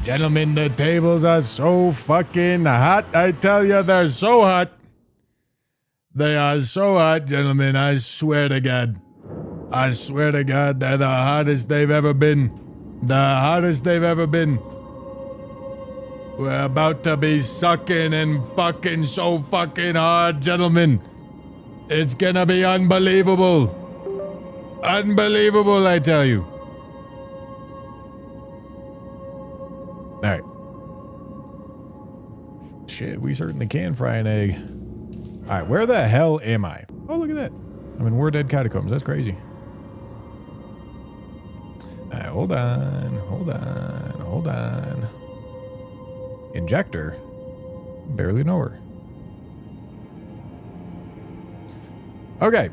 Gentlemen, the tables are so fucking hot. I tell you, they're so hot. They are so hot, gentlemen. I swear to God. I swear to God, they're the hottest they've ever been. The hottest they've ever been. We're about to be sucking and fucking so fucking hard, gentlemen. It's gonna be unbelievable. Unbelievable, I tell you. Alright. Shit, we certainly can fry an egg. Alright, where the hell am I? Oh, look at that. I'm in War Dead Catacombs. That's crazy. Alright, hold on. Injector? Barely know her. Okay.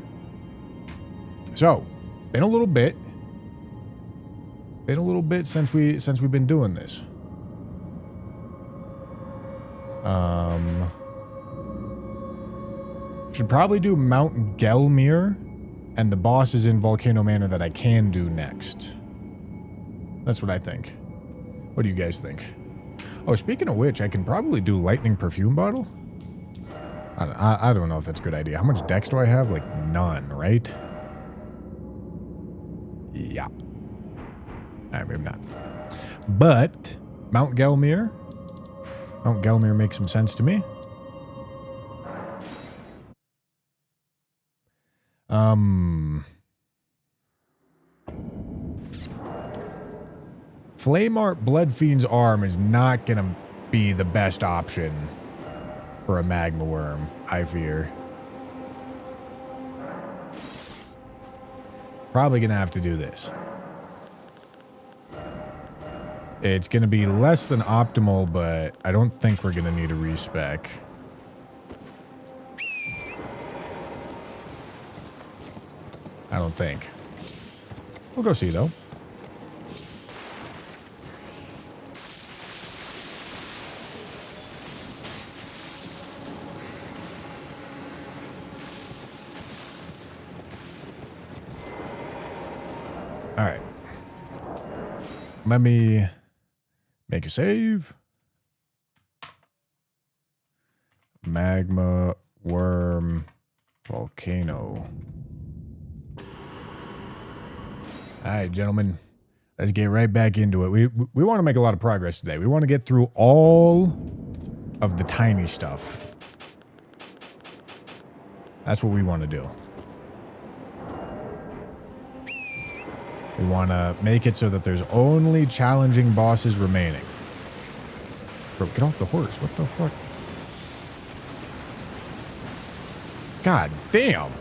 So, been a little bit. Since we've been doing this. Should probably do Mount Gelmir and the bosses in Volcano Manor that I can do next. That's what I think. What do you guys think? Oh, speaking of which, I can probably do Lightning Perfume Bottle. I don't know if that's a good idea. How much dex do I have? Like none, right? Yeah. Maybe not. But Mount Gelmir makes some sense to me. Flameart Bloodfiend's arm is not gonna be the best option for a magma worm, I fear. Probably gonna have to do this. It's gonna be less than optimal, but I don't think we're gonna need a respec. I don't think. We'll go see though. All right. Let me make a save. Magma worm volcano. All right, gentlemen. Let's get right back into it. We want to make a lot of progress today. We want to get through all of the tiny stuff. That's what we want to do. We want to make it so that there's only challenging bosses remaining. Bro, get off the horse. What the fuck? God damn.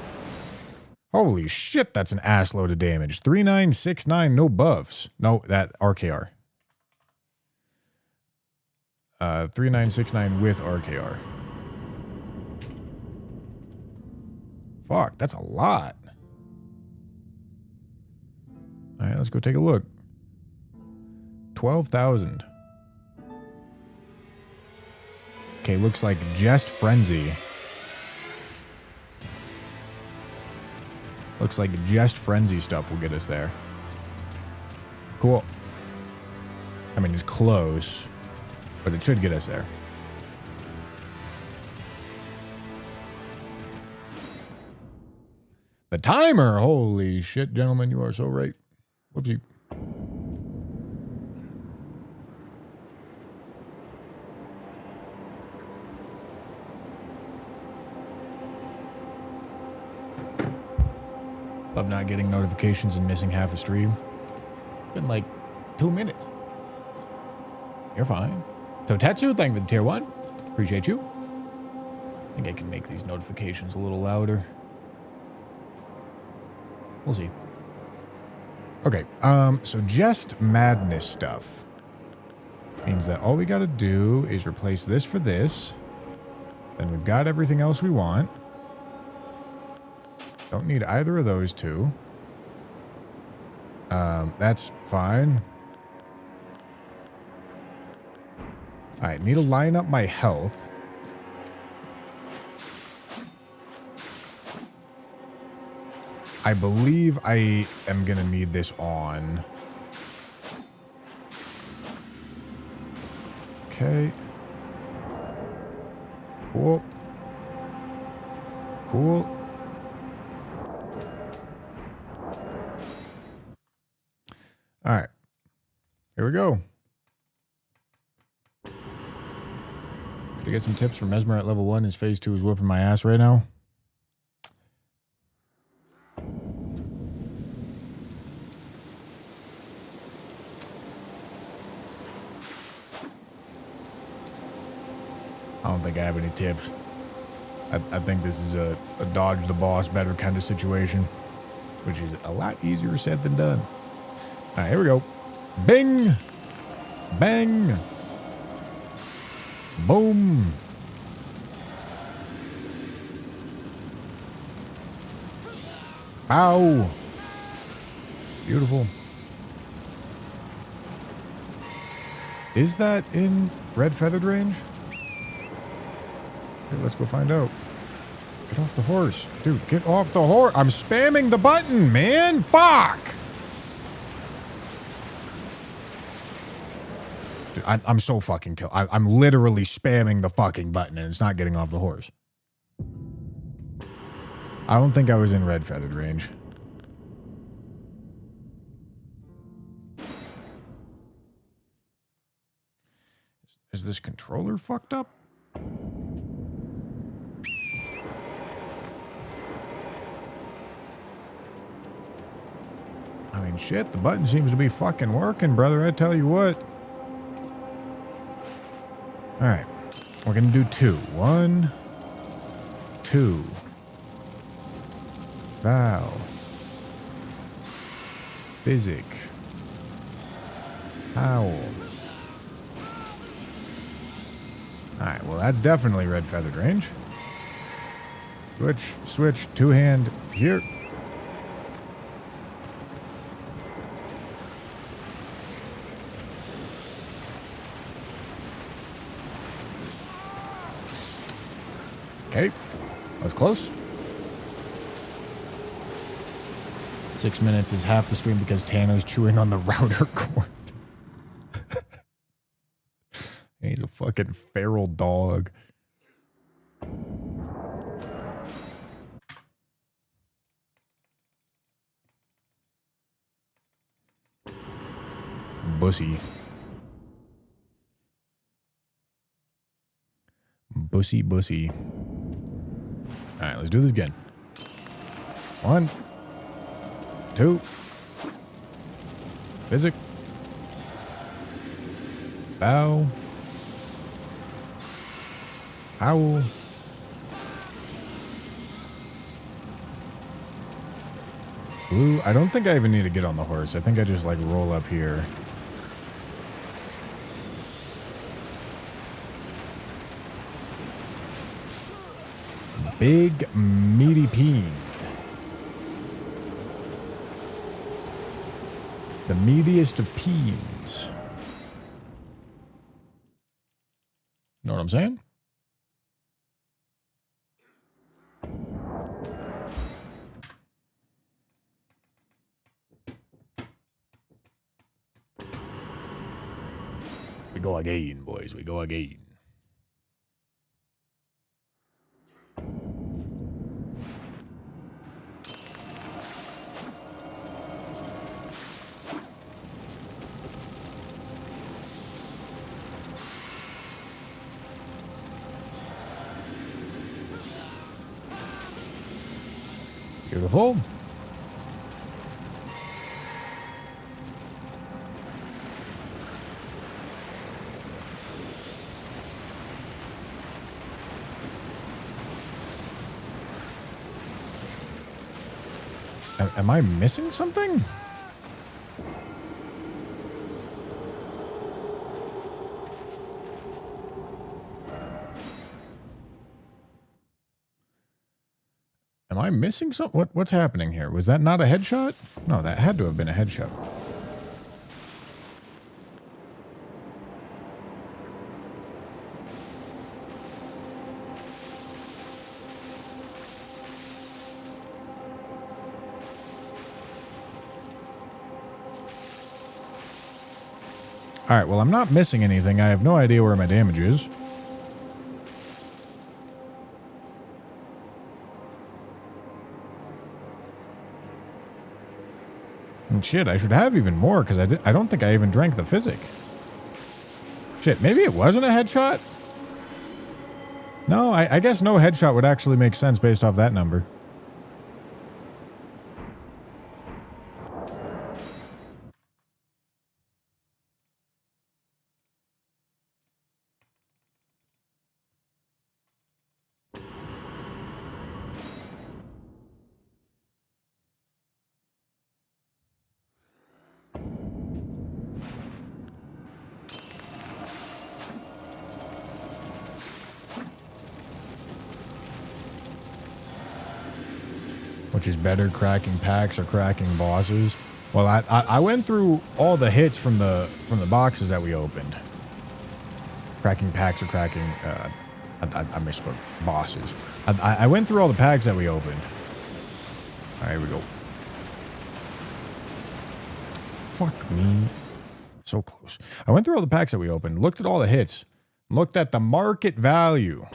Holy shit, that's an ass load of damage. 3969, no buffs. No, that RKR. 3969 with RKR. Fuck, that's a lot. All right, let's go take a look. 12,000. Okay, looks like Just Frenzy. Looks like Just Frenzy stuff will get us there. Cool. I mean, it's close, but it should get us there. The timer! Holy shit, gentlemen, you are so right. Whoopsie. Love not getting notifications and missing half a stream. Been like 2 minutes. You're fine. Totetsu, thank you for the tier 1. Appreciate you. I think I can make these notifications a little louder. We'll see. Okay, so just madness stuff means that all we gotta do is replace this for this. Then we've got everything else we want. Don't need either of those two. That's fine. Alright, need to line up my health. I believe I am gonna need this on. Okay. Cool. Cool. All right. Here we go. Could I get some tips from Mesmer at level 1? His phase 2 is whooping my ass right now. I don't think I have any tips. I think this is a dodge the boss better kind of situation, which is a lot easier said than done. All right, here we go. Bing! Bang! Boom! Ow! Beautiful. Is that in red feathered range? Okay, let's go find out. Get off the horse. Dude, get off the horse. I'm spamming the button, man. Fuck! Dude, I'm so fucking I'm literally spamming the fucking button and it's not getting off the horse. I don't think I was in red feathered range. Is this controller fucked up? I mean, shit, the button seems to be fucking working, brother. I tell you what. All right, we're gonna do 2. 1, 2. Val. Physic. Howl. Alright, well that's definitely red feathered range. Switch, 2-hand here. Okay, that was close. 6 minutes is half the stream because Tanner's chewing on the router cord. He's a fucking feral dog. Bussy. Bussy. Alright, let's do this again. 1, 2. Physic. Bow. Howl. Blue. I don't think I even need to get on the horse. I think I just like roll up here. Big meaty peen. The meatiest of peens. Know what I'm saying? We go again, boys. We go again. Beautiful. Am I missing something? Am I missing something? What's happening here? Was that not a headshot? No, that had to have been a headshot. All right, well, I'm not missing anything. I have no idea where my damage is. And shit, I should have even more because I don't think I even drank the physic. Shit, maybe it wasn't a headshot? No, I guess no headshot would actually make sense based off that number. Which is better, cracking packs or cracking bosses? Well, I went through all the hits from the boxes that we opened. Cracking packs or cracking, I misspoke, bosses. I went through all the packs that we opened. All right, here we go. Fuck me. So close. I went through all the packs that we opened, looked at all the hits, looked at the market value.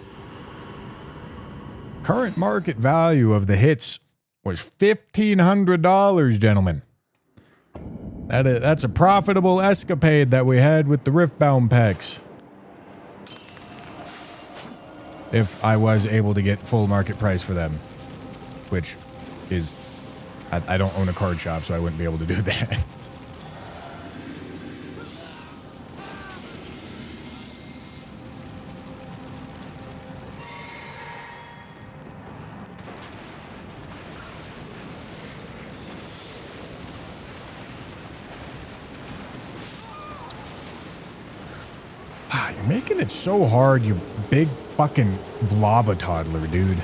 Current market value of the hits was $1,500, gentlemen. That's a profitable escapade that we had with the Riftbound packs. If I was able to get full market price for them. Which is... I don't own a card shop, so I wouldn't be able to do that. You're making it so hard, you big fucking lava toddler, dude.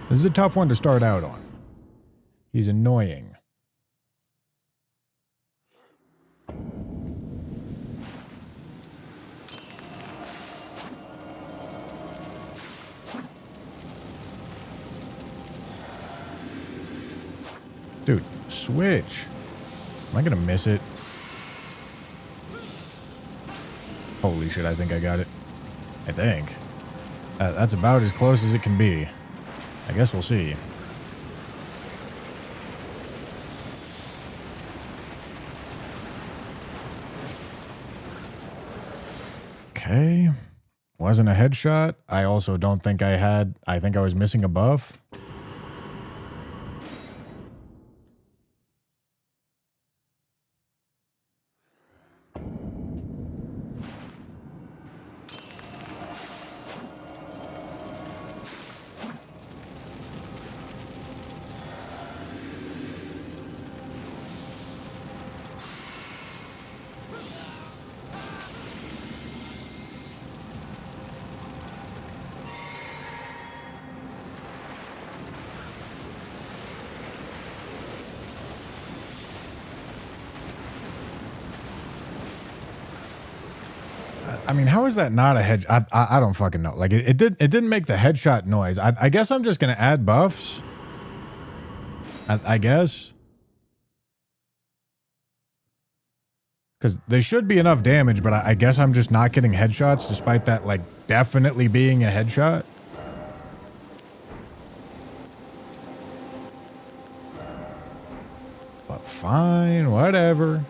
This is a tough one to start out on. He's annoying. Dude, switch. Am I gonna miss it? Holy shit, I think I got it. I think. That's about as close as it can be. I guess we'll see. Okay. Wasn't a headshot. I also don't think I had... I think I was missing a buff. I mean, how is that not a head? I don't fucking know. Like it didn't make the headshot noise. I guess I'm just gonna add buffs. I guess. Because there should be enough damage, but I guess I'm just not getting headshots despite that, like, definitely being a headshot. But fine, whatever.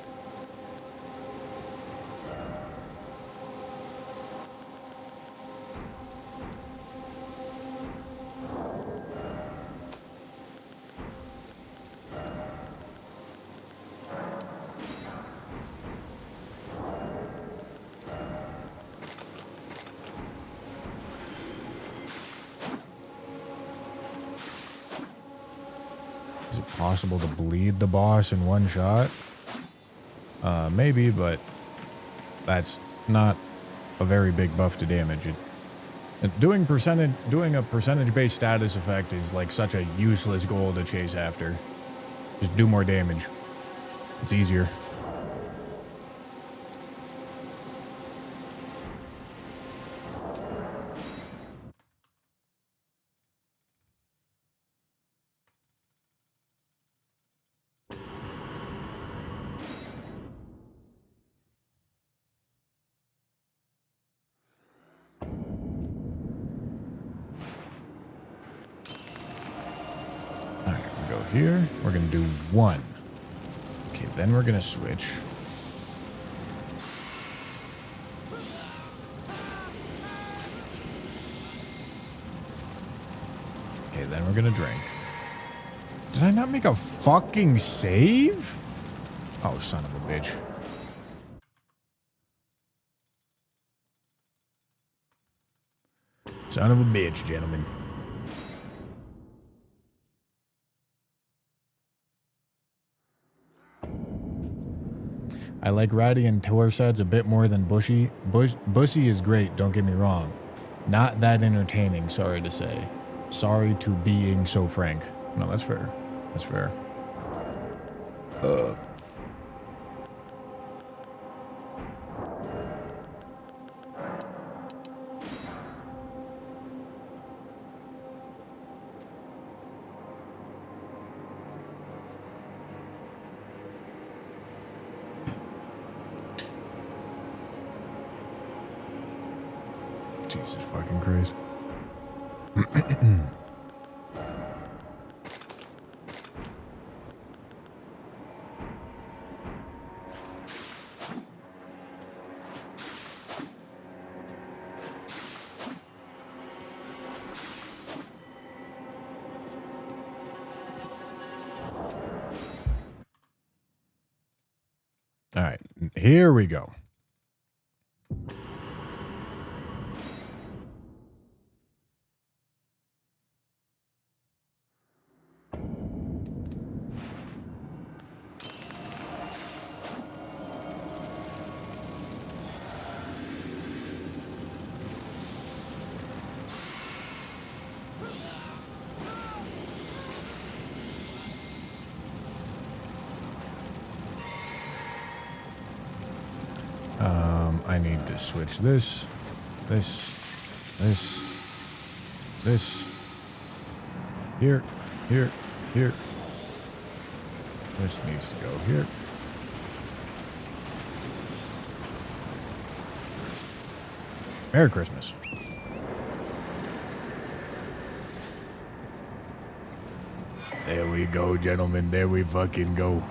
Possible to bleed the boss in one shot? Maybe, but that's not a very big buff to damage. Doing a percentage-based status effect is like such a useless goal to chase after. Just do more damage. It's easier. here. We're going to do 1. Okay, then we're going to switch. Okay, then we're going to drink. Did I not make a fucking save? Oh, son of a bitch. Son of a bitch, gentlemen. I like Radiant Torsades a bit more than Bushy. Bussy is great, don't get me wrong. Not that entertaining, sorry to say. Sorry to being so frank. No, that's fair. That's fair. Jesus fucking Christ. All right, here we go. I need to switch this. Here. This needs to go here. Merry Christmas. There we go, gentlemen. There we fucking go.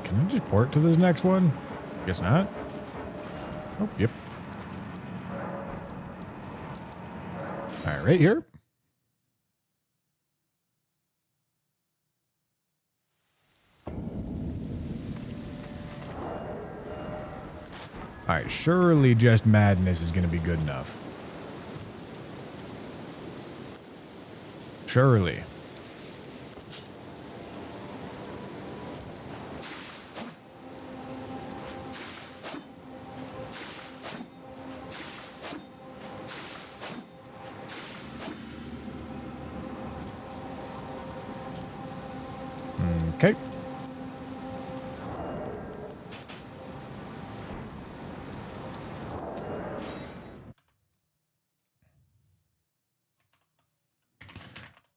Can I just port to this next one? Guess not. Oh, yep. All right, right here. All right, surely just madness is going to be good enough. Surely. Okay.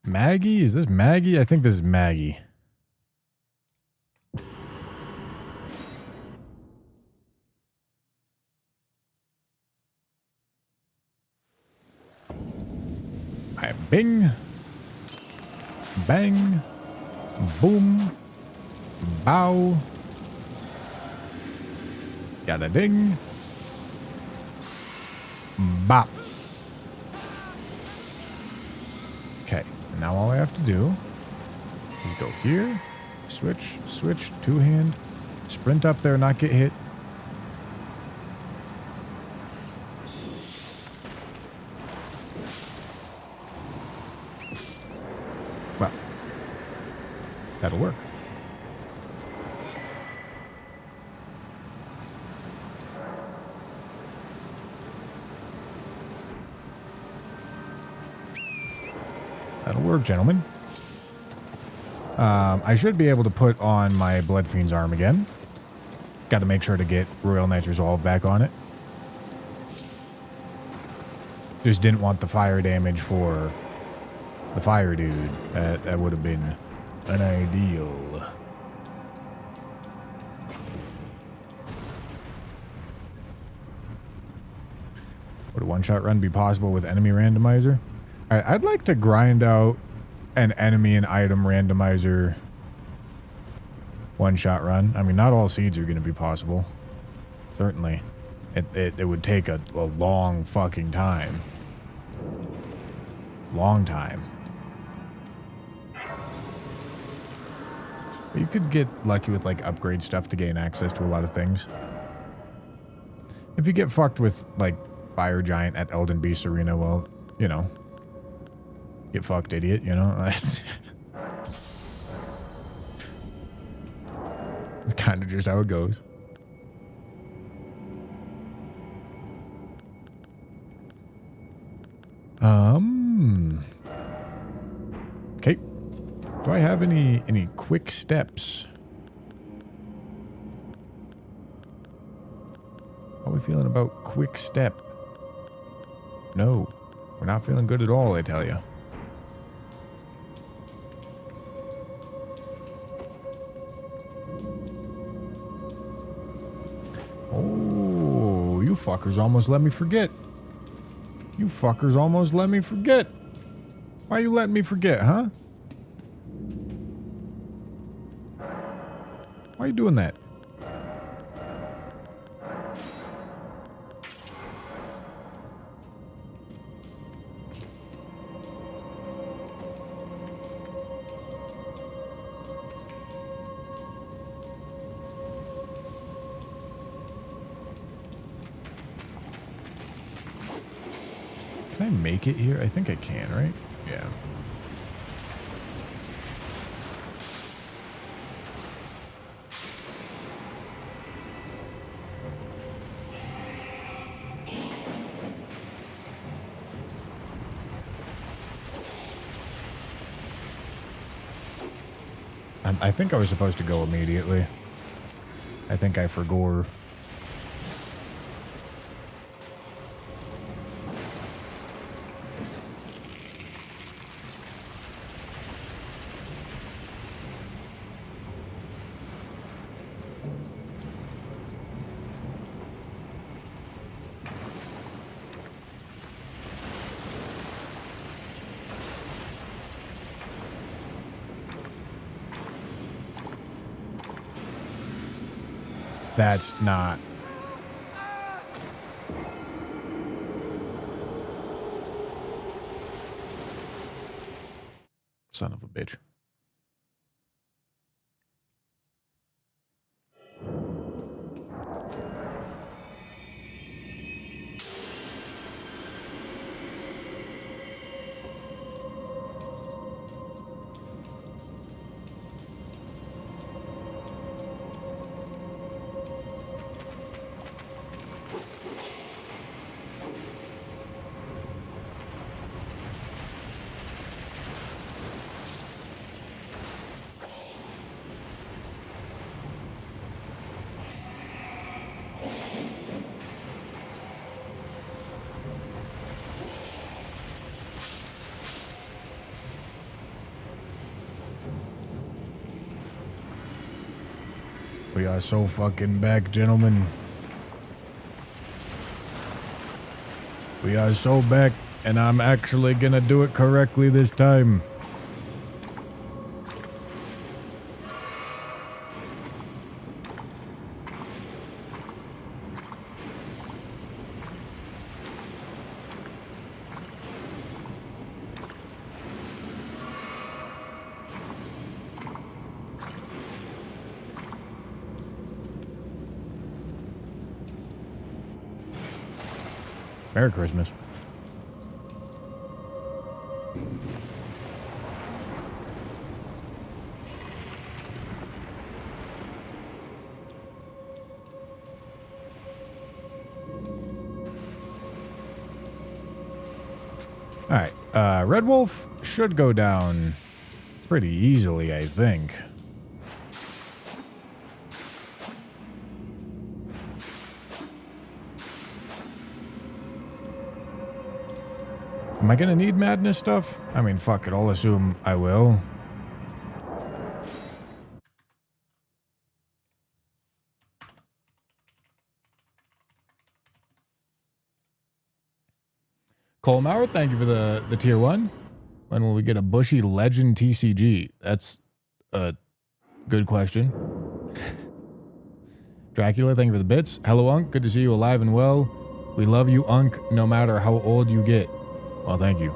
Maggie? Is this Maggie? I think this is Maggie. I bing. Bang. Boom. Bow. Got a ding. Bop. Okay, now all I have to do is go here, switch, two-hand, sprint up there, not get hit. Well, that'll work. That'll work, gentlemen. I should be able to put on my Blood Fiend's arm again. Got to make sure to get Royal Knight's Resolve back on it. Just didn't want the fire damage for the fire dude. That would have been an ideal. Would a one-shot run be possible with enemy randomizer? Alright, I'd like to grind out an enemy and item randomizer one-shot run. I mean, not all seeds are going to be possible. Certainly. It would take a long fucking time. Long time. But you could get lucky with, like, upgrade stuff to gain access to a lot of things. If you get fucked with, like, Fire Giant at Elden Beast Arena, well, you know. Get fucked, idiot, you know? That's kind of just how it goes. Okay. Do I have any quick steps? How are we feeling about quick step? No. We're not feeling good at all, I tell you. Oh, you fuckers almost let me forget. You fuckers almost let me forget. Why you letting me forget, huh? Why you doing that? Can I make it here? I think I can, right? Yeah. I think I was supposed to go immediately. I think I forgot. That's not. Son of a bitch. We are so fucking back, gentlemen. We are so back, and I'm actually gonna do it correctly this time. Merry Christmas. Alright, Red Wolf should go down pretty easily, I think. Am I gonna need madness stuff? I mean, fuck it. I'll assume I will. Cole Maurer, thank you for the tier 1. When will we get a Bushy Legend TCG? That's a good question. Dracula, thank you for the bits. Hello, Unk. Good to see you alive and well. We love you, Unk, no matter how old you get. Well, thank you.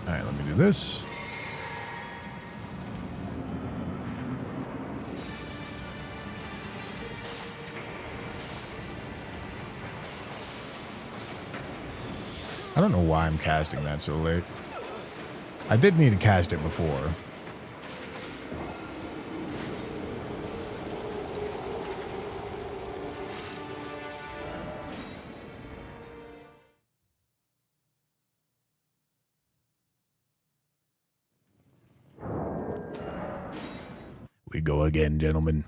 All right, let me do this. I don't know why I'm casting that so late. I did need to cast it before. We go again, gentlemen.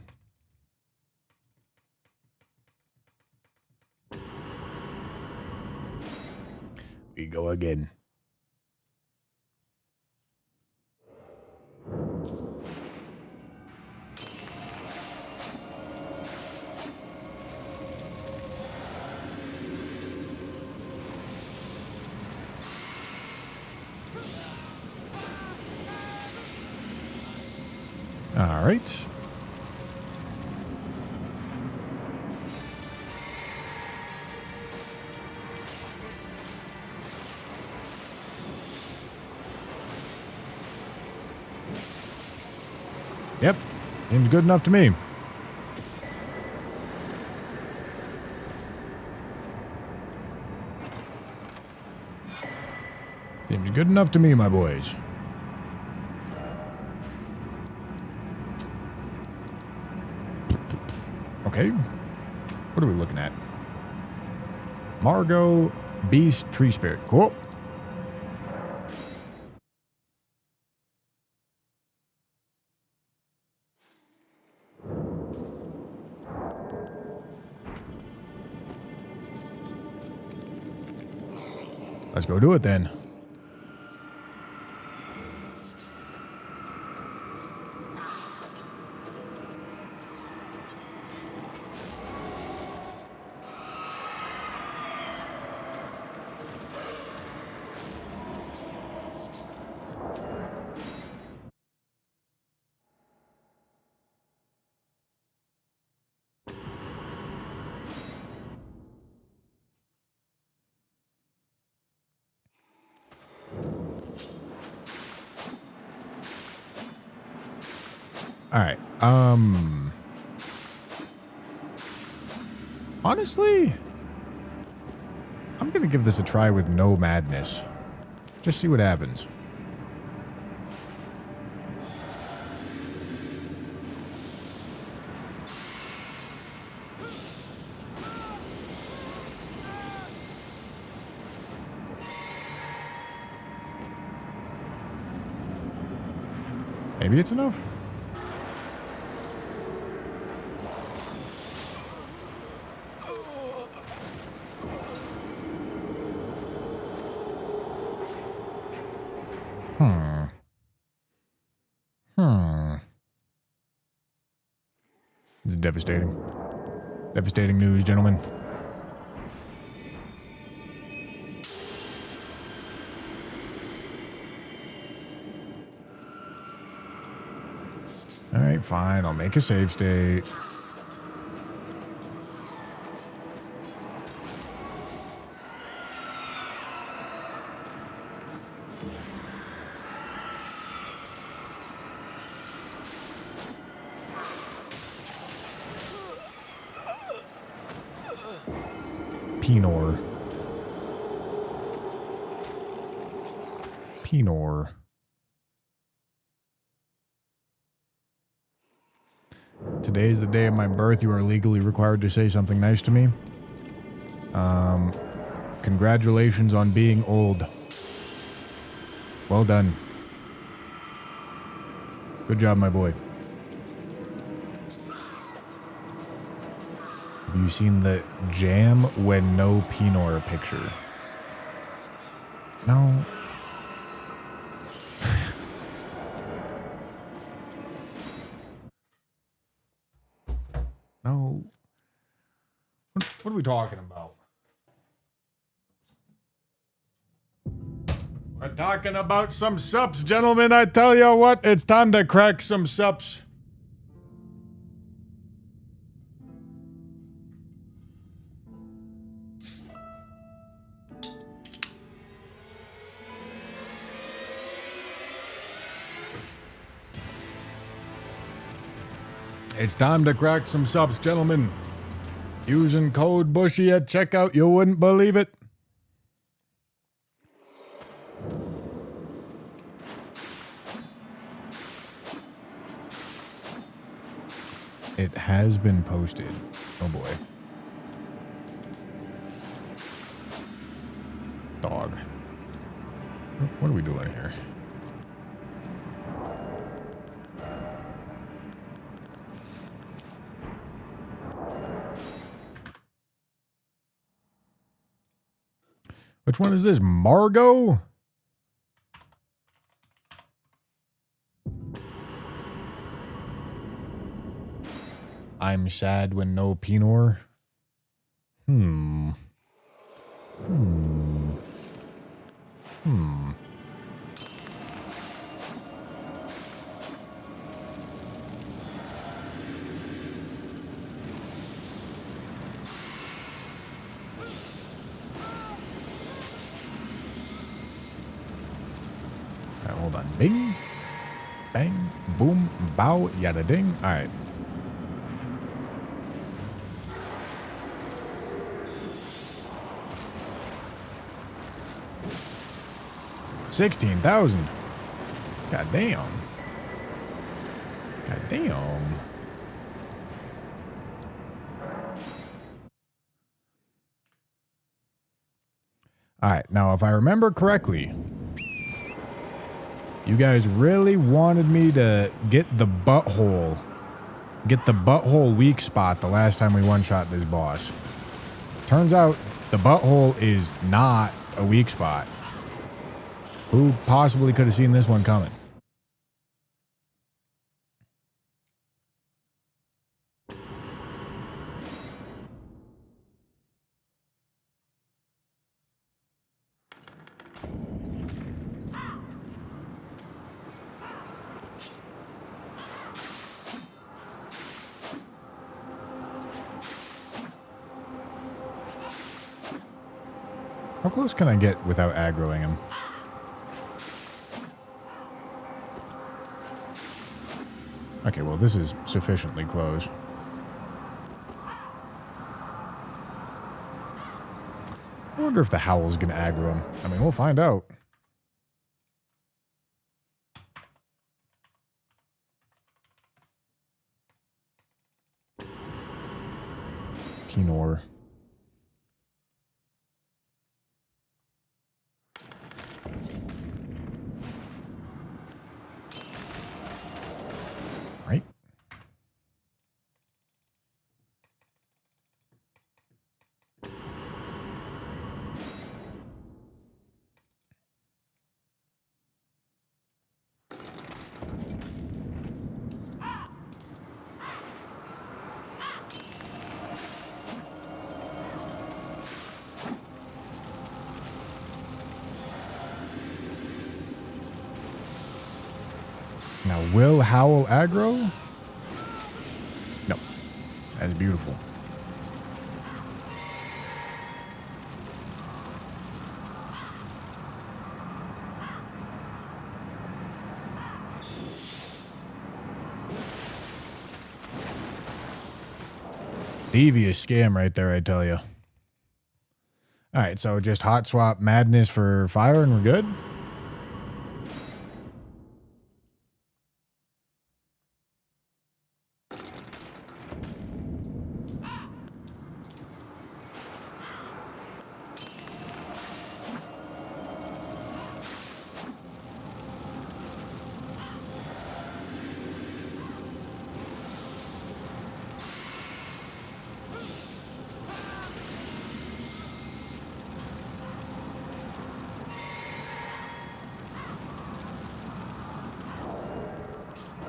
We go again. All right. Yep. Seems good enough to me. Seems good enough to me, my boys. Okay. What are we looking at? Margot, Beast, Tree Spirit. Cool. Let's go do it then. All right. Honestly, I'm going to give this a try with no madness. Just see what happens. Maybe it's enough. It's devastating. Devastating news, gentlemen. All right, fine. I'll make a save state. Pinor. Pinor. Today is the day of my birth. You are legally required to say something nice to me. Congratulations on being old. Well done. Good job, my boy. Have you seen the jam when no Pinor picture? No. No. What are we talking about? We're talking about some sups, gentlemen. I tell you what, it's time to crack some sups. It's time to crack some subs, gentlemen. Using code Bushy at checkout, you wouldn't believe it. It has been posted. Oh boy. Dog. What are we doing here? Which one is this? Margot? I'm sad when no Pinor. Hold on. Bing. Bang. Boom. Bow. Yada ding. All right. $16,000. God damn. God damn. All right. Now, if I remember correctly, you guys really wanted me to get the butthole weak spot the last time we one-shot this boss. Turns out the butthole is not a weak spot. Who possibly could have seen this one coming? How close can I get without aggroing him? Okay, well, this is sufficiently close. I wonder if the Howl's gonna aggro him. I mean, we'll find out. Pinor. Right? Now, will Howl aggro? No. That's beautiful. Devious scam right there, I tell you. Alright, so just hot swap madness for fire and we're good?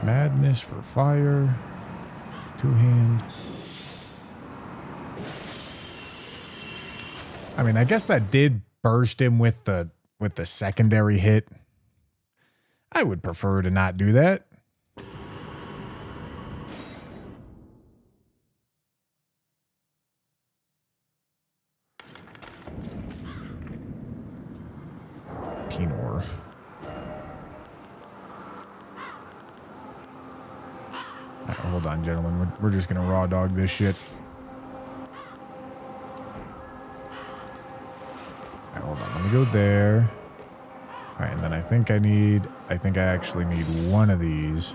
Madness for fire. Two-hand. I mean, I guess that did burst him with the secondary hit. I would prefer to not do that. Pinor. Right, hold on, gentlemen. We're just gonna raw dog this shit. Right, hold on. Let me go there. All right, and then I think I actually need one of these.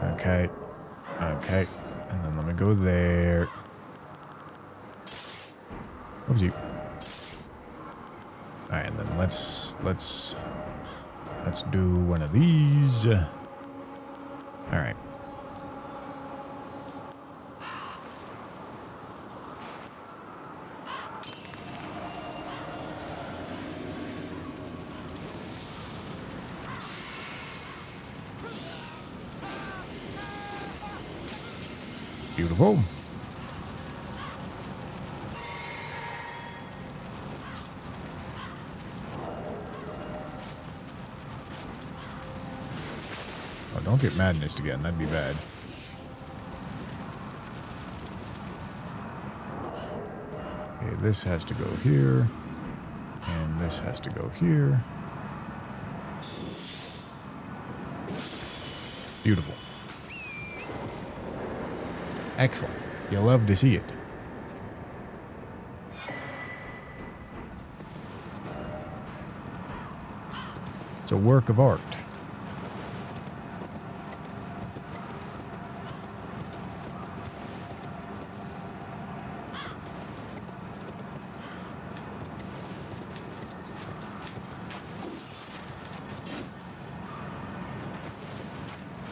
Okay. Okay. And then let me go there. Oopsie. All right, and then let's do one of these. All right. Beautiful. Oh, don't get madness again. That'd be bad. Okay, this has to go here. And this has to go here. Beautiful. Excellent. You love to see it. It's a work of art.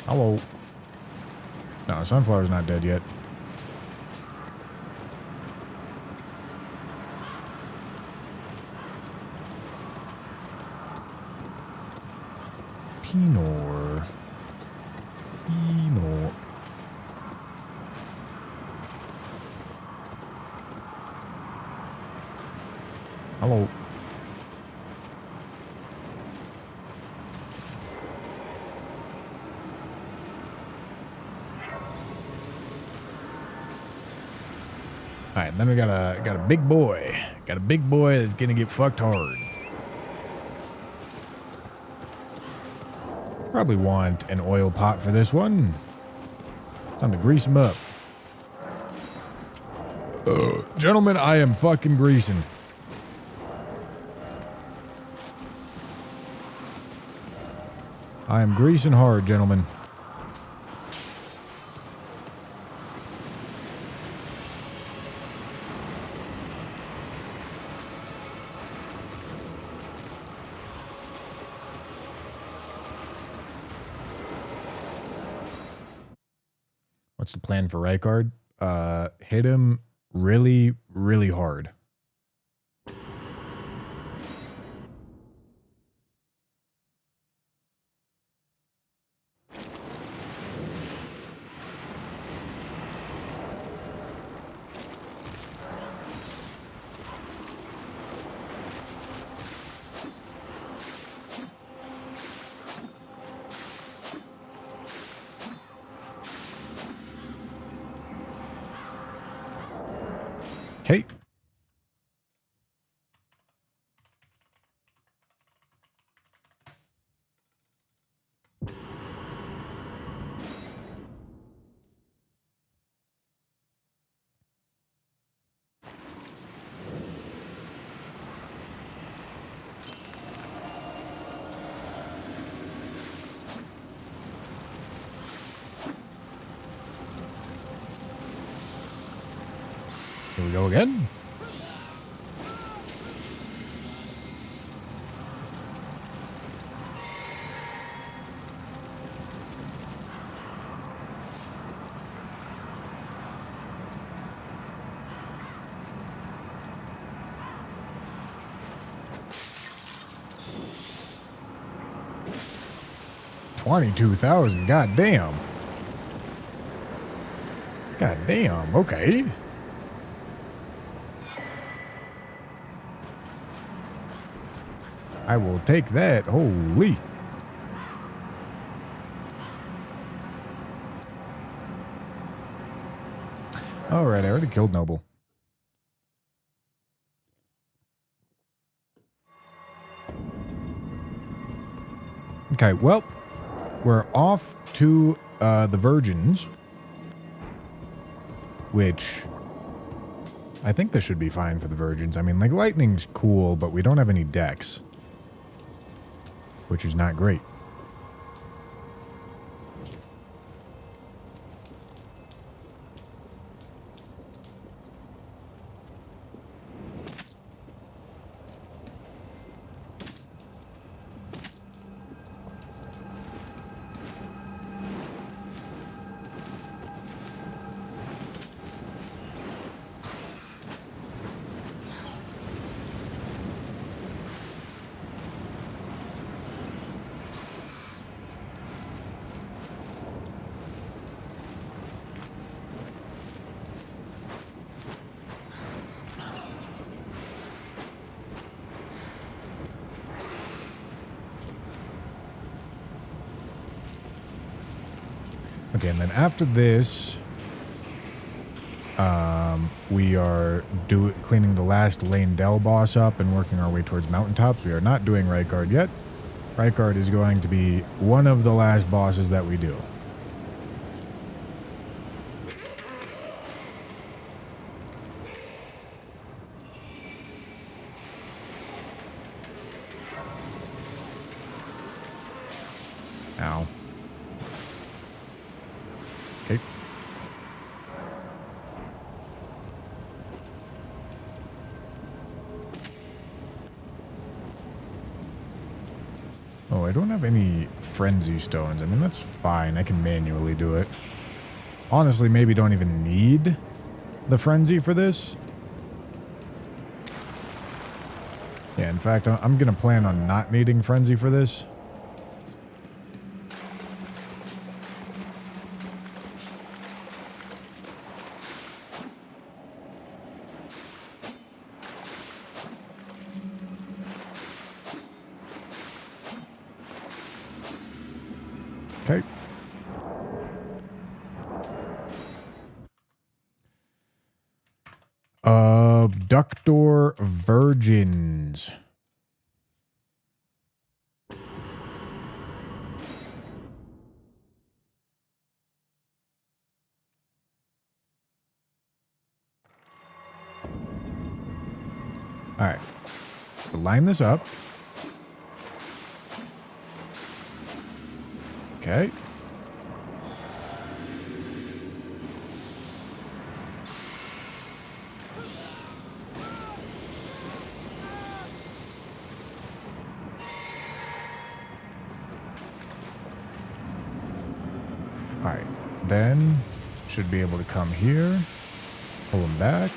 Hello. No, Sunflower's not dead yet. Pinor. Pinor. Hello. All right, then we got a big boy. Got a big boy that's gonna get fucked hard. Probably want an oil pot for this one. Time to grease him up. Gentlemen, I am fucking greasing. I am greasing hard, gentlemen. What's the plan for Rykard? Hit him really, really hard. Okay. Here we go again. 22,000. God damn. God damn. Okay. I will take that. Holy. Alright, I already killed Noble. Okay, well, we're off to the Virgins, which I think this should be fine for the Virgins. I mean, like, lightning's cool, but we don't have any decks, which is not great. Okay, and then after this, we are cleaning the last Lane Dell boss up and working our way towards Mountaintops. We are not doing Rykard yet. Rykard is going to be one of the last bosses that we do. Ow. Okay. Oh, I don't have any frenzy stones. I mean, that's fine. I can manually do it. Honestly, maybe don't even need the frenzy for this. Yeah, in fact, I'm going to plan on not needing frenzy for this. Okay. Abductor Virgins. All right. So line this up. Okay. All right. Then should be able to come here. Pull them back.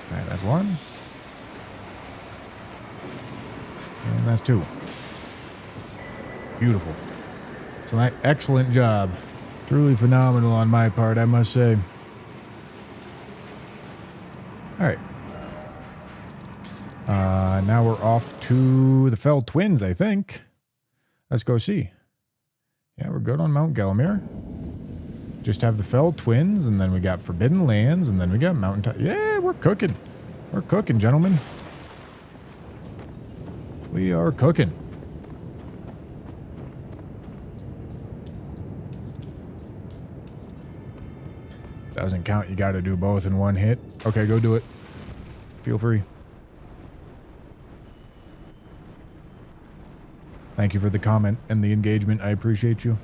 All right, that's one. And that's two. Beautiful. It's an excellent job. Truly phenomenal on my part, I must say. Alright. Now we're off to the Fell Twins, I think. Let's go see. Yeah, we're good on Mount Gelmir. Just have the Fell Twins, and then we got Forbidden Lands, and then we got Mountain... Yeah, we're cooking. We're cooking, gentlemen. We are cooking. Doesn't count. You got to do both in one hit. Okay, go do it. Feel free. Thank you for the comment and the engagement. I appreciate you.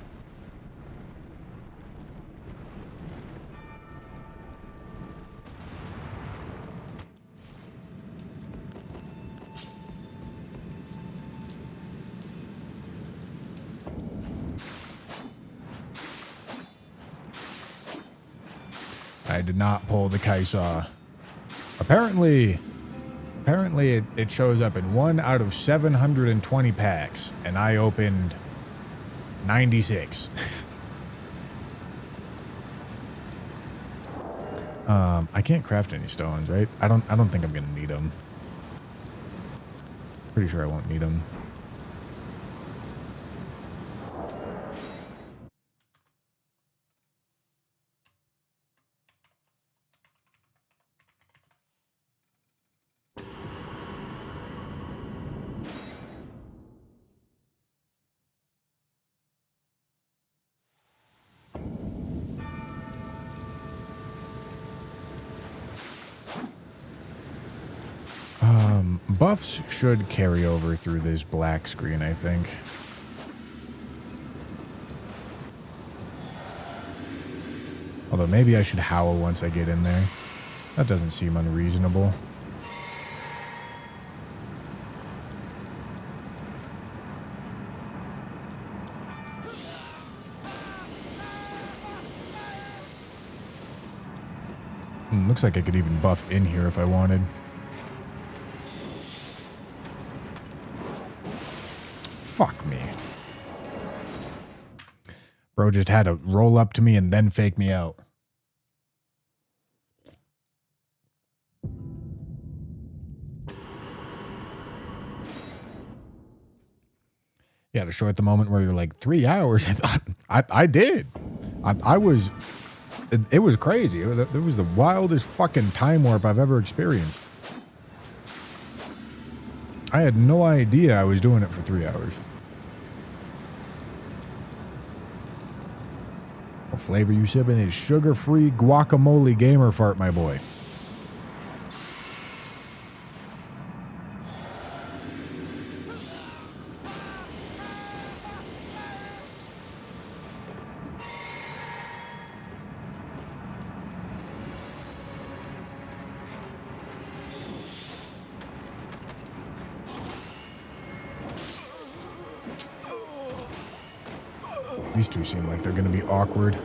I did not pull the Kai'Sa. Apparently, Apparently it shows up in 1 out of 720 packs, and I opened 96. I can't craft any stones, right? I don't think I'm gonna need them. Pretty sure I won't need them. Buffs should carry over through this black screen, I think. Although maybe I should howl once I get in there. That doesn't seem unreasonable. Looks like I could even buff in here if I wanted. Fuck me. Bro just had to roll up to me and then fake me out. Yeah, to show at the moment where you're like 3 hours. I thought I did. I was. It was crazy. It was the wildest fucking time warp I've ever experienced. I had no idea I was doing it for 3 hours. What flavor you sipping is sugar-free guacamole gamer fart, my boy. These two seem like they're going to be awkward.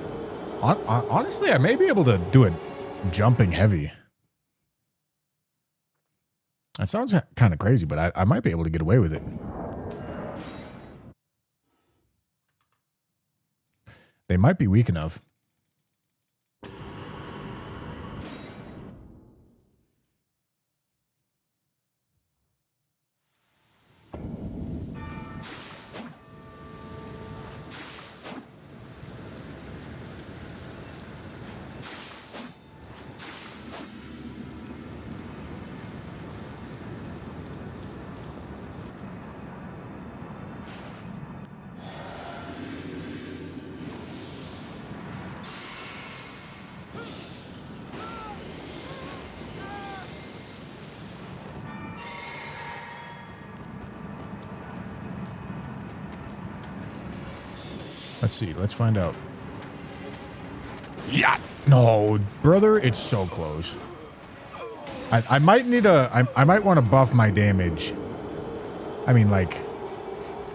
Honestly, I may be able to do it jumping heavy. That sounds kind of crazy, but I might be able to get away with it. They might be weak enough. Let's see. Let's find out. Yeah. No, brother, it's so close. I might need I might want to buff my damage. I mean, like,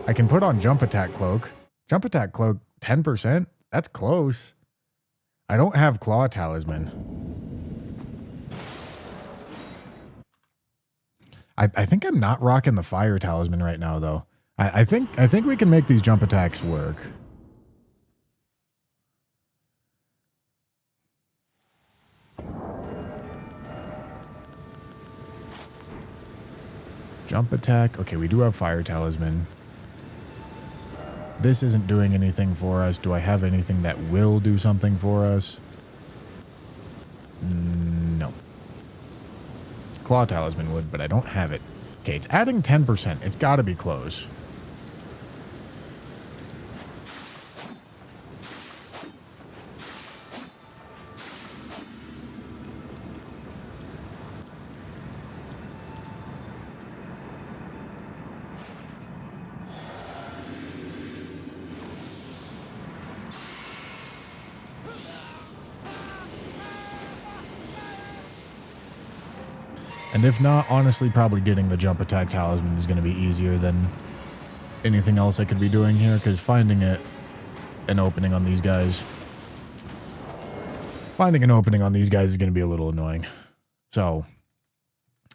I can put on jump attack cloak. Jump attack cloak, 10%? That's close. I don't have claw talisman. I think I'm not rocking the fire talisman right now, though. I think we can make these jump attacks work. Jump attack. Okay, we do have fire talisman. This isn't doing anything for us. Do I have anything that will do something for us? No. Claw talisman would, but I don't have it. Okay, it's adding 10%. It's got to be close. And if not, honestly, probably getting the jump attack talisman is going to be easier than anything else I could be doing here, because finding an opening on these guys is going to be a little annoying. So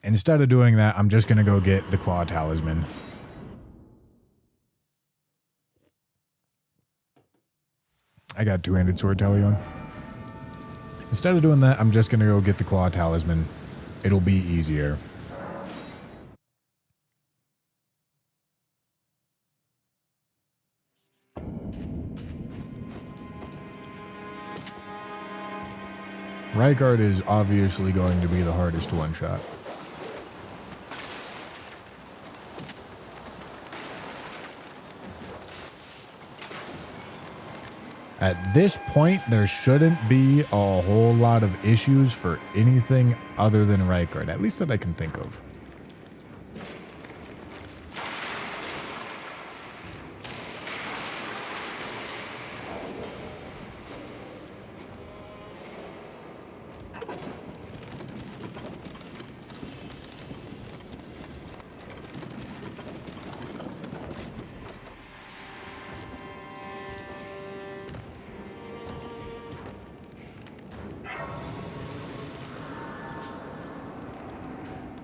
Instead of doing that, I'm just going to go get the Claw Talisman. I got two-handed sword Talion. Instead of doing that, I'm just going to go get the Claw Talisman. It'll be easier. Rykard is obviously going to be the hardest to one-shot. At this point, there shouldn't be a whole lot of issues for anything other than Rykard, at least that I can think of.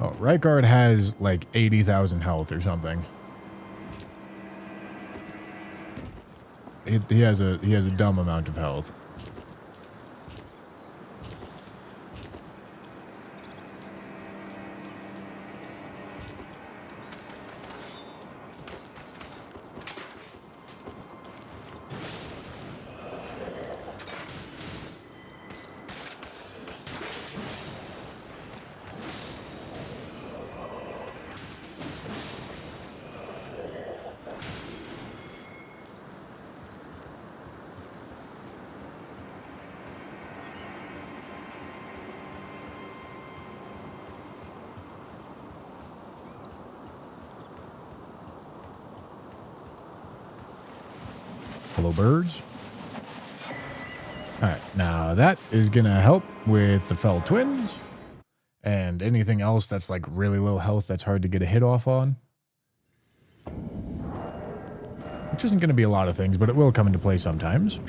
Oh, Rykard has like 80,000 health or something. He has a dumb amount of health. Hello, birds. All right, now that is going to help with the Fell Twins and anything else that's like really low health that's hard to get a hit off on. Which isn't going to be a lot of things, but it will come into play sometimes.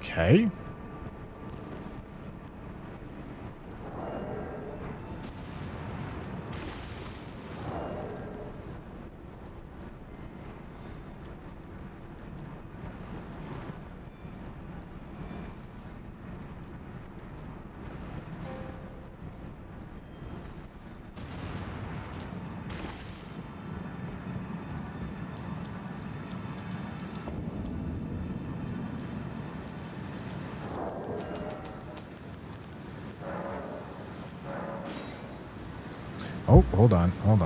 Okay. Oh, hold on. All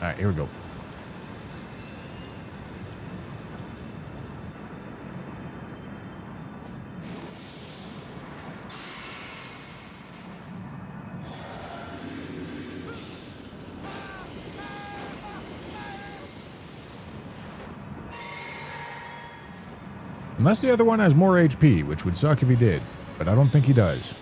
right, here we go. Unless the other one has more HP, which would suck if he did, but I don't think he does.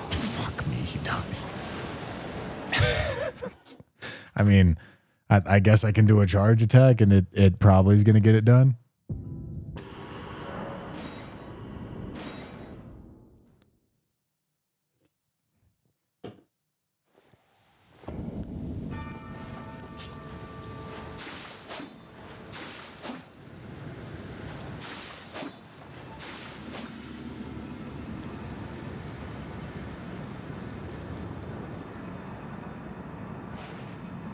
Fuck me, he does. I mean, I guess I can do a charge attack and it probably is going to get it done.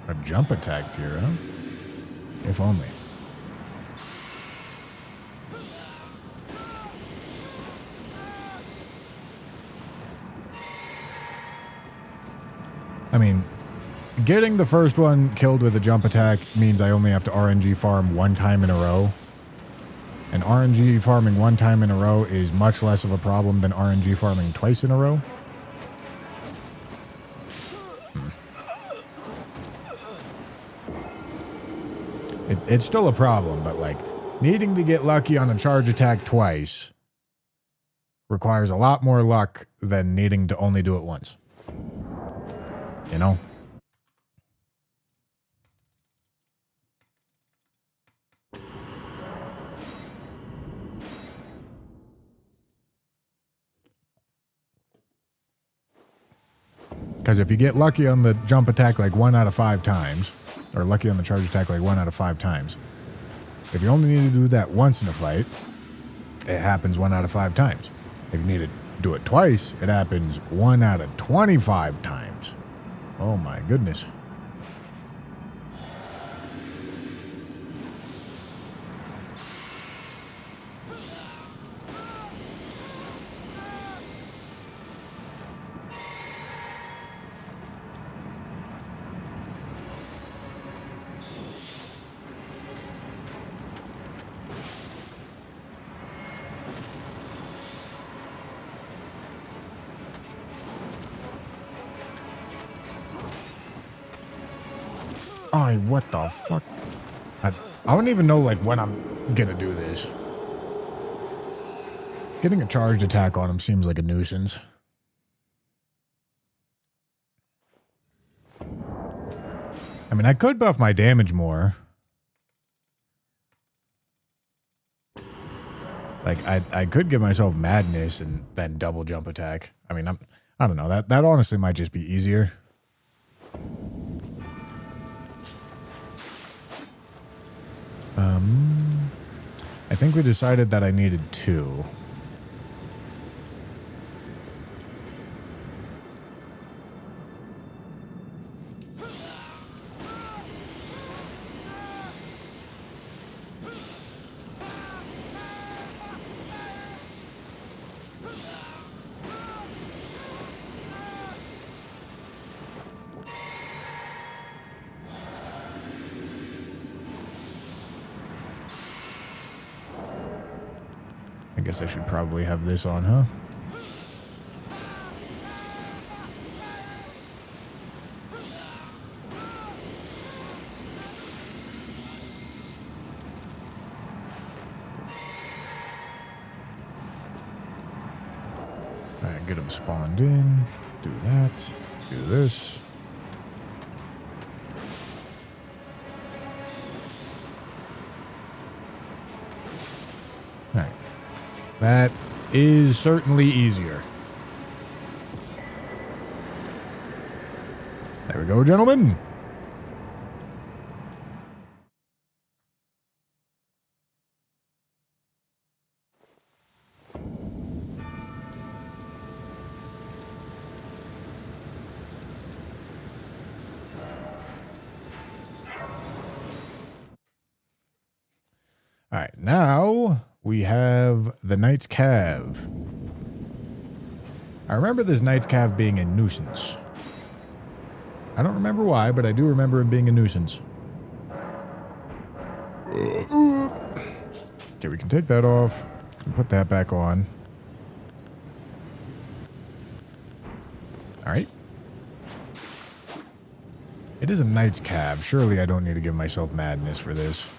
A jump attack tier, huh? If only. getting the first one killed with a jump attack means I only have to RNG farm one time in a row. And RNG farming one time in a row is much less of a problem than RNG farming twice in a row. It's still a problem, but like needing to get lucky on a charge attack twice requires a lot more luck than needing to only do it once. You know? Because if you get lucky on the jump attack like 1 out of 5 times, or lucky on the charge attack like 1 out of 5 times, if you only need to do that once in a fight, it happens 1 out of 5 times. If you need to do it twice, it happens 1 out of 25 times. Oh my goodness. What the fuck? I don't even know like when I'm gonna do this. Getting a charged attack on him seems like a nuisance. I mean, I could buff my damage more. Like, I could give myself madness and then double jump attack. I mean, I don't know. That honestly might just be easier. I think we decided that I needed 2. I guess I should probably have this on, huh? Alright, get him spawned in. Do that. Do this. Alright. That is certainly easier. There we go, gentlemen. All right, now we have the Knight's Cave. I remember this Knight's Cave being a nuisance. I don't remember why, but I do remember him being a nuisance. Okay, we can take that off and put that back on. All right. It is a Knight's Cave. Surely I don't need to give myself madness for this.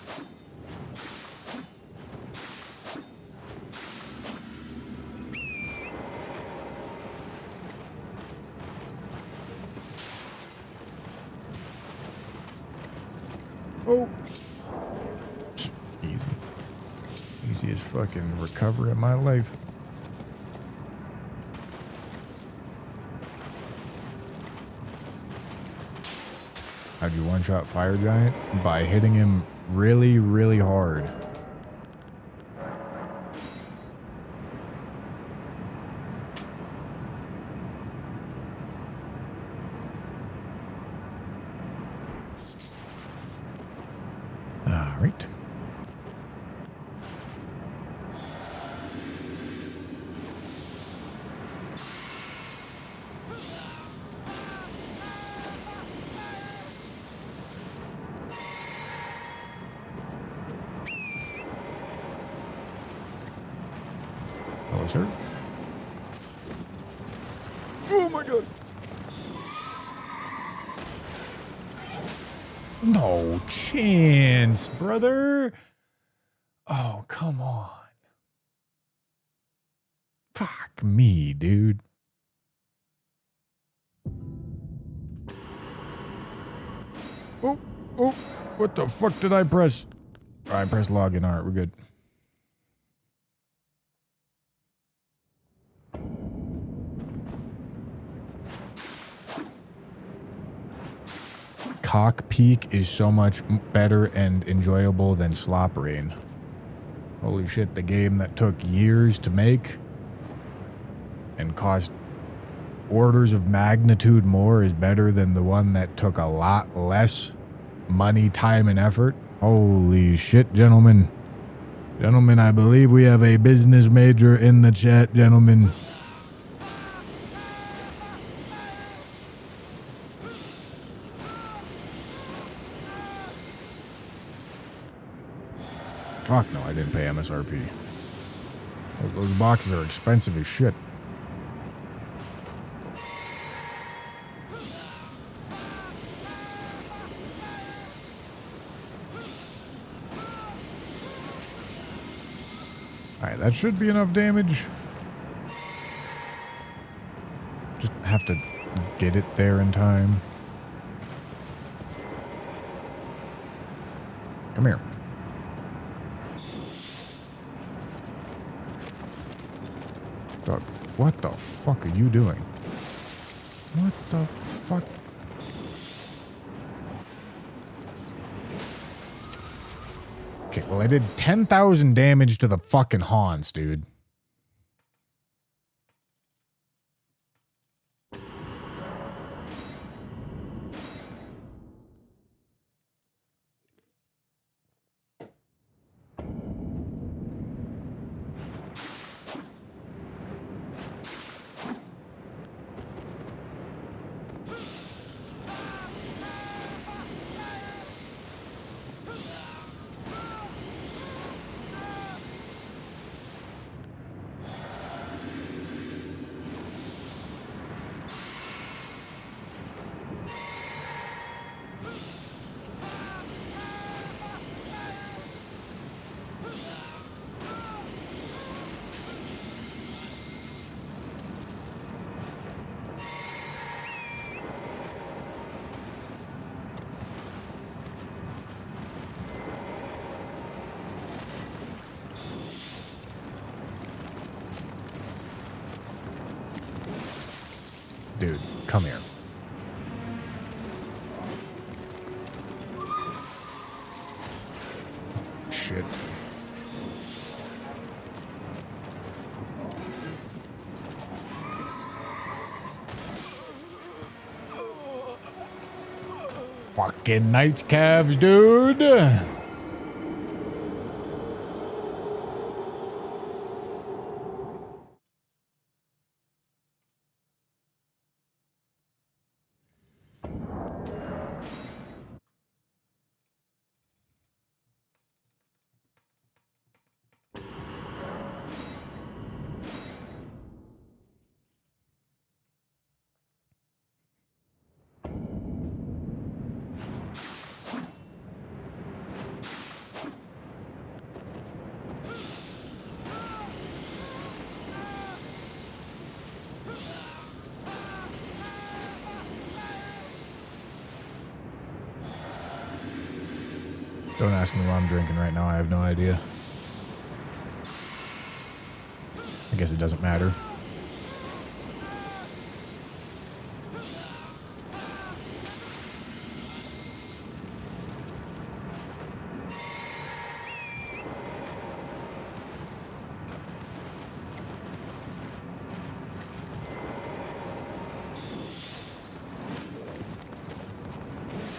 Oh. Easy. Easiest fucking recovery of my life. How'd you one-shot Fire Giant? By hitting him really, really hard. All right. sir. Oh my god. No chance, brother. Oh, come on. Fuck me, dude. Oh, oh, what the fuck did I press? I pressed login. All right, we're good. Cock Peak is so much better and enjoyable than Slop Rain. Holy shit, the game that took years to make and cost orders of magnitude more is better than the one that took a lot less money, time, and effort. Holy shit, gentlemen. Gentlemen, I believe we have a business major in the chat, gentlemen. Fuck no, I didn't pay MSRP. Those boxes are expensive as shit. Alright, that should be enough damage. Just have to get it there in time. Come here. Dog, what the fuck are you doing? What the fuck? Okay, well, I did 10,000 damage to the fucking Hans, dude. Dude, come here. Shit. Fucking Knights calves, dude. Don't ask me what I'm drinking right now. I have no idea. I guess it doesn't matter.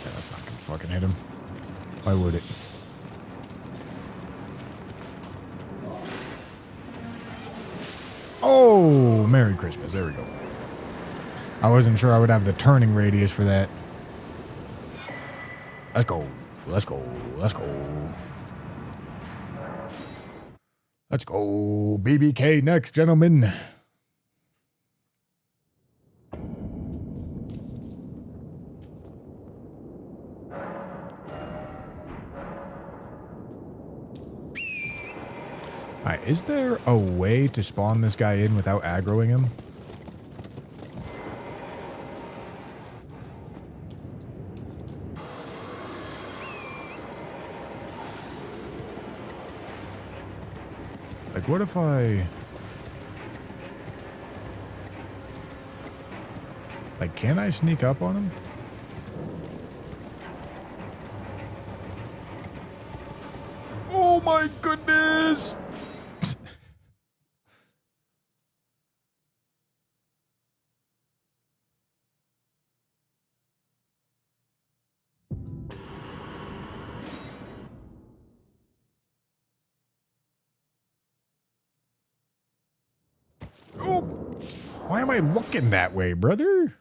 Yeah, that's not gonna fucking hit him. Why would it? Oh, Merry Christmas. There we go. I wasn't sure I would have the turning radius for that. Let's go. Let's go. Let's go. Let's go BBK next, gentlemen. Alright, is there a way to spawn this guy in without aggroing him? Like, what if I... Like, can I sneak up on him? Oh my goodness! Oh! Why am I looking that way, brother?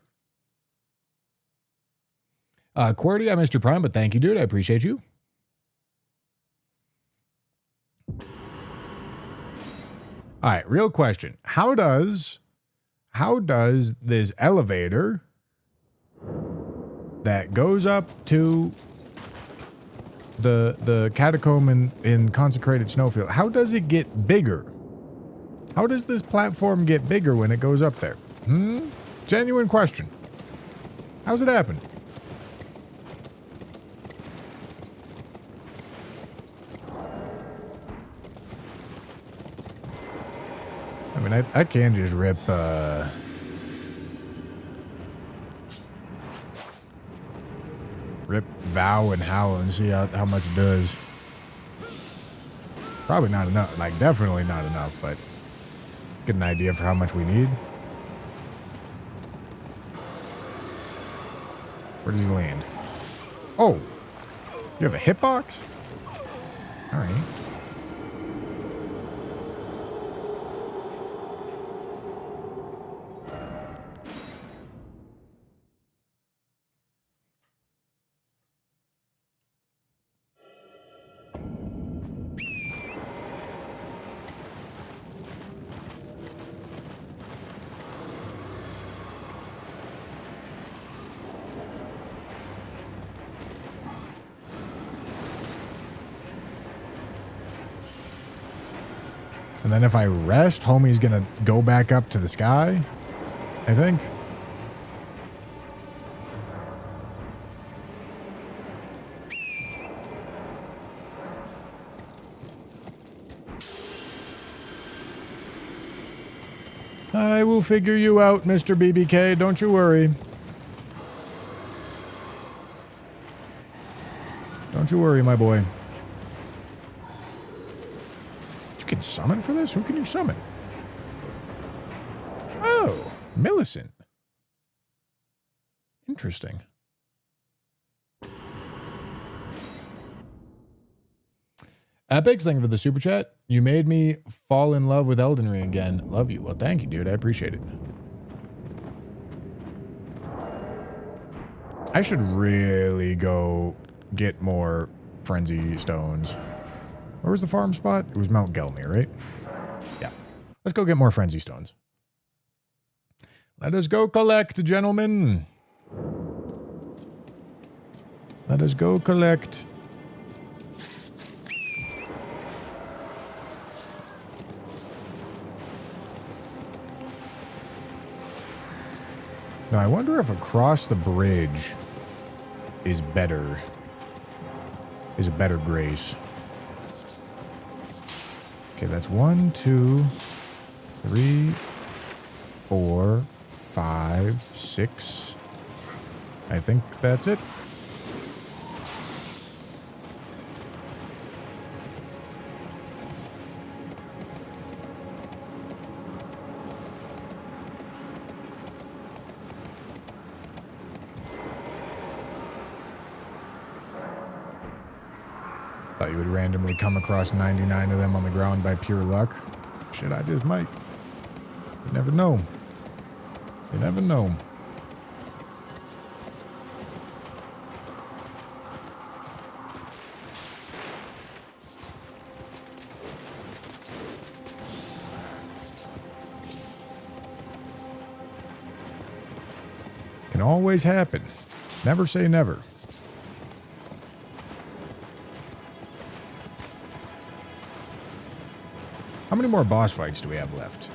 QWERTY, I'm Mr. Prime, but thank you, dude. I appreciate you. Alright, real question. How does this elevator that goes up to the catacomb in Consecrated Snowfield, how does it get bigger? How does this platform get bigger when it goes up there? Genuine question. How's it happen? I mean, I can just rip, rip Vow and Howl and see how much it does. Probably not enough. Like, definitely not enough, but get an idea for how much we need. Where does he land? Oh! You have a hitbox? Alright. And then if I rest, homie's gonna go back up to the sky, I think. I will figure you out, Mr. BBK. Don't you worry. Don't you worry, my boy. You can summon for this? Who can you summon? Oh, Millicent. Interesting. Epic, thank you for the super chat. You made me fall in love with Elden Ring again. Love you. Well, thank you, dude. I appreciate it. I should really go get more Frenzy Stones. Where was the farm spot? It was Mount Gelmir, right? Yeah. Let's go get more Frenzy Stones. Let us go collect, gentlemen. Let us go collect. Now, I wonder if across the bridge is better. Is a better grace. Okay, that's 1, 2, 3, 4, 5, 6. I think that's it. Thought you would randomly come across 99 of them on the ground by pure luck. Shit, I just might. You never know. You never know. Can always happen. Never say never. How many more boss fights do we have left?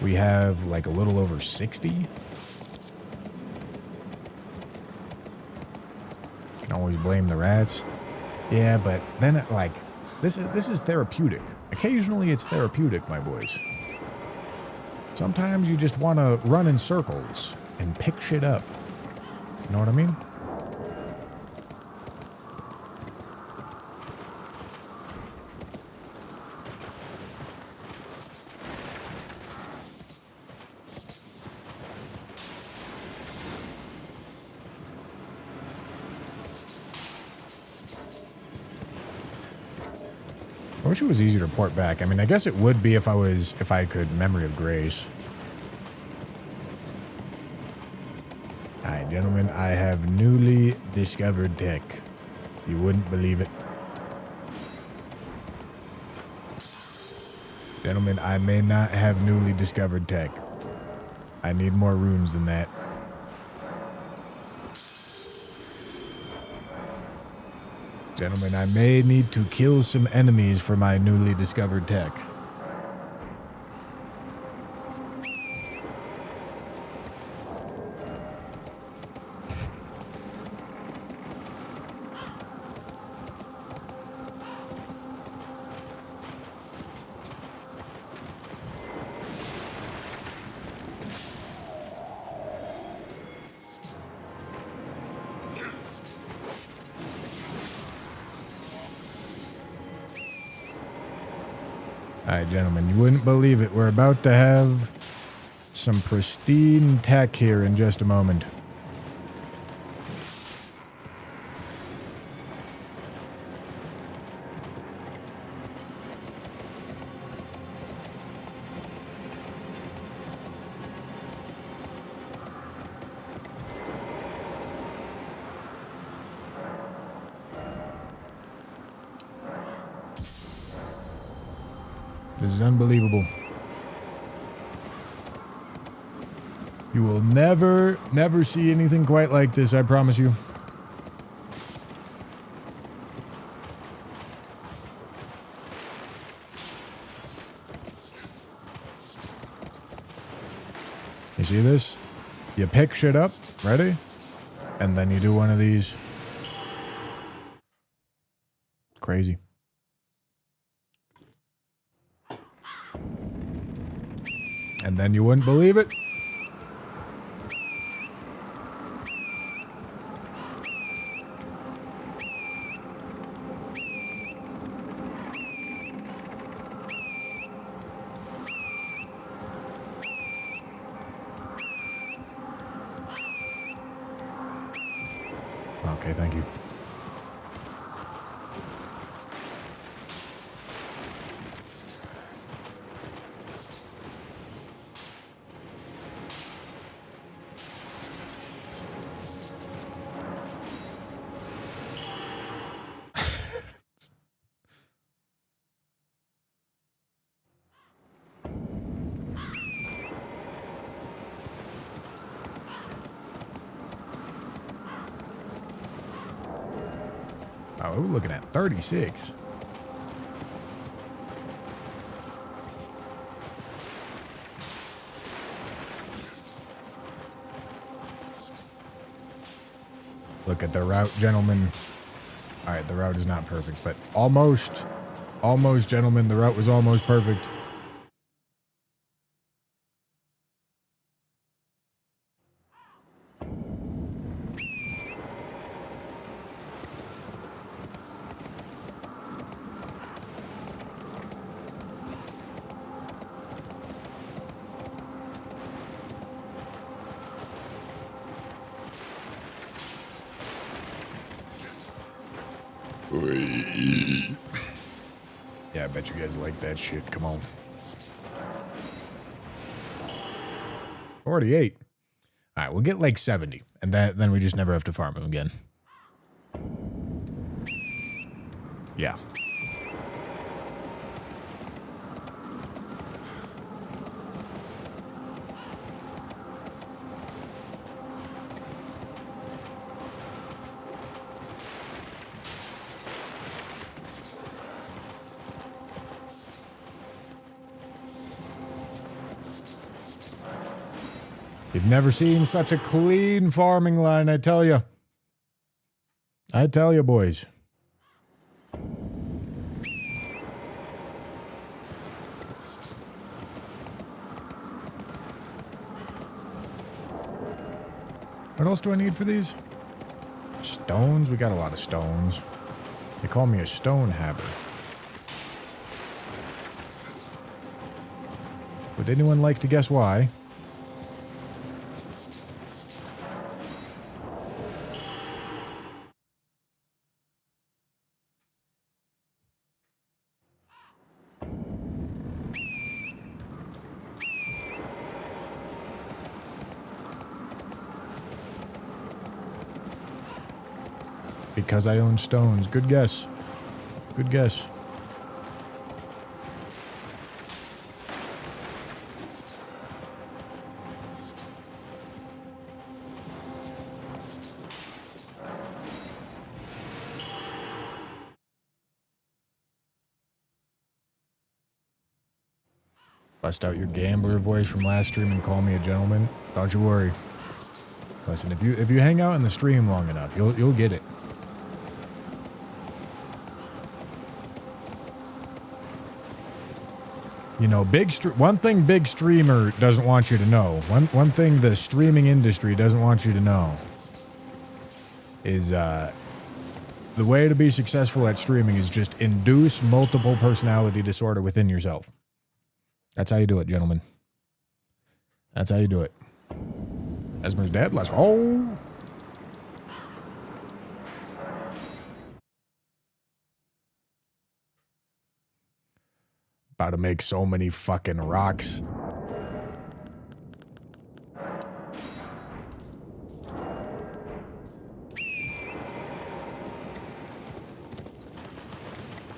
We have like a little over 60. Can always blame the rats. Yeah, but then like this is therapeutic. Occasionally it's therapeutic, my boys. Sometimes you just want to run in circles and pick shit up. You know what I mean? I wish it was easier to port back. I mean, I guess it would be if I could Memory of Grace. Alright, gentlemen, I have newly discovered tech. You wouldn't believe it. Gentlemen, I may not have newly discovered tech. I need more runes than that. Gentlemen, I may need to kill some enemies for my newly discovered tech. Alright, gentlemen, you wouldn't believe it. We're about to have some pristine tech here in just a moment. This is unbelievable. You will never see anything quite like this, I promise you. You see this? You pick shit up, ready? And then you do one of these. Crazy. And then you wouldn't believe it. Okay, thank you. Oh, we're looking at 36. Look at the route, gentlemen. All right, the route is not perfect, but almost, gentlemen, the route was almost perfect. Yeah, I bet you guys like that shit. Come on. 48. All right, we'll get like 70, and then we just never have to farm them again. Yeah. You've never seen such a clean farming line, I tell you. I tell you, boys. What else do I need for these? Stones? We got a lot of stones. They call me a stone haver. Would anyone like to guess why? Because I own stones. Good guess. Good guess. Bust out your gambler voice from last stream and call me a gentleman. Don't you worry. Listen, if you hang out in the stream long enough, you'll get it. You know, one thing big streamer doesn't want you to know. One thing the streaming industry doesn't want you to know is the way to be successful at streaming is just induce multiple personality disorder within yourself. That's how you do it, gentlemen. That's how you do it. Esmer's dead. Let's go. About to make so many fucking rocks.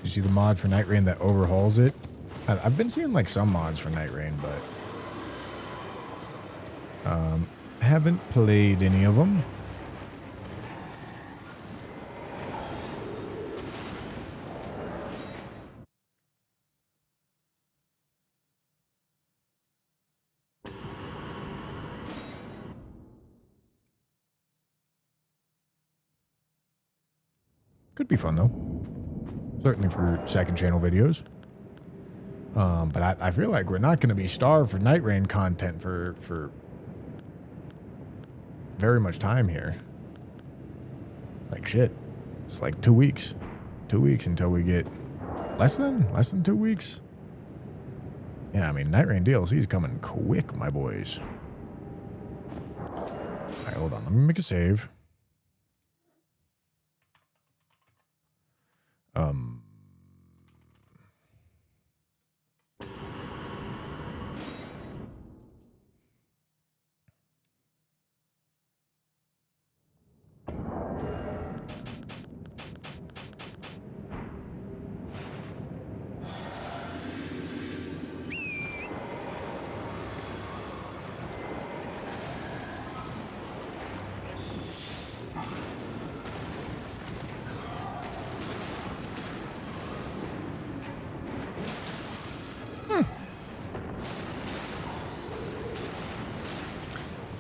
You see the mod for Night Rain that overhauls it? I've been seeing like some mods for Night Rain, but haven't played any of them. Could be fun though. Certainly for second channel videos. But I feel like we're not going to be starved for Night Rain content for very much time here. Like shit. It's like 2 weeks. 2 weeks until we get less than 2 weeks. Yeah, I mean, Night Rain DLC is coming quick, my boys. All right, hold on. Let me make a save.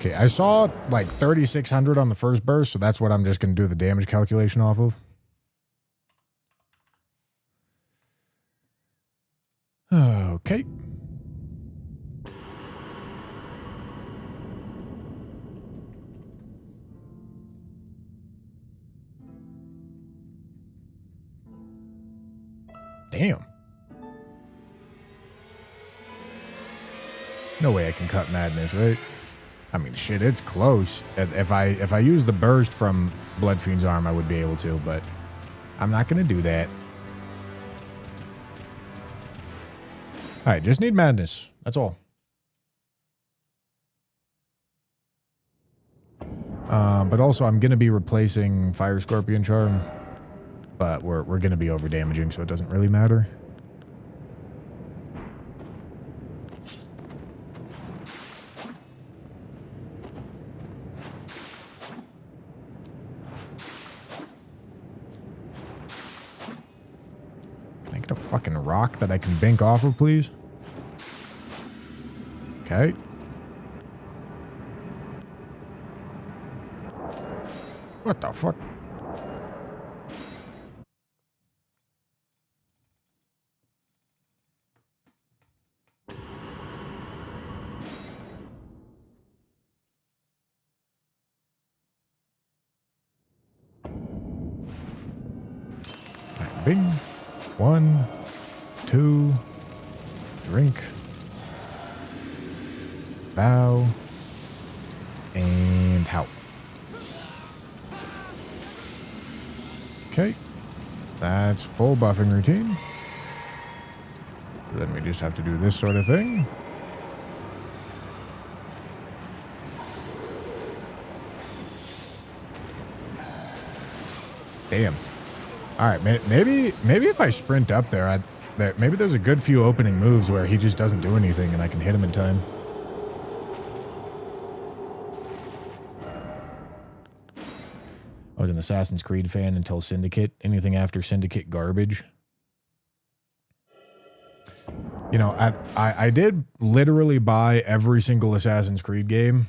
Okay, I saw like 3,600 on the first burst, so that's what I'm just going to do the damage calculation off of. Okay. Damn. No way I can cut madness, right? I mean, shit, it's close. If I use the burst from Bloodfiend's arm, I would be able to, but I'm not going to do that. All right, just need madness. That's all. But also, I'm going to be replacing Fire Scorpion Charm, but we're going to be over damaging, so it doesn't really matter. A fucking rock that I can bank off of, please. Okay. What the fuck? Bing. 1, 2, drink, bow, and how. Okay, that's full buffing routine. Then we just have to do this sort of thing. Damn. All right, maybe if I sprint up there, maybe there's a good few opening moves where he just doesn't do anything and I can hit him in time. I was an Assassin's Creed fan until Syndicate. Anything after Syndicate, garbage. You know, I did literally buy every single Assassin's Creed game.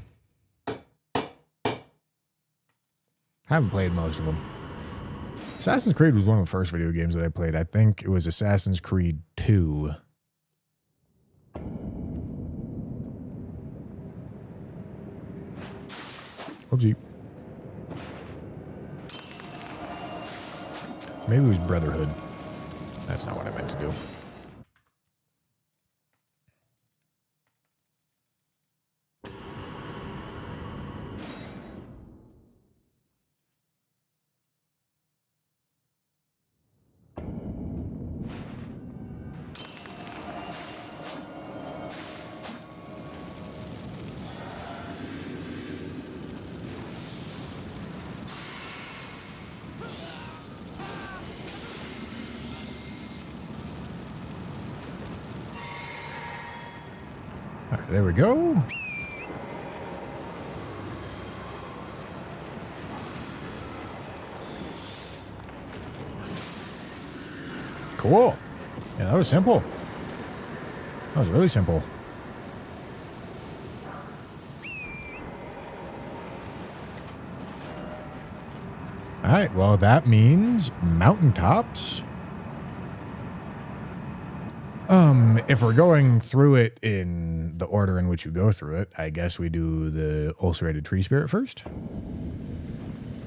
Haven't played most of them. Assassin's Creed was one of the first video games that I played. I think it was Assassin's Creed 2. Whoopsie. Maybe it was Brotherhood. That's not what I meant to do. There we go. Cool. Yeah, that was simple. That was really simple. All right, well, that means mountaintops. If we're going through it in the order in which you go through it, I guess we do the ulcerated tree spirit first.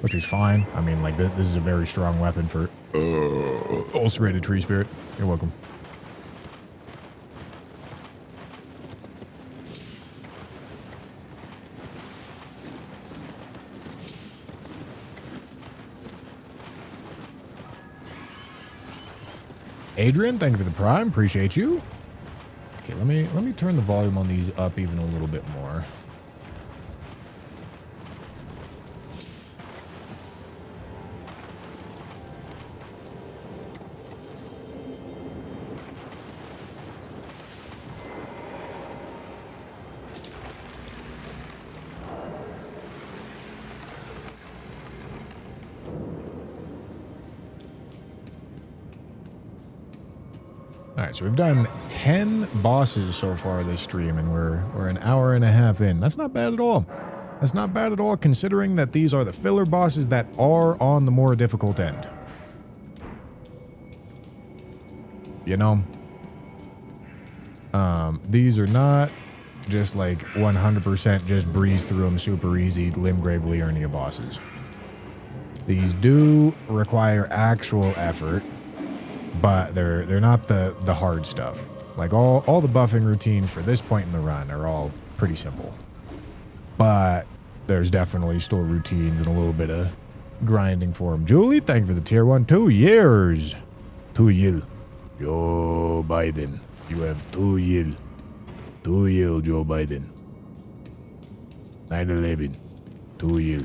Which is fine. I mean, like, this is a very strong weapon for ulcerated tree spirit. You're welcome. Adrian, thank you for the prime. Appreciate you. Okay, let me turn the volume on these up even a little bit more. Alright, so we've done 10 bosses so far this stream, and we're an hour and a half in. That's not bad at all. That's not bad at all, considering that these are the filler bosses that are on the more difficult end. You know? These are not just like 100% just breeze through them super easy Limgrave Liurnia bosses. These do require actual effort. But they're not the hard stuff. Like all the buffing routines for this point in the run are all pretty simple. But there's definitely still routines and a little bit of grinding for them. Julie, thank you for the tier 1. 2 years. 2 years. Joe Biden. You have 2 years. 2 years, Joe Biden. 9/11. 2 years.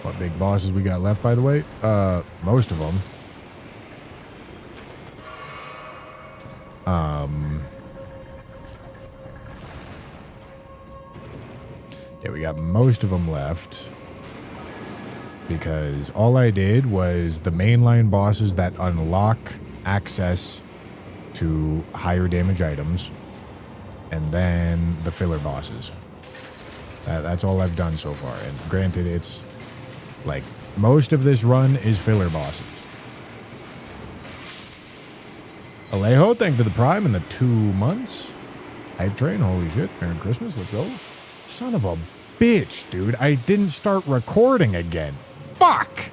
What big bosses we got left, by the way? Most of them. Yeah, we got most of them left. Because all I did was the mainline bosses that unlock access to higher damage items. and then the filler bosses. That's all I've done so far. And granted, it's like most of this run is filler bosses. Alejo, thank you for the Prime and the 2 months. Hype Train, holy shit. Merry Christmas, let's go. Son of a bitch, dude. I didn't start recording again. Fuck!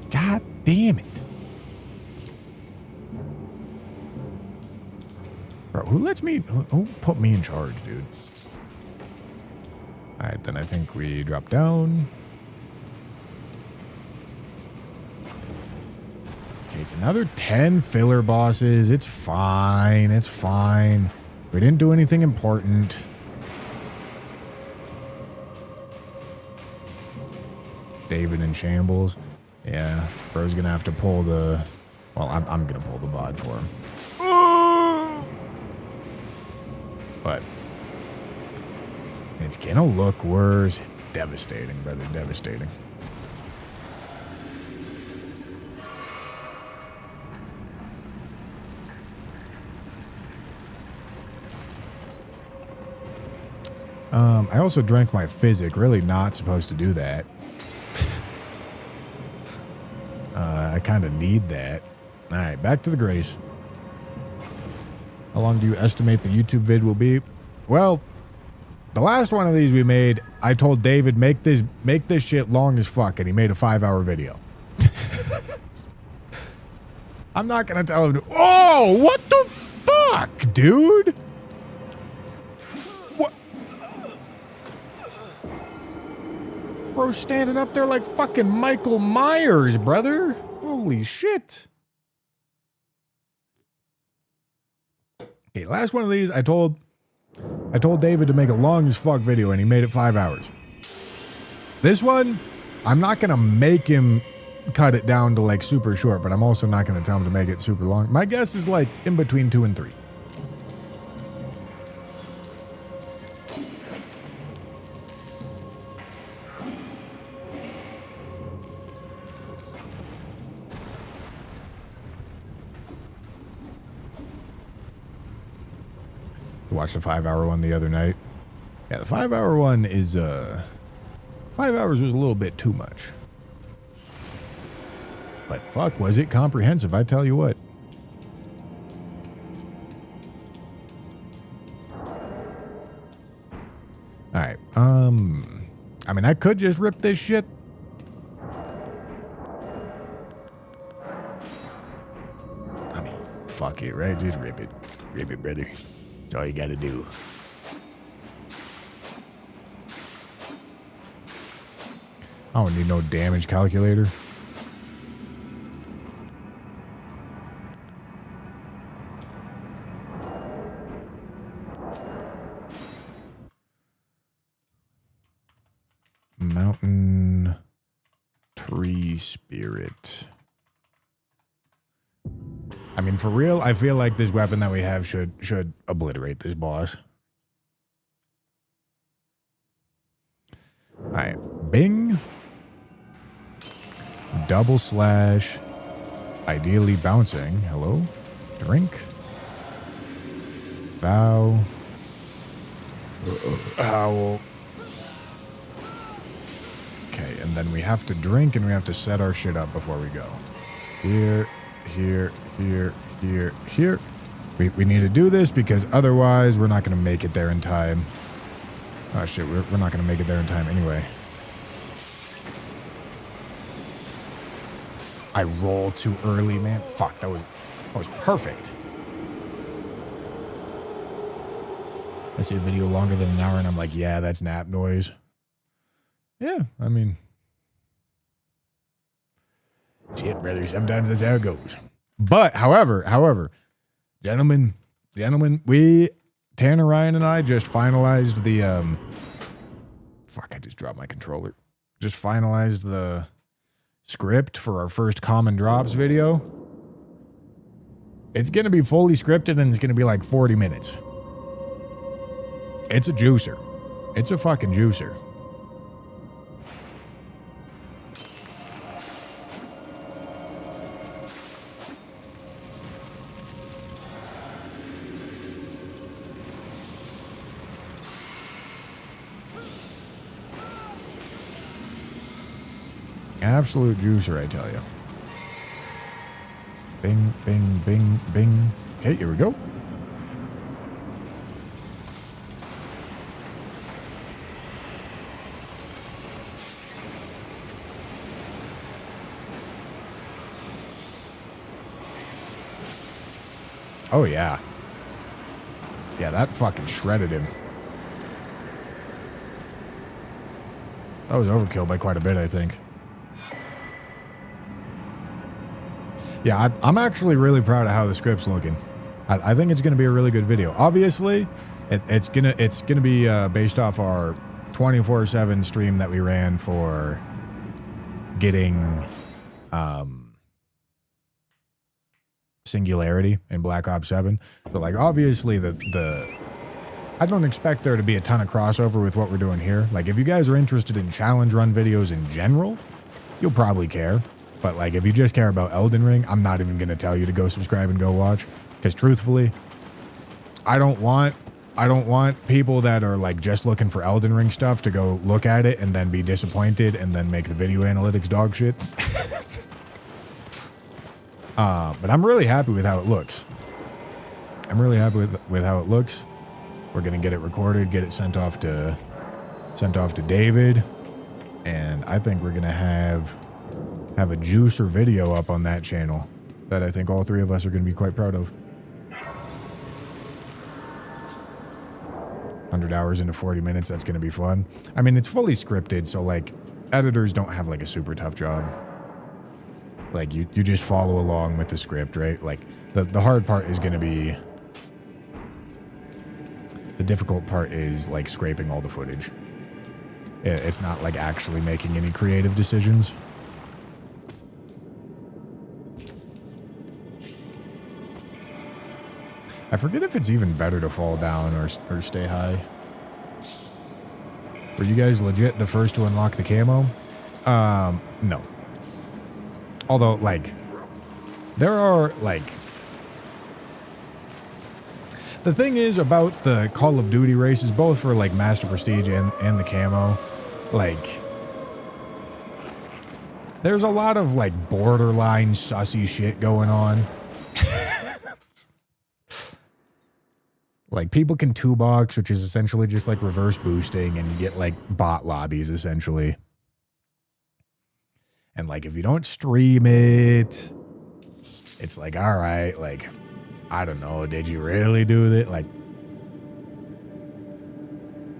God damn it. Bro, who put me in charge, dude? Alright, then I think we drop down. Okay, it's another 10 filler bosses. It's fine, it's fine. We didn't do anything important. David in shambles. Yeah, bro's gonna have to pull the... Well, I'm gonna pull the VOD for him. But it's gonna look worse. Devastating, brother, devastating. I also drank my physic. Really not supposed to do that. I kind of need that. All right, back to the Grace. How long do you estimate the YouTube vid will be? Well, the last one of these we made, I told David, make this shit long as fuck, and he made a 5-hour video. I'm not gonna tell him to, oh, what the fuck, dude? What? Bro standing up there like fucking Michael Myers, brother. Holy shit. Okay, last one of these, I told David to make a long as fuck video, and he made it 5 hours. This one, I'm not gonna make him cut it down to like super short, but I'm also not gonna tell him to make it super long. My guess is like in between 2 and 3. Watched the 5-hour one the other night. Yeah, the 5-hour one is 5 hours was a little bit too much. But fuck, was it comprehensive, I tell you what. Alright, I mean, I could just rip this shit. I mean, fuck it, right? Just rip it. Rip it, brother. That's all you gotta do. I don't need no damage calculator. Mountain tree spirit. I mean, for real, I feel like this weapon that we have should obliterate this boss. Alright, Bing. Double slash. Ideally bouncing. Hello? Drink. Bow. Owl. Okay, and then we have to drink and we have to set our shit up before we go. Here. Here. We need to do this because otherwise we're not going to make it there in time. Oh shit, we're not going to make it there in time anyway. I rolled too early, man. Fuck, that was perfect. I see a video longer than an hour and I'm like, yeah, that's nap noise. Yeah, I mean, shit, brother, sometimes that's how it goes. But, however, gentlemen, Tanner, Ryan, and I just finalized the, fuck, I just dropped my controller. Just finalized the script for our first Common Drops video. It's going to be fully scripted and it's going to be like 40 minutes. It's a juicer. It's a fucking juicer. Absolute juicer, I tell you. Bing, bing, bing, bing. Okay, here we go. Oh, yeah. Yeah, that fucking shredded him. That was overkill by quite a bit, I think. Yeah, I'm actually really proud of how the script's looking. I think it's going to be a really good video. Obviously, it's gonna be based off our 24/7 stream that we ran for getting Singularity in Black Ops 7. So, like, obviously, I don't expect there to be a ton of crossover with what we're doing here. Like, if you guys are interested in challenge run videos in general, you'll probably care. But, like, if you just care about Elden Ring, I'm not even going to tell you to go subscribe and go watch. Because, truthfully, I don't want people that are, like, just looking for Elden Ring stuff to go look at it and then be disappointed and then make the video analytics dog shits. But I'm really happy with how it looks. I'm really happy with how it looks. We're going to get it recorded, get it sent off to David. And I think we're going to have a juicer video up on that channel that I think all three of us are going to be quite proud of. 100 hours into 40 minutes, that's going to be fun. I mean, it's fully scripted, so, like, editors don't have, like, a super tough job. Like, you just follow along with the script, right? Like, the hard part is going to be... The difficult part is, like, scraping all the footage. It's not, like, actually making any creative decisions. I forget if it's even better to fall down or stay high. Were you guys legit the first to unlock the camo? No. Although, like, there are, like... The thing is about the Call of Duty races, both for, like, Master Prestige and the camo, like... There's a lot of, like, borderline sussy shit going on. Like, people can two-box, which is essentially just, like, reverse boosting, and you get, like, bot lobbies, essentially. And, like, if you don't stream it, it's like, all right, like, I don't know, did you really do that? Like,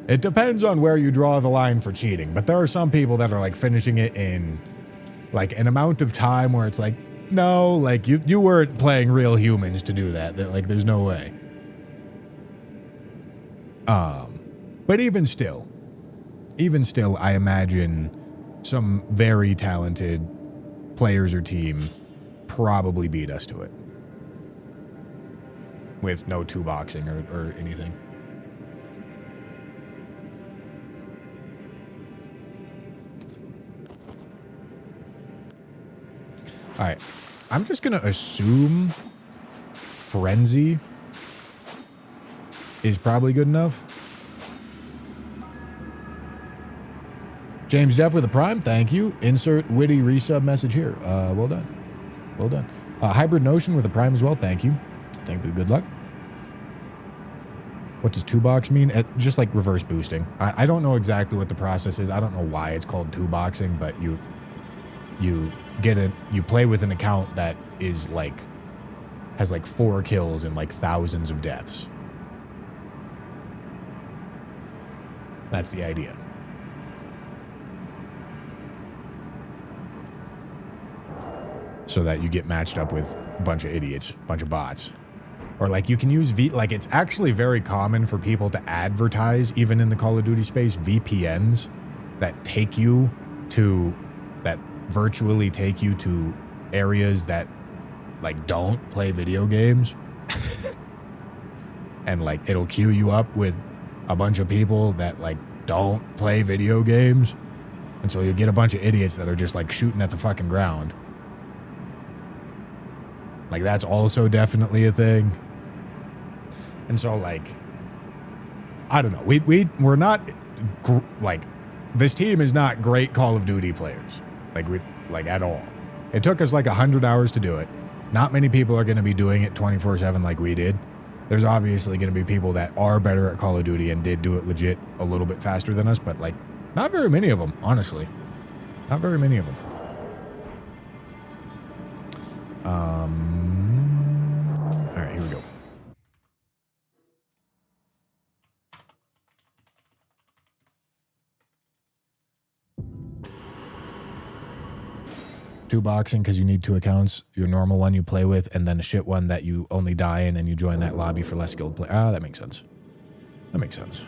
it depends on where you draw the line for cheating, but there are some people that are, like, finishing it in, like, an amount of time where it's like, no, like, you weren't playing real humans to do that. Like, there's no way. But even still, I imagine some very talented players or team probably beat us to it with no two-boxing or anything. All right, I'm just gonna assume Frenzy is probably good enough. James Jeff with a Prime, thank you. Insert witty resub message here. Well done. Well done. Hybrid Notion with a Prime as well, thank you. Thank you for the good luck. What does two-box mean? Just like reverse boosting. I don't know exactly what the process is. I don't know why it's called two-boxing, but you play with an account that is like, has like 4 kills and like thousands of deaths. That's the idea. So that you get matched up with a bunch of idiots, a bunch of bots. Or like you can use like it's actually very common for people to advertise, even in the Call of Duty space, VPNs that virtually take you to areas that like don't play video games. And like it'll queue you up with a bunch of people that like don't play video games. And so you get a bunch of idiots that are just like shooting at the fucking ground. Like that's also definitely a thing. And so like, I don't know. We're not like, this team is not great Call of Duty players. Like like at all. It took us like 100 hours to do it. Not many people are going to be doing it 24/7 like we did. There's obviously going to be people that are better at Call of Duty and did do it legit a little bit faster than us, but like not very many of them, honestly. Not very many of them. All right, here we go. Two boxing because you need 2 accounts. Your normal one you play with, and then a shit one that you only die in, and you join that lobby for less skilled play. Ah, that makes sense. That makes sense.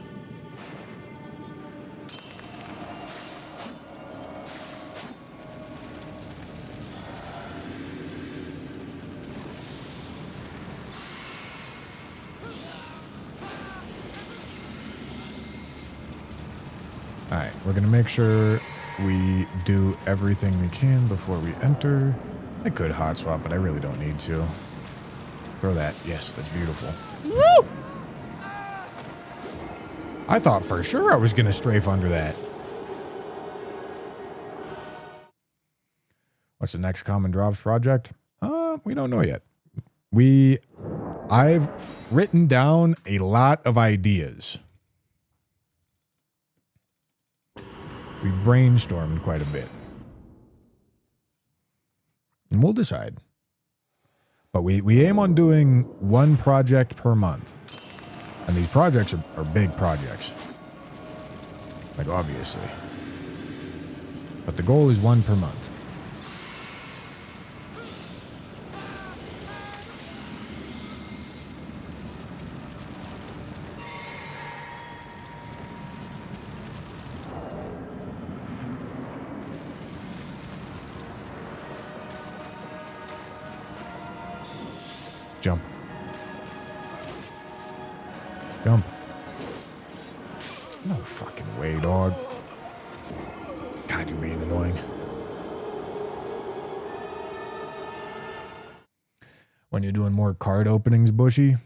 All right, we're gonna make sure we do everything we can before we enter. I could hot swap, but I really don't need to. Throw that. Yes, that's beautiful. Woo! I thought for sure I was going to strafe under that. What's the next Common Drops project? We don't know yet. I've written down a lot of ideas. We've brainstormed quite a bit. And we'll decide. But we aim on doing 1 project per month. And these projects are big projects. Like, obviously. But the goal is 1 per month. Jump. Jump. No fucking way, dog. God, you're being annoying. When you're doing more card openings, Bushy?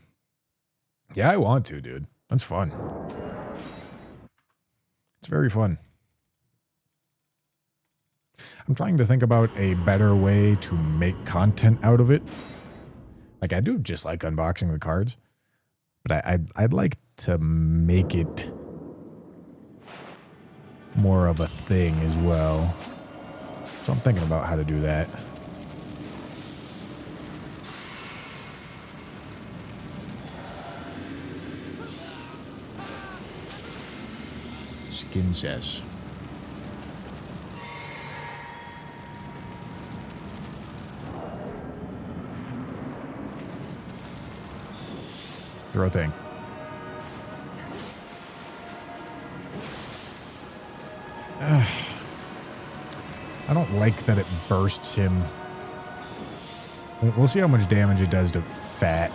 Yeah, I want to, dude. That's fun. It's very fun. I'm trying to think about a better way to make content out of it. Like, I do just like unboxing the cards, but I'd like to make it more of a thing as well. So I'm thinking about how to do that. Skin says. Throw a thing. I don't like that it bursts him. We'll see how much damage it does to fat.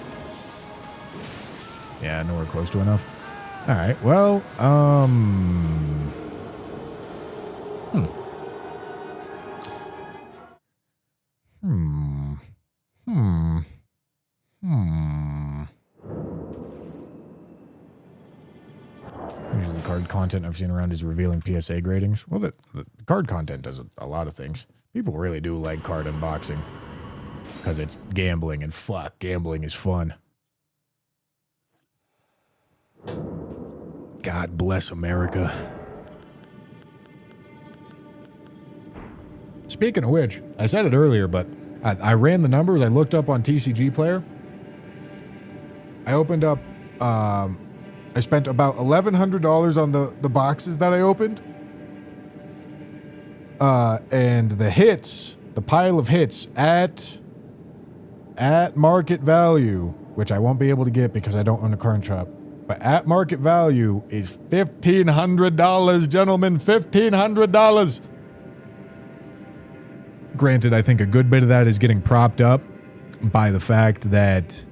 Yeah, nowhere close to enough. All right, well, Usually the card content I've seen around is revealing PSA gradings. Well, the card content does a lot of things. People really do like card unboxing because it's gambling, and fuck, gambling is fun. God bless America. Speaking of which, I said it earlier, but I ran the numbers. I looked up on TCG Player. I opened up, I spent about $1,100 on the boxes that I opened. And the hits, the pile of hits at market value, which I won't be able to get because I don't own a card shop, but at market value is $1,500, gentlemen, $1,500. Granted, I think a good bit of that is getting propped up by the fact that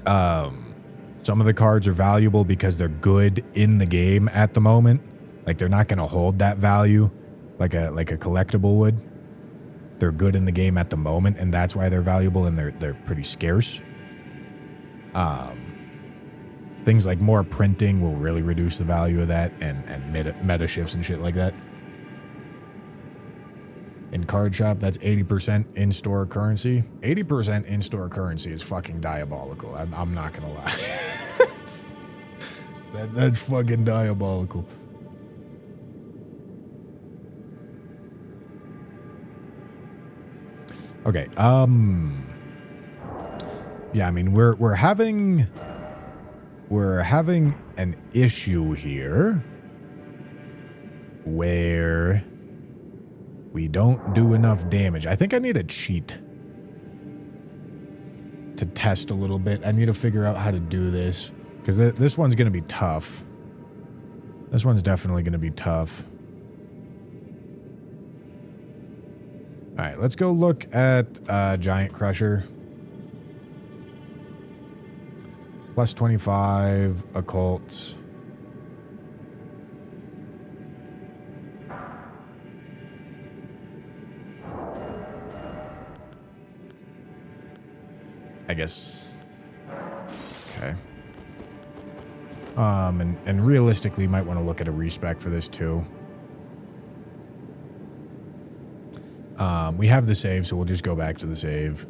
some of the cards are valuable because they're good in the game at the moment. Like, they're not going to hold that value like a collectible would. They're good in the game at the moment, and that's why they're valuable, and they're pretty scarce. Things like more printing will really reduce the value of that, and meta shifts and shit like that. In card shop, that's 80% in-store currency. 80% in-store currency is fucking diabolical. I'm not gonna lie. That's fucking diabolical. Okay, yeah, I mean, we're having an issue here where we don't do enough damage. I think I need a cheat to test a little bit. I need to figure out how to do this because this one's going to be tough. This one's definitely going to be tough. All right, let's go look at Giant Crusher. Plus 25 occults. I guess. Okay. And realistically, you might want to look at a respec for this too. We have the save, so we'll just go back to the save.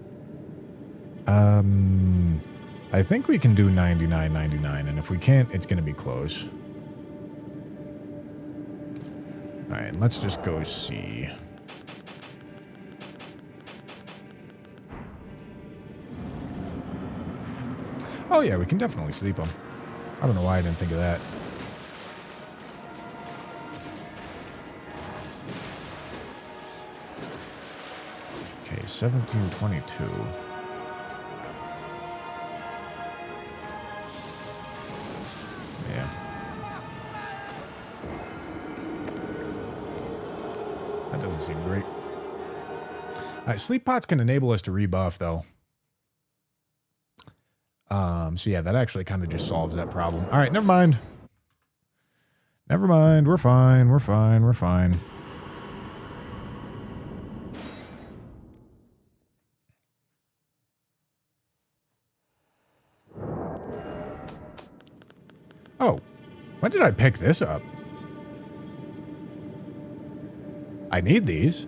I think we can do 99.99, and if we can't, it's going to be close. All right, let's just go see. Oh yeah, we can definitely sleep them. I don't know why I didn't think of that. Okay, 1722. Yeah. That doesn't seem great. Alright, sleep pots can enable us to rebuff though. So yeah, that actually kind of just solves that problem. All right, never mind. Never mind. We're fine. We're fine. We're fine. Oh, when did I pick this up? I need these.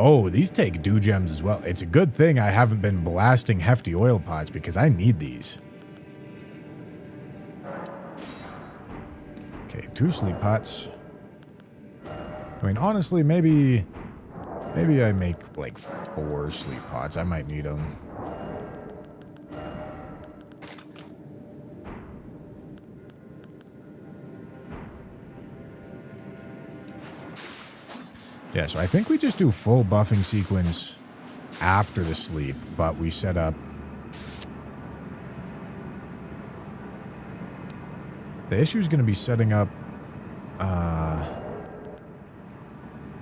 Oh, these take dew gems as well. It's a good thing I haven't been blasting hefty oil pots because I need these. Okay, 2 sleep pots. I mean, honestly, maybe I make like 4 sleep pots. I might need them. Yeah, so I think we just do full buffing sequence after the sleep, but we set up... The issue is going to be setting up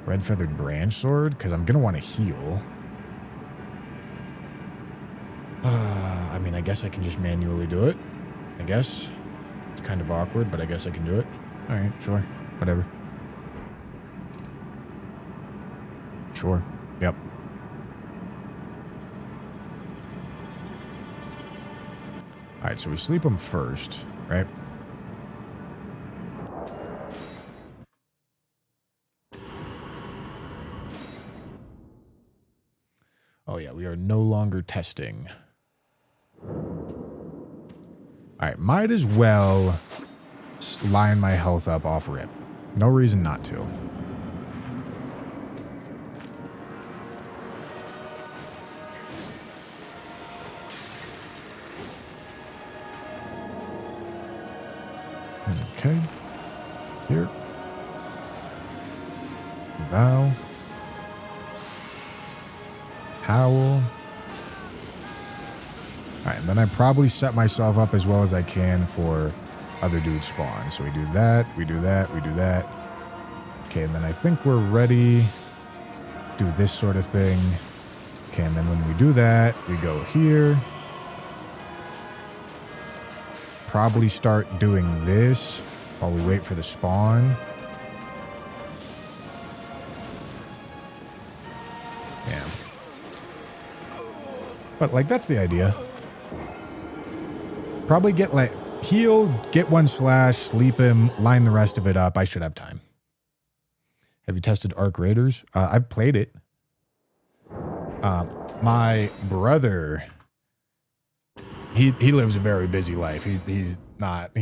Red Feathered Branch Sword, because I'm going to want to heal. I mean, I guess I can just manually do it. I guess. It's kind of awkward, but I guess I can do it. Alright, sure. Whatever. Sure. Yep. Alright, so we sleep them first, right? Oh yeah, we are no longer testing. Alright, might as well line my health up off rip. No reason not to. Okay. Here. Vow. Howl. Alright, and then I probably set myself up as well as I can for other dudes spawn. So we do that, we do that, we do that. Okay, and then I think we're ready to do this sort of thing. Okay, and then when we do that, we go here. Probably start doing this while we wait for the spawn. Yeah. But, like, that's the idea. Probably get, like, heal, get 1 slash, sleep him, line the rest of it up. I should have time. Have you tested Arc Raiders? I've played it. My brother, he lives a very busy life. He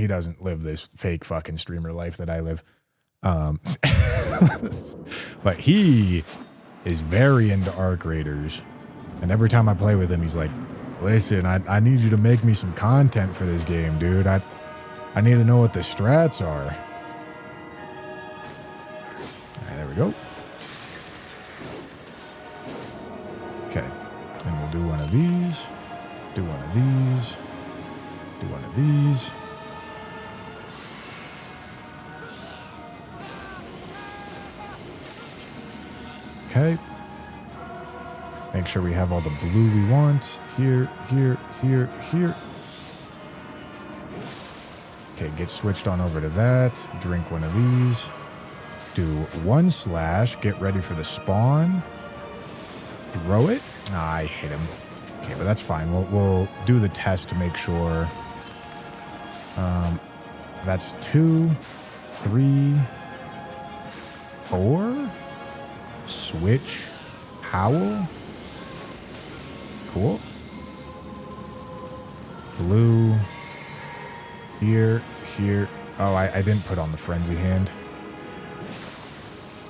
doesn't live this fake fucking streamer life that I live. But he is very into Arc Raiders. And every time I play with him, he's like, listen, I need you to make me some content for this game, dude. I need to know what the strats are. All right, there we go. Okay. And we'll do one of these. Do one of these. Do one of these. Okay. Make sure we have all the blue we want. Here, here, here, here. Okay, get switched on over to that. Drink one of these. Do 1 slash. Get ready for the spawn. Throw it. Ah, I hit him. Okay, but that's fine. We'll do the test to make sure. That's 2, 3, 4. Switch. Howl. Cool. Blue. Here, here. Oh, I didn't put on the frenzy hand.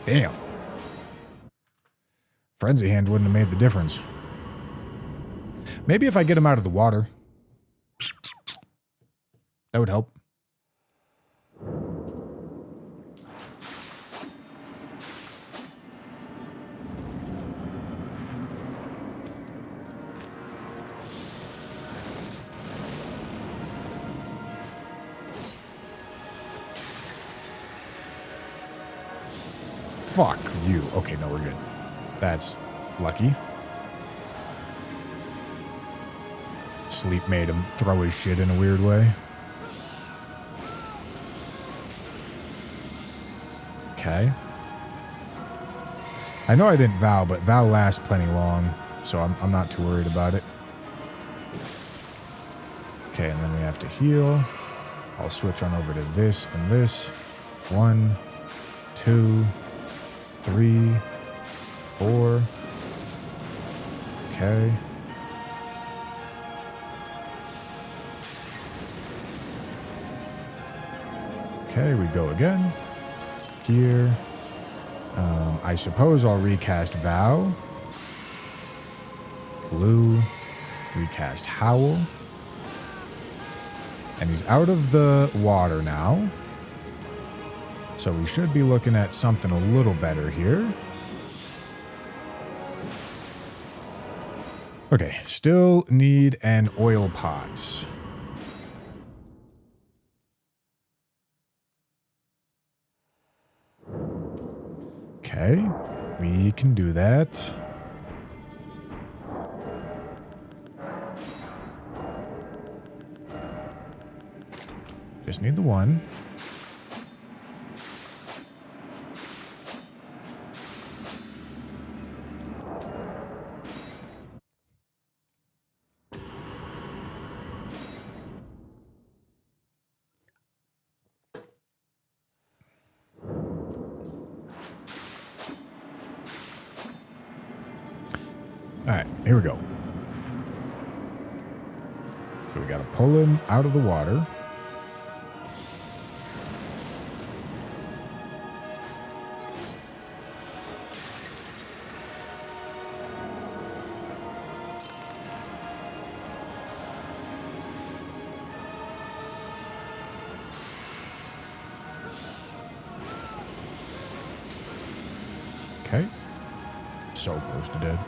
Damn. Frenzy hand wouldn't have made the difference. Maybe if I get him out of the water. That would help. Fuck you. Okay, no, we're good. That's lucky. Sleep made him throw his shit in a weird way. Okay. I know I didn't vow, but vow lasts plenty long, so I'm not too worried about it. Okay, and then we have to heal. I'll switch on over to this and this. 1, 2, 3, 4. Okay. Okay, we go again. Here. I suppose I'll recast Vow. Blue. Recast Howl. And he's out of the water now. So we should be looking at something a little better here. Okay, still need an oil pot. Okay, we can do that. Just need the one. Alright, here we go. So we gotta pull him out of the water. Okay. So close to dead.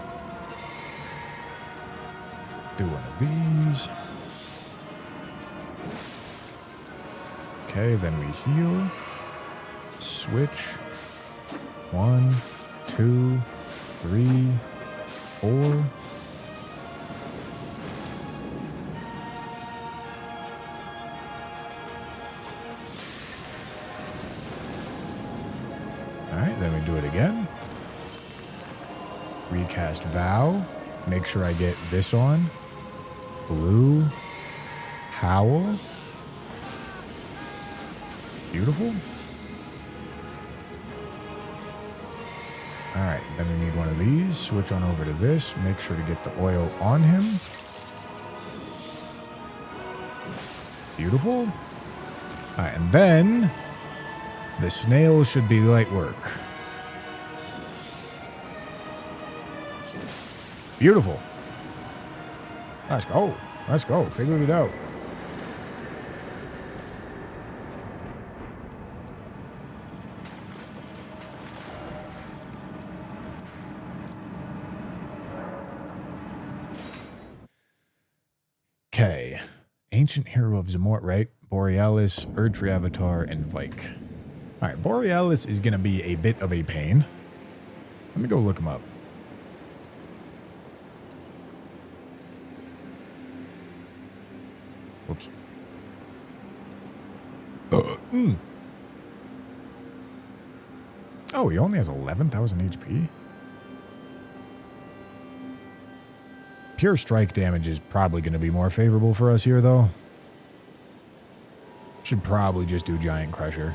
Do one of these. Okay, then we heal. Switch. 1, 2, 3, 4. Alright, then we do it again. Recast Vow. Make sure I get this on. Blue. Howl. Beautiful. All right, then we need one of these. Switch on over to this. Make sure to get the oil on him. Beautiful. All right, and then the snail should be light work. Beautiful. Let's go. Let's go. Figured it out. Okay. Ancient hero of Zamort, right? Borealis, Erdtree Avatar, and Vike. Alright, Borealis is going to be a bit of a pain. Let me go look him up. Whoops. Oh, he only has 11,000 HP? Pure strike damage is probably going to be more favorable for us here, though. Should probably just do Giant Crusher.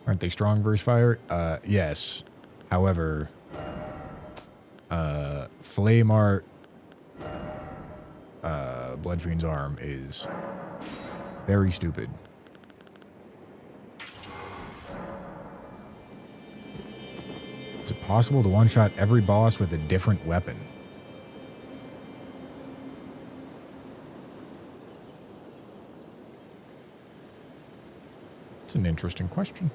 Aren't they strong versus fire? Yes. However, Flame Art, Bloodfiend's Arm is very stupid. Is it possible to one-shot every boss with a different weapon? It's an interesting question.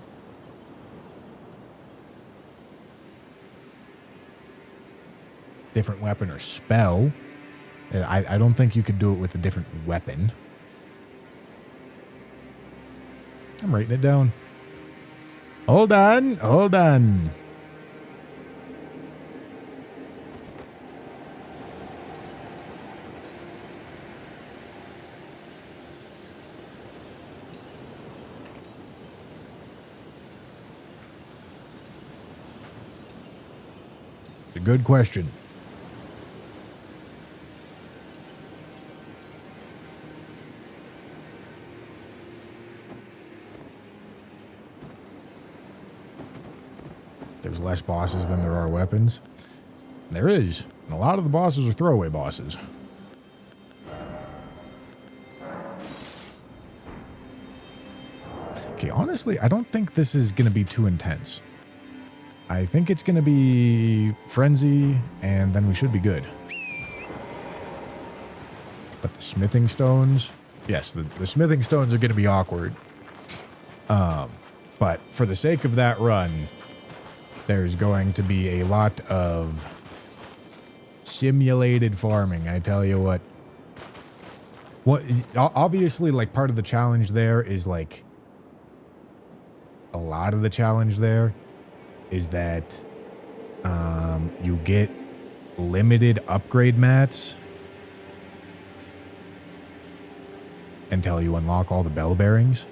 Different weapon or spell. I don't think you could do it with a different weapon. I'm writing it down. Hold on. Hold on. It's a good question. There's less bosses than there are weapons. There is. And a lot of the bosses are throwaway bosses. Okay, honestly, I don't think this is going to be too intense. I think it's going to be Frenzy, and then we should be good. But the smithing stones... Yes, the smithing stones are going to be awkward. But for the sake of that run... There's going to be a lot of simulated farming, I tell you what. Obviously, like, part of the challenge there is, like, a lot of the challenge there is that you get limited upgrade mats until you unlock all the bell bearings.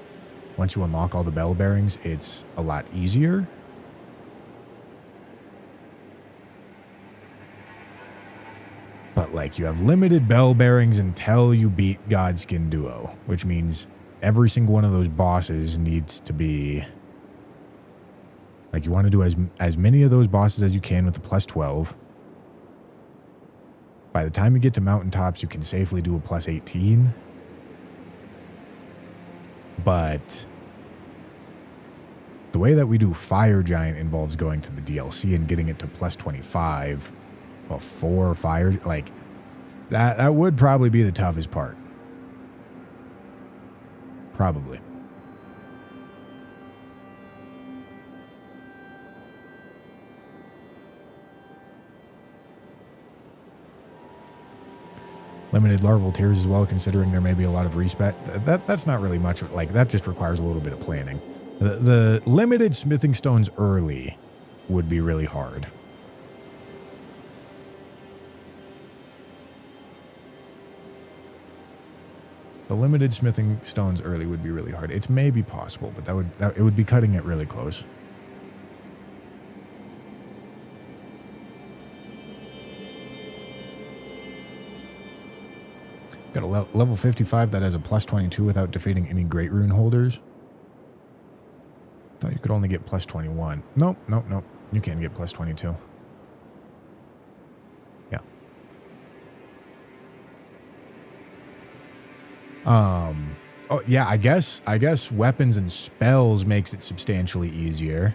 Once you unlock all the bell bearings, it's a lot easier. But, like, you have limited bell bearings until you beat Godskin Duo, which means every single one of those bosses needs to be... Like, you want to do as many of those bosses as you can with a plus 12. By the time you get to mountaintops, you can safely do a plus 18. But the way that we do Fire Giant involves going to the DLC and getting it to plus 25 before Fire. Like, that would probably be the toughest part. Probably. Limited larval tiers as well, considering there may be a lot of respec. That's not really much. Like, that just requires a little bit of planning. The limited smithing stones early would be really hard. The limited smithing stones early would be really hard. It's maybe possible, but it would be cutting it really close. Got a level 55 that has a plus 22 without defeating any Great Rune holders. Thought you could only get plus 21. Nope, nope, nope. You can get plus 22. Yeah. Oh yeah, I guess weapons and spells makes it substantially easier.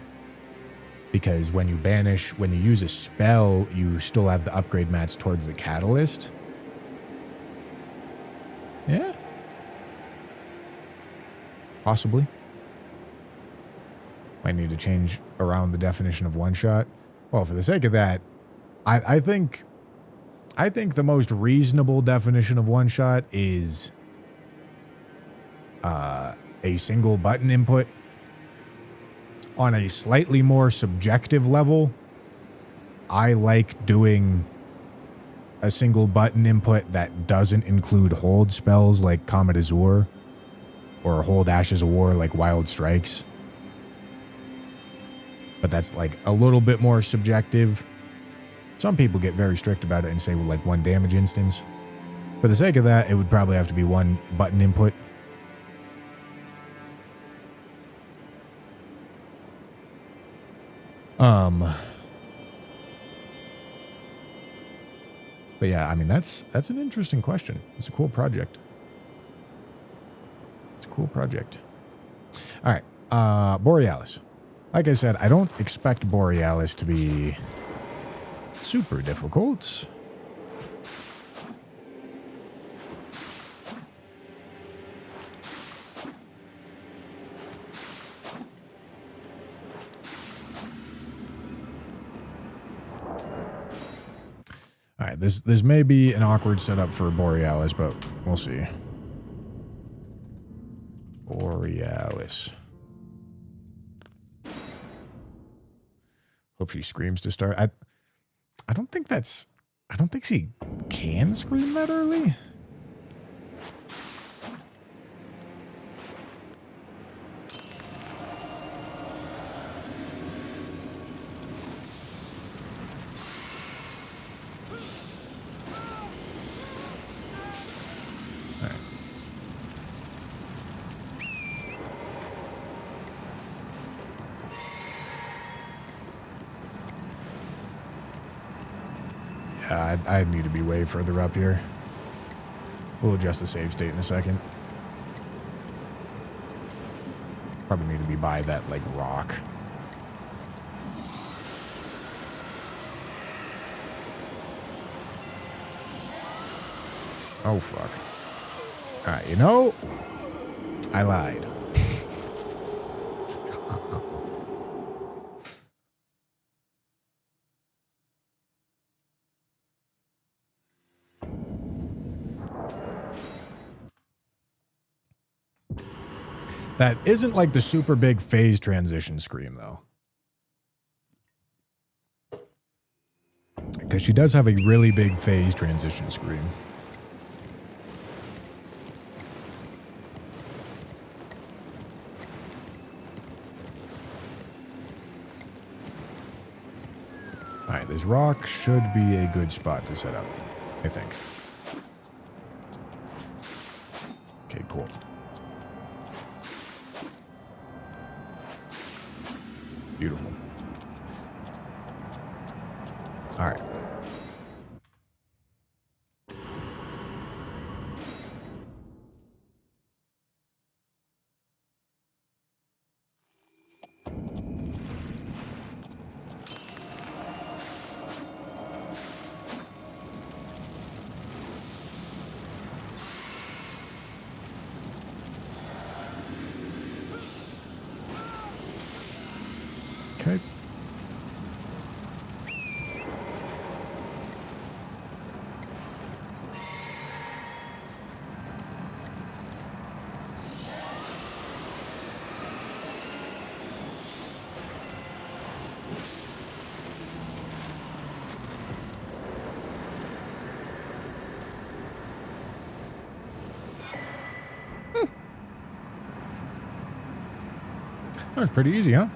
Because when you use a spell, you still have the upgrade mats towards the catalyst. Yeah. Possibly. Might need to change around the definition of one shot. Well, for the sake of that, I think the most reasonable definition of one shot is a single button input. On a slightly more subjective level, I like doing a single button input that doesn't include hold spells like Comet Azure or hold Ashes of War like Wild Strikes. But that's like a little bit more subjective. Some people get very strict about it and say, well, like one damage instance. For the sake of that, it would probably have to be one button input. But yeah, I mean, that's an interesting question. It's a cool project. It's a cool project. All right, Borealis. Like I said, I don't expect Borealis to be super difficult. All right, this may be an awkward setup for Borealis, but we'll see. Borealis. Hope she screams to start. I don't think she can scream that early. I need to be way further up here. We'll adjust the save state in a second. Probably need to be by that, like, rock. Oh, fuck. Alright, you know, I lied. That isn't like the super big phase transition scream, though. Because she does have a really big phase transition scream. Alright, this rock should be a good spot to set up, I think. Okay, cool. Beautiful. All right. Okay. That was pretty easy, huh?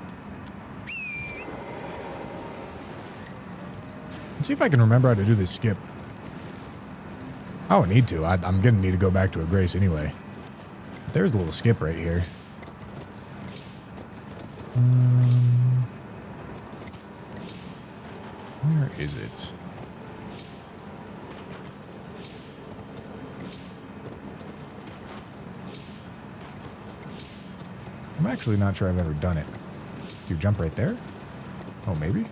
Let's see if I can remember how to do this skip. I don't need to. I'm going to need to go back to a grace anyway. But there's a little skip right here. Where is it? I'm actually not sure I've ever done it. Do you jump right there? Oh, maybe?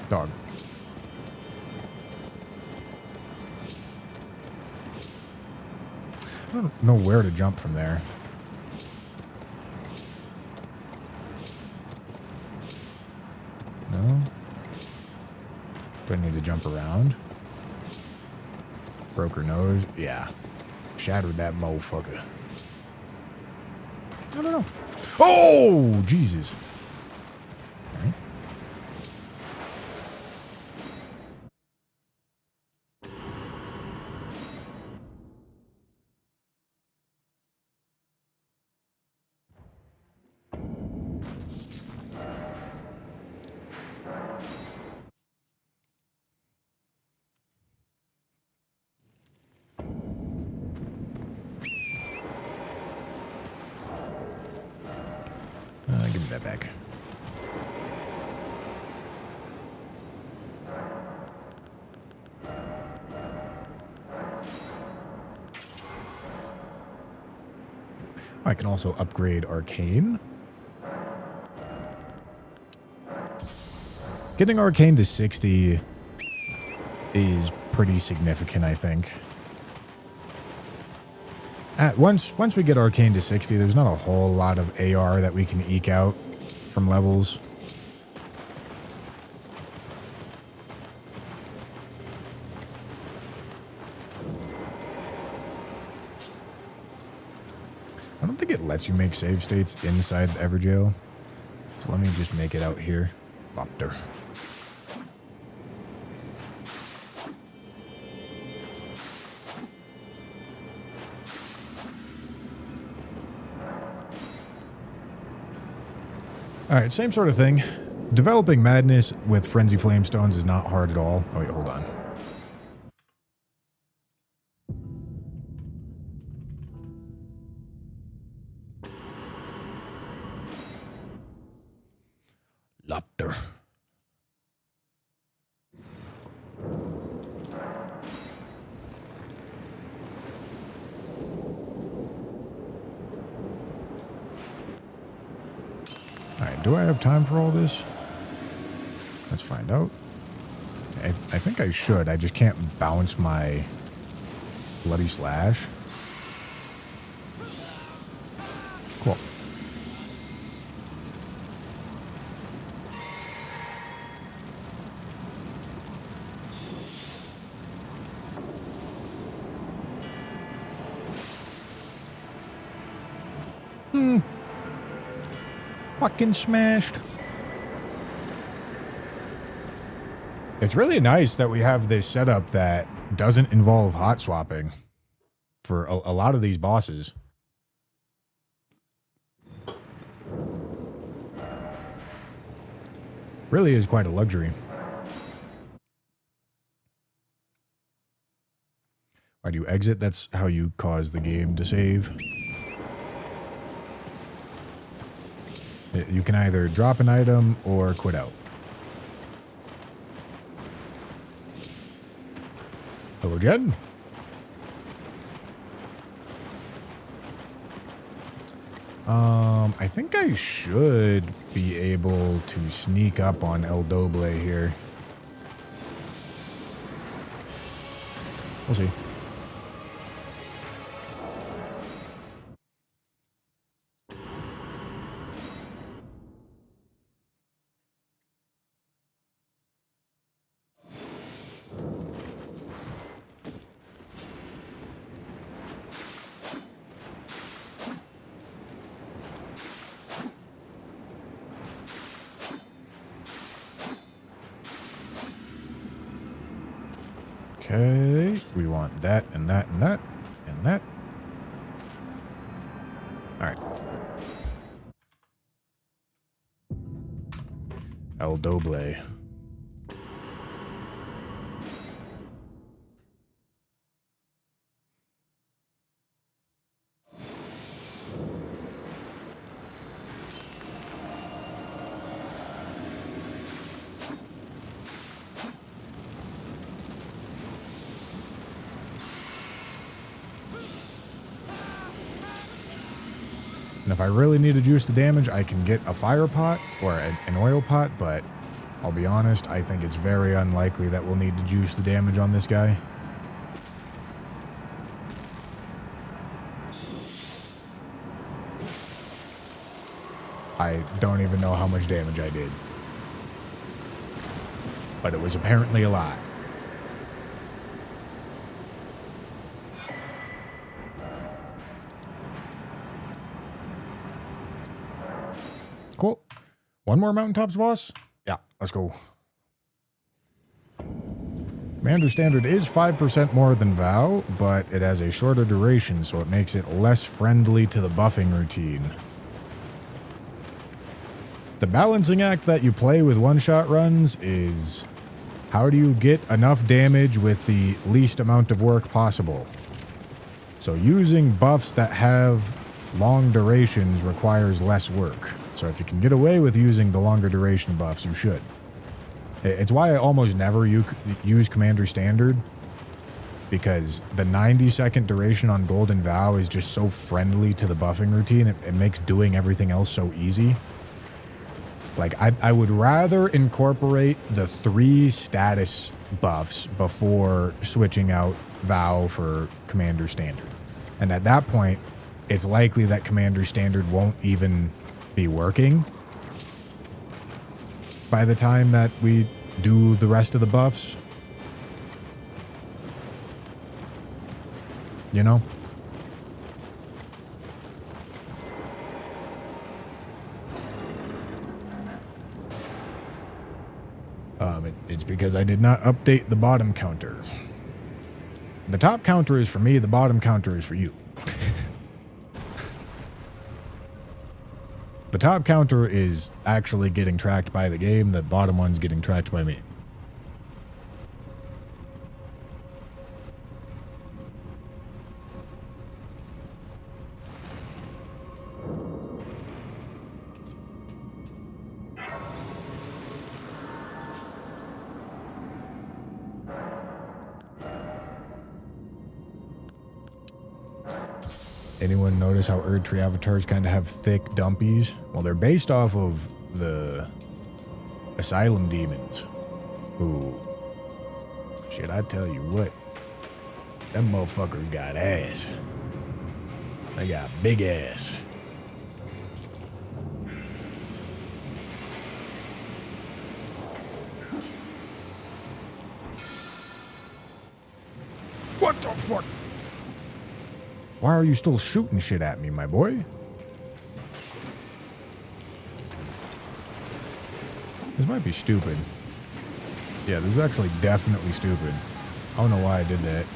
Dog. I don't know where to jump from there. No? Do I need to jump around? Broke her nose? Yeah. Shattered that motherfucker. I don't know. Oh, Jesus. All right. Give me that back. I can also upgrade Arcane. Getting Arcane to 60 is pretty significant, I think. Once we get Arcane to 60, there's not a whole lot of AR that we can eke out from levels. I don't think it lets you make save states inside the Everjail. So let me just make it out here. Lopter. Alright, same sort of thing. Developing Madness with Frenzy Flamestones is not hard at all. Oh wait, hold on. Lopter. Alright, do I have time for all this? Let's find out. I think I should. I just can't bounce my Bloody Slash. Cool. Fucking smashed. It's really nice that we have this setup that doesn't involve hot swapping for a lot of these bosses. Really is quite a luxury. Why do you exit? That's how you cause the game to save. You can either drop an item or quit out. Hello, Jen. I think I should be able to sneak up on El Doble here. We'll see. Okay, we want that and that and that and that. All right. El Doble. And if I really need to juice the damage, I can get a fire pot or an oil pot, but I'll be honest, I think it's very unlikely that we'll need to juice the damage on this guy. I don't even know how much damage I did. But it was apparently a lot. Cool. One more mountaintops boss? Yeah, let's go. Commander Standard is 5% more than VOW, but it has a shorter duration, so it makes it less friendly to the buffing routine. The balancing act that you play with one-shot runs is how do you get enough damage with the least amount of work possible? So using buffs that have long durations requires less work. So if you can get away with using the longer duration buffs, you should. It's why I almost never use Commander Standard, because the 90-second duration on Golden Vow is just so friendly to the buffing routine. It makes doing everything else so easy. Like, I would rather incorporate the 3 status buffs before switching out Vow for Commander Standard. And at that point, it's likely that Commander Standard won't even be working by the time that we do the rest of the buffs. You know? It's because I did not update the bottom counter. The top counter is for me, the bottom counter is for you. The top counter is actually getting tracked by the game, the bottom one's getting tracked by me. Anyone notice how Erdtree avatars kind of have thick dumpies? Well, they're based off of the Asylum demons, who, shit, I tell you what, them motherfuckers got ass. They got big ass. What the fuck? Why are you still shooting shit at me, my boy? This might be stupid. Yeah, this is actually definitely stupid. I don't know why I did that.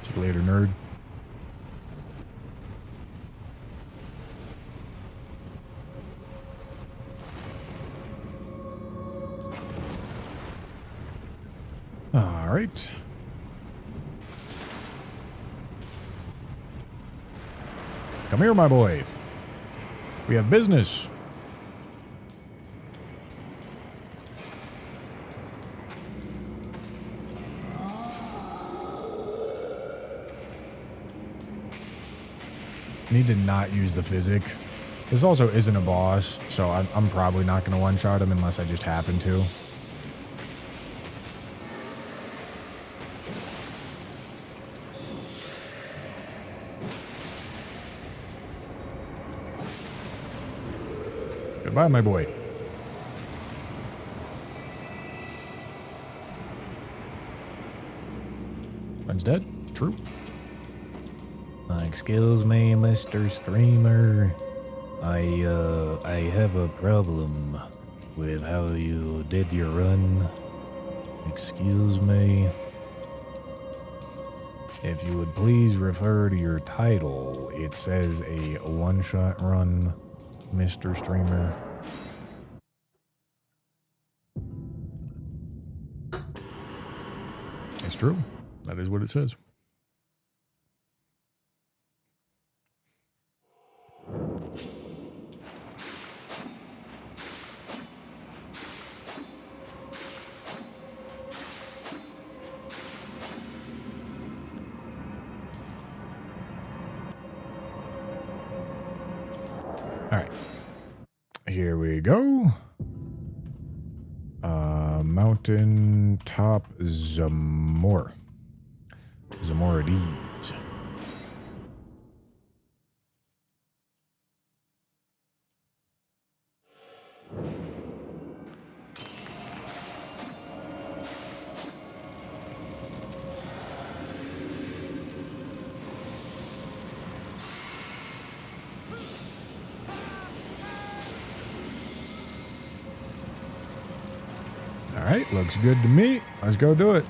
See you later, nerd. All right. Come here, my boy. We have business. Need to not use the physic. This also isn't a boss, so I'm probably not going to one-shot him unless I just happen to. Goodbye, my boy. One's dead. True. Excuse me, Mr. Streamer. I have a problem with how you did your run. Excuse me. If you would please refer to your title, it says a one-shot run, Mr. Streamer. It's true. That is what it says. Here we go. Mountain top Zamora. Zamorides. Alright, looks good to me. Let's go do it.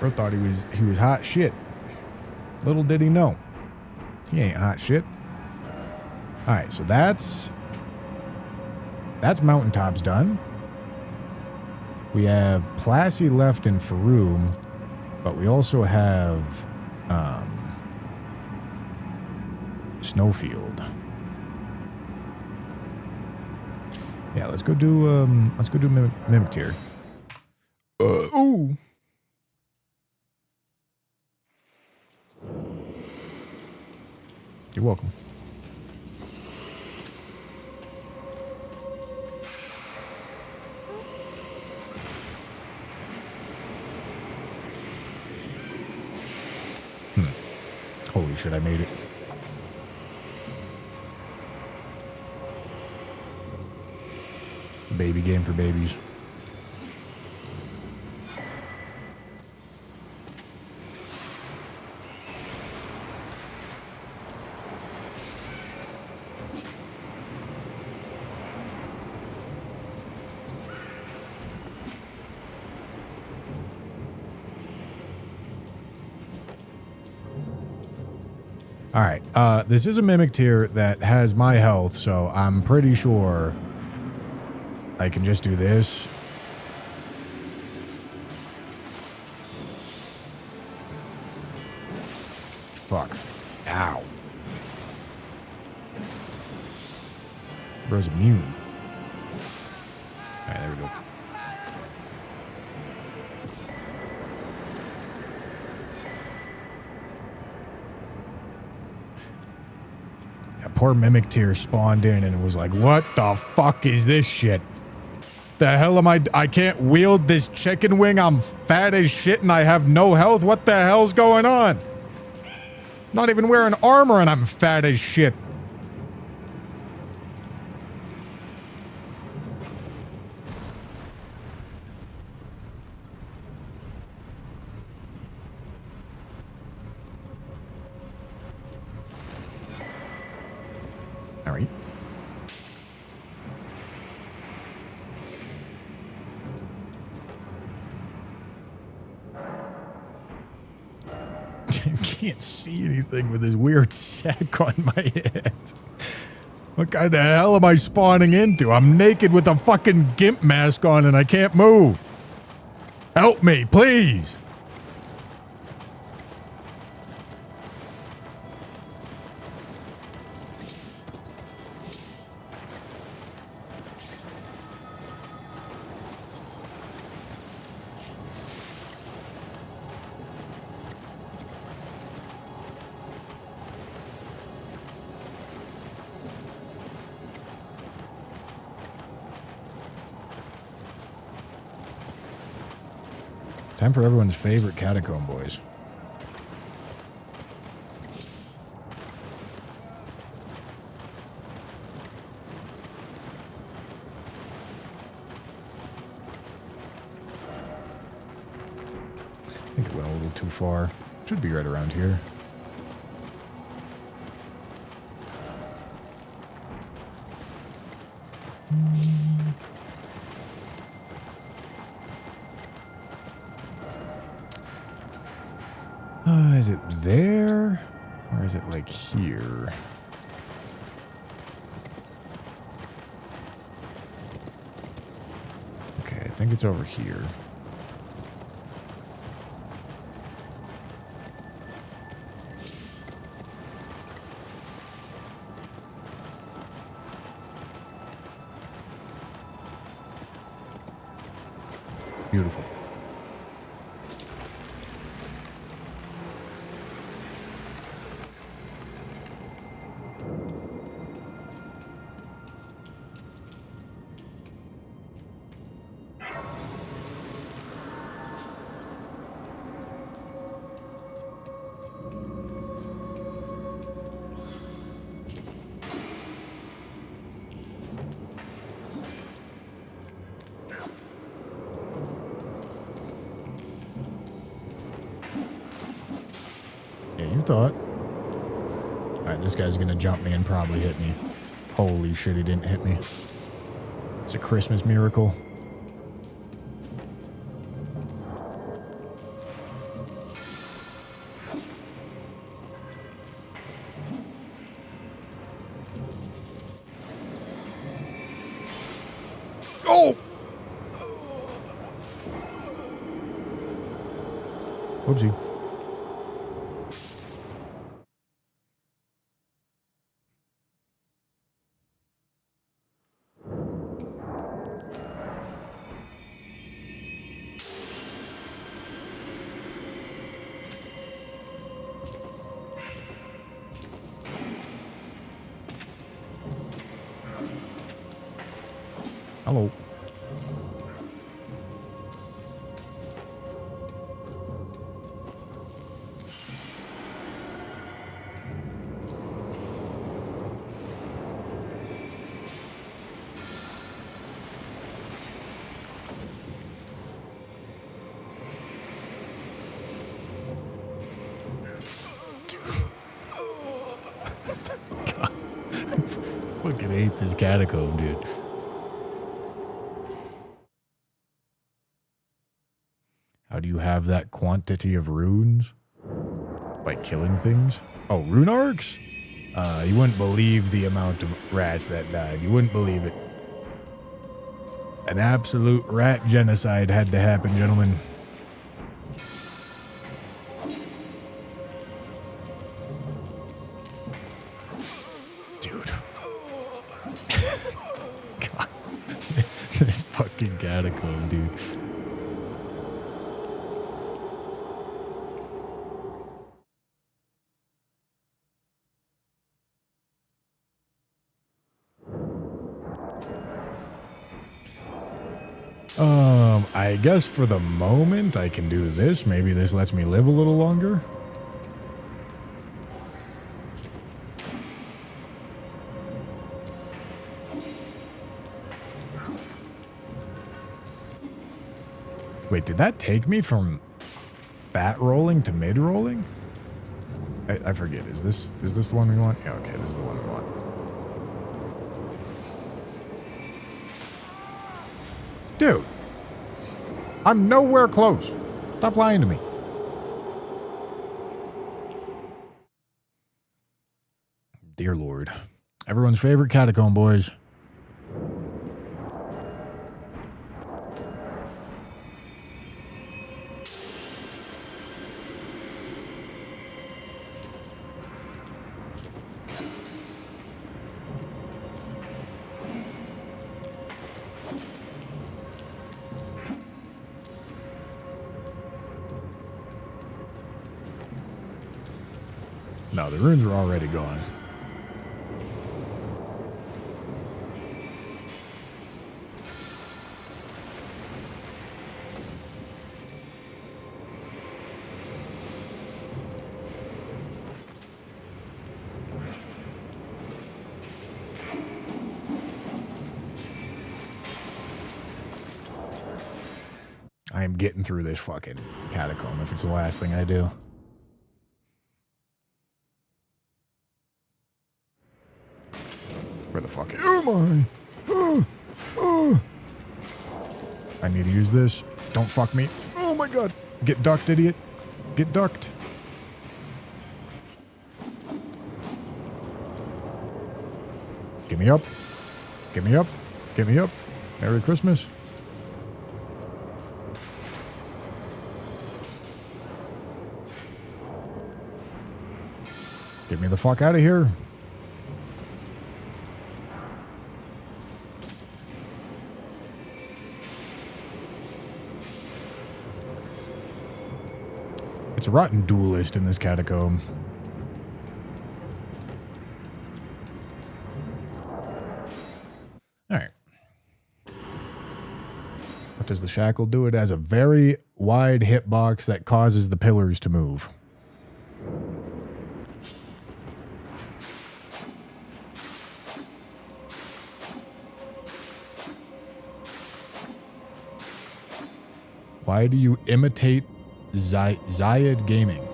Bro thought he was hot shit. Little did he know. He ain't hot shit. Alright, so that's mountaintops done. We have Plassey left in Faroum, but we also have Snowfield. Yeah, let's go do Mimic Tier. Ooh. You're welcome. Holy shit, I made it. Baby game for babies. All right, this is a Mimic Tier that has my health, so I'm pretty sure I can just do this. Fuck. Ow. Bro's immune. All right, there we go. Poor Mimic Tier spawned in and was like, what the fuck is this shit? The hell am I can't wield this chicken wing. I'm fat as shit and I have no health. What the hell's going on? Not even wearing armor and I'm fat as shit. All right. Can't see anything with this weird sack on my head. What kind of hell am I spawning into? I'm naked with a fucking gimp mask on and I can't move. Help me, please. Time for everyone's favorite catacomb boys. I think it went a little too far. Should be right around here. Is it there? Or is it like here? Okay, I think it's over here. Beautiful. Thought. Alright, this guy's gonna jump me and probably hit me. Holy shit, he didn't hit me. It's a Christmas miracle. Oh! Whoopsie. Hello. God. I fucking hate this catacomb, dude. How do you have that quantity of runes? By killing things? Oh, rune arcs? You wouldn't believe the amount of rats that died. You wouldn't believe it. An absolute rat genocide had to happen, gentlemen. Dude. God. This fucking catacomb, dude. I guess for the moment I can do this. Maybe this lets me live a little longer. Wait, did that take me from fat rolling to mid rolling? I forget. Is this the one we want? Yeah, okay, this is the one we want. Dude. I'm nowhere close. Stop lying to me. Dear Lord. Everyone's favorite catacomb, boys. No, the runes were already gone. I am getting through this fucking catacomb if it's the last thing I do. Where the fuck am I? I need to use this. Don't fuck me. Oh my god. Get ducked, idiot. Get ducked. Get me up. Get me up. Get me up. Merry Christmas. Get me the fuck out of here. It's a rotten duelist in this catacomb. Alright. What does the shackle do? It has a very wide hitbox that causes the pillars to move. Why do you imitate Zayed Gaming?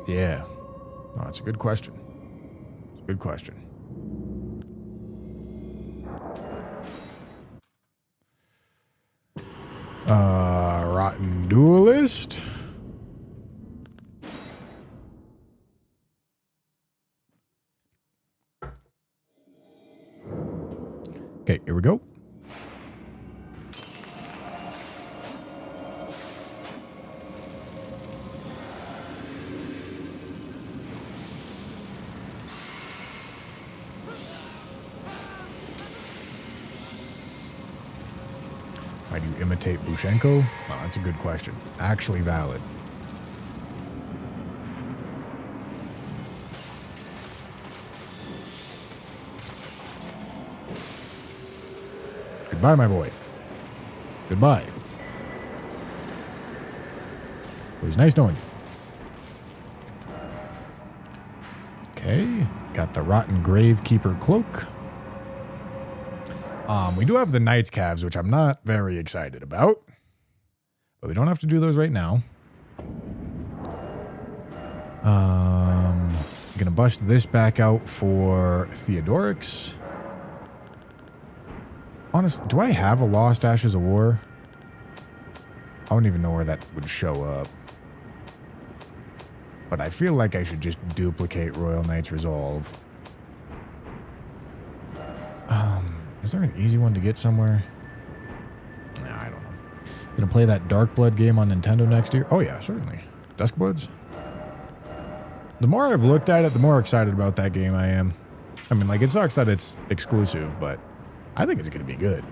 Yeah. No, that's a good question. It's a good question. Rotten Duelist. Okay, here we go. Why do you imitate Bushenko? Oh, that's a good question. Actually valid. Goodbye, my boy. Goodbye. It was nice knowing you. Okay. Got the Rotten Gravekeeper cloak. We do have the Knight's Calves, which I'm not very excited about. But we don't have to do those right now. Gonna bust this back out for Theodorix. Honestly, do I have a Lost Ashes of War? I don't even know where that would show up. But I feel like I should just duplicate Royal Knight's Resolve. Is there an easy one to get somewhere? Nah, I don't know. Gonna play that Dark Blood game on Nintendo next year? Oh yeah, certainly. Duskbloods? The more I've looked at it, the more excited about that game I am. I mean, like, it sucks that it's exclusive, but I think it's gonna be good.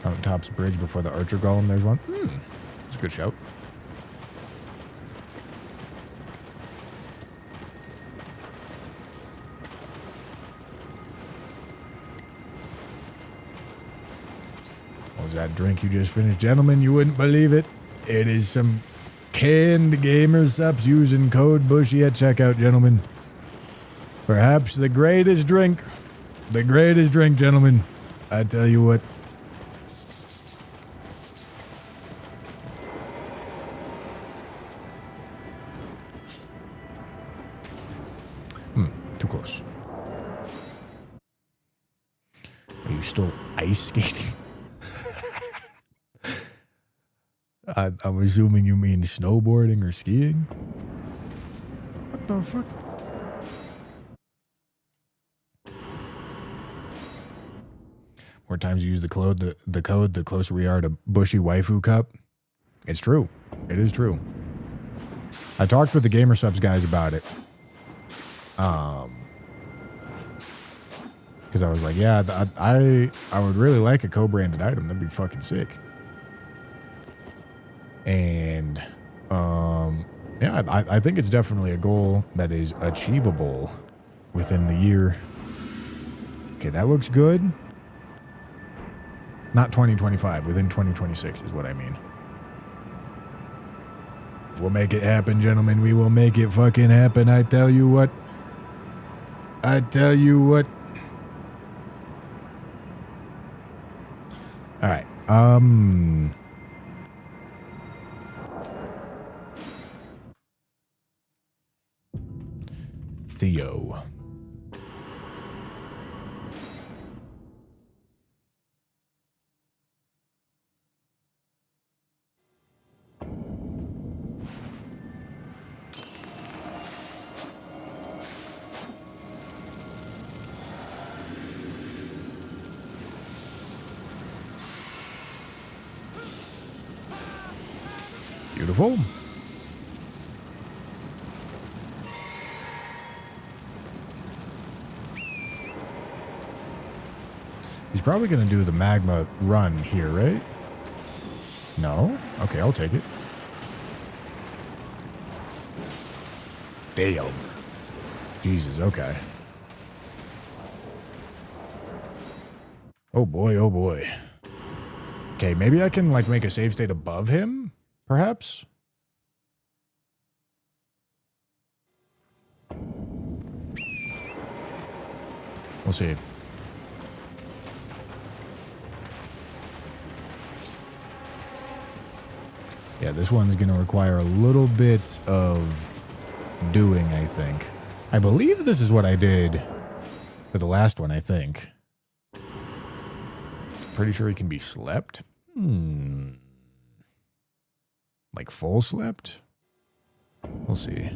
Mountain Top's Bridge before the Archer Golem, there's one. It's a good shout. What was that drink you just finished? Gentlemen, you wouldn't believe it. It is some canned gamer subs using code Bushy at checkout, gentlemen. Perhaps the greatest drink. The greatest drink, gentlemen. I tell you what. Too close. ice skating. I'm assuming you mean snowboarding or skiing. What the fuck? More times you use the code, the closer we are to Bushy Waifu Cup. It's true. It is true. I talked with the Gamer Subs guys about it. Because I was like, yeah, I would really like a co-branded item. That'd be fucking sick. And yeah, I think it's definitely a goal that is achievable within the year. Okay, that looks good. Not 2025, within 2026 is what I mean. We'll make it happen, gentlemen. We will make it fucking happen. I tell you what. I tell you what. All right. Theo. Beautiful. He's probably going to do the magma run here, right? No? Okay, I'll take it. Damn. Jesus, okay. Oh boy, oh boy. Okay, maybe I can, like, make a save state above him, perhaps? We'll see. Yeah, this one's going to require a little bit of doing, I think. I believe this is what I did for the last one, I think. Pretty sure he can be slept. Like full slept? We'll see.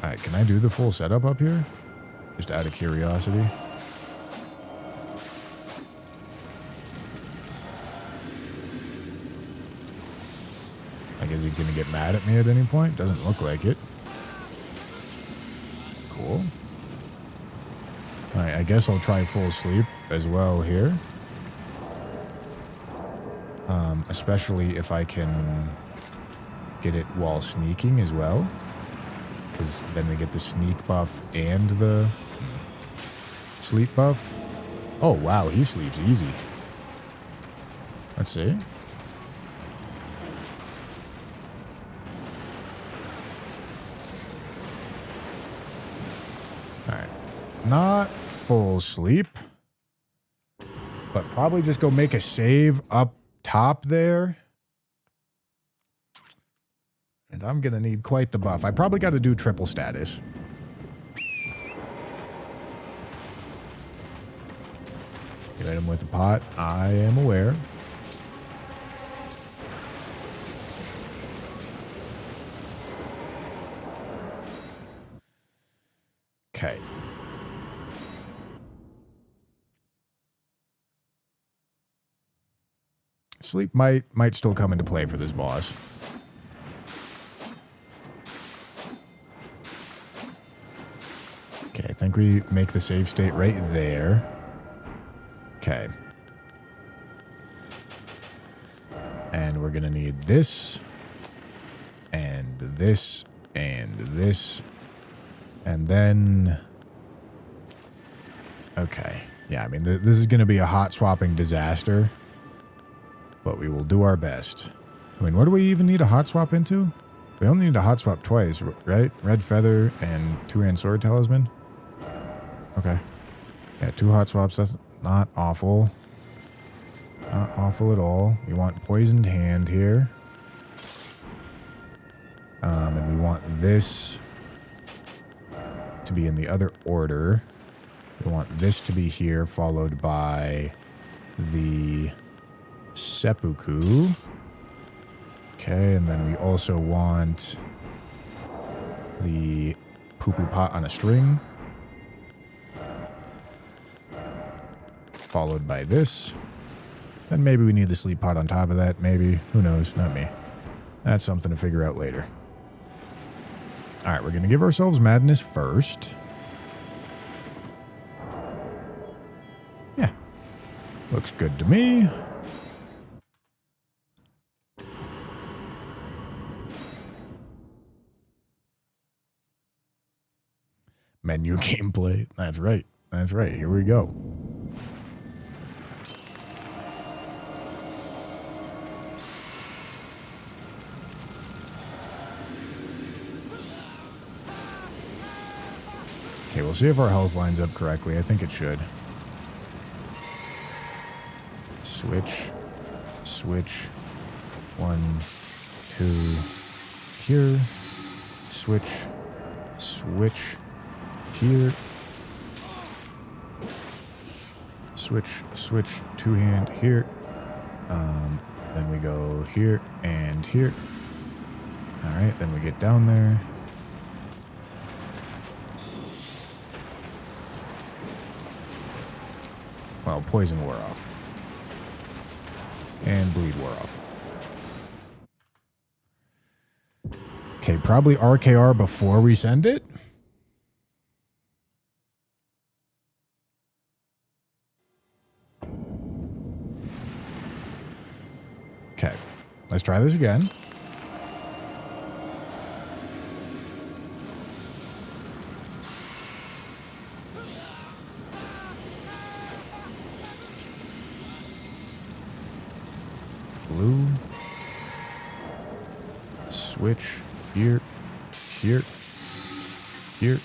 Alright, can I do the full setup up here? Just out of curiosity. Like, is he gonna get mad at me at any point? Doesn't look like it. Cool. Alright, I guess I'll try full sleep as well here. Especially if I can get it while sneaking as well. Because then we get the sneak buff and the sleep buff. Oh, wow, he sleeps easy. Let's see. Alright. Not full sleep. But probably just go make a save up top there. And I'm going to need quite the buff. I probably got to do triple status. Hit him with the pot. I am aware. Okay. Sleep might still come into play for this boss. Okay, I think we make the save state right there. Okay. And we're gonna need this, and this, and this, and then... Okay. Yeah, I mean, this is gonna be a hot swapping disaster. But we will do our best. I mean, what do we even need a hot swap into? We only need a hot swap twice, right? Red Feather and Two-Hand Sword Talisman. Okay. Yeah, 2 hot swaps. That's not awful. Not awful at all. We want Poisoned Hand here. And we want this to be in the other order. We want this to be here, followed by the seppuku. Okay, and then we also want the poo-poo pot on a string. Followed by this. Then maybe we need the sleep pot on top of that, maybe. Who knows? Not me. That's something to figure out later. Alright, we're going to give ourselves madness first. Yeah. Looks good to me. Menu gameplay. That's right. That's right. Here we go. Okay, we'll see if our health lines up correctly. I think it should. Switch. Switch. 1, 2. Here. Switch. Switch. Here. Switch. Switch. 2-hand here. Then we go here and here. Alright, then we get down there. Well, poison wore off. And bleed wore off. Okay, probably RKR before we send it. Okay, let's try this again. Blue. Switch. Here. Here. Here.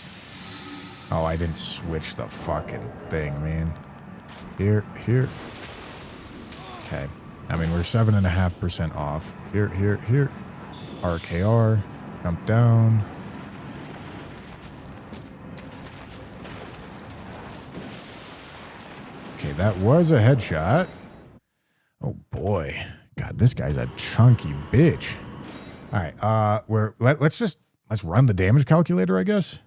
Oh, I didn't switch the fucking thing, man. Here. Here. Okay. I mean, we're 7.5% off. Here. Here. Here. RKR. Jump down. Okay, that was a headshot. Oh boy. God, this guy's a chunky bitch. All right, let's run the damage calculator, I guess.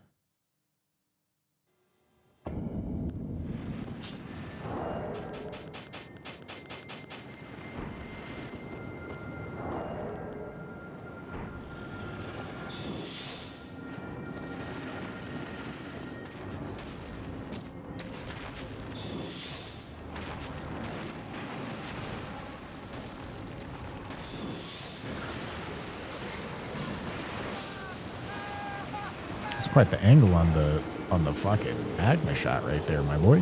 Quite the angle on the fucking magma shot right there, my boy.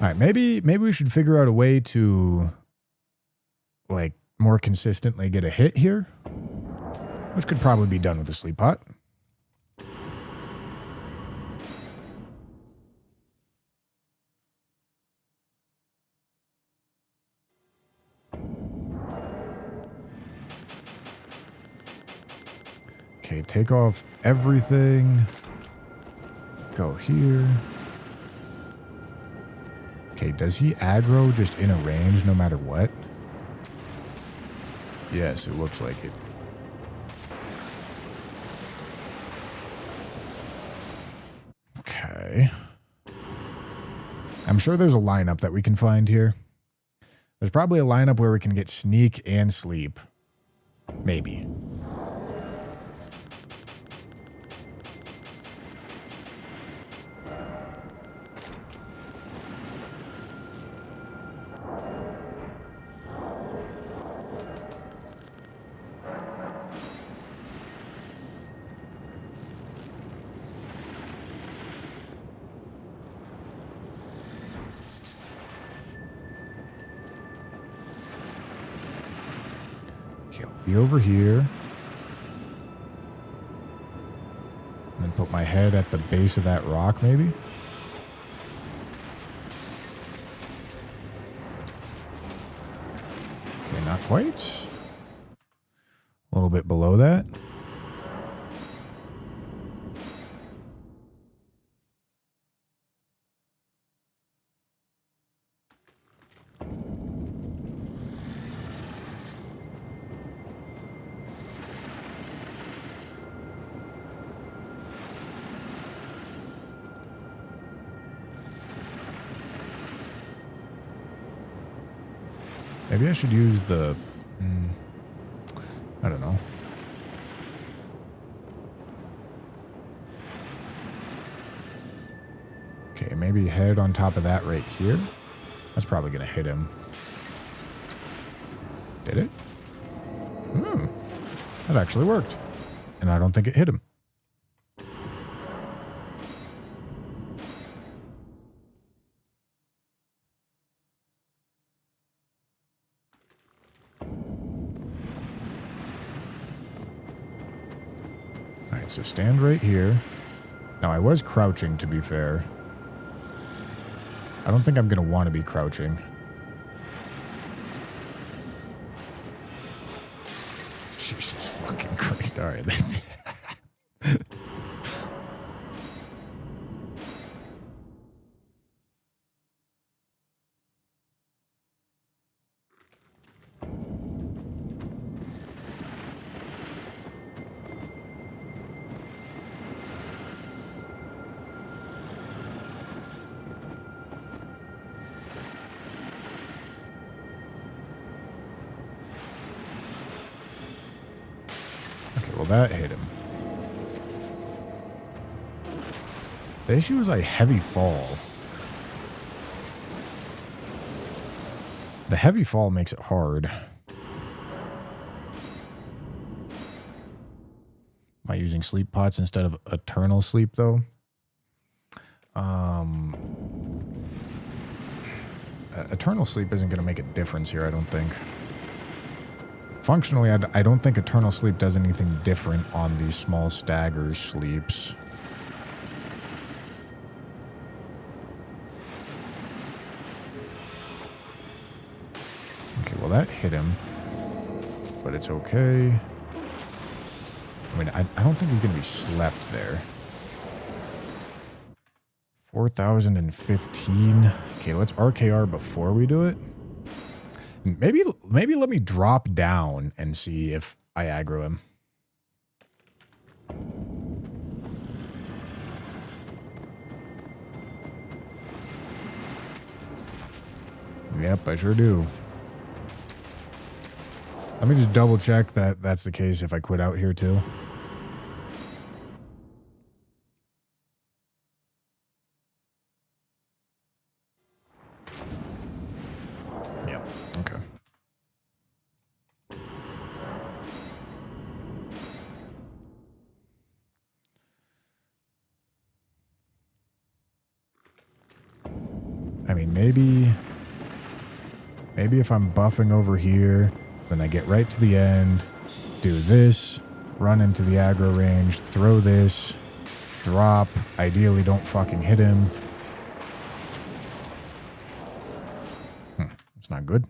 All right, maybe we should figure out a way to like more consistently get a hit here, which could probably be done with the sleep pot. Okay, take off everything. Go here. Okay, does he aggro just in a range no matter what? Yes, it looks like it. Okay. I'm sure there's a lineup that we can find here. There's probably a lineup where we can get sneak and sleep. Maybe. Okay, I'll be over here. And then put my head at the base of that rock, maybe? Okay, not quite. A little bit below that. Maybe I should use the... I don't know. Okay, maybe head on top of that right here. That's probably going to hit him. Did it? That actually worked. And I don't think it hit him. Alright, so stand right here. Now, I was crouching, to be fair. I don't think I'm going to want to be crouching. Jesus fucking Christ. Alright, that's... Okay, well that hit him. The issue is a heavy fall. The heavy fall makes it hard. Am I using sleep pots instead of eternal sleep, though? Eternal sleep isn't going to make a difference here, I don't think. Functionally, I don't think eternal sleep does anything different on these small stagger sleeps. Okay, well that hit him. But it's okay. I mean, I don't think he's going to be slept there. 4,015. Okay, let's RKR before we do it. Maybe let me drop down and see if I aggro him. Yep, I sure do. Let me just double check that that's the case if I quit out here too. Yep, okay. I mean, maybe if I'm buffing over here, then I get right to the end, do this, run into the aggro range, throw this, drop, ideally don't fucking hit him. It's not good.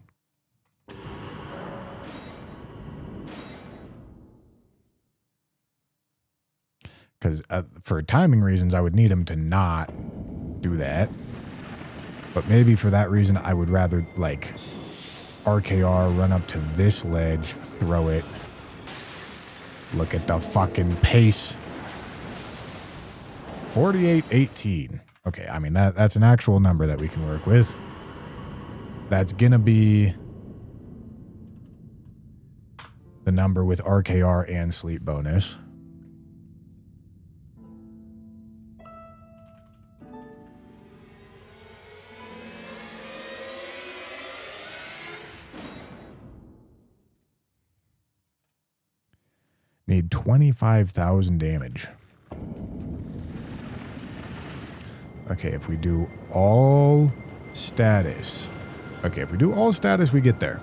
Because for timing reasons, I would need him to not do that. But maybe for that reason, I would rather, like, RKR, run up to this ledge, throw it. Look at the fucking pace. 48-18. Okay, I mean, that's an actual number that we can work with. That's gonna be the number with RKR and sleep bonus. Need 25,000 damage. Okay, if we do all status. Okay, if we do all status, we get there.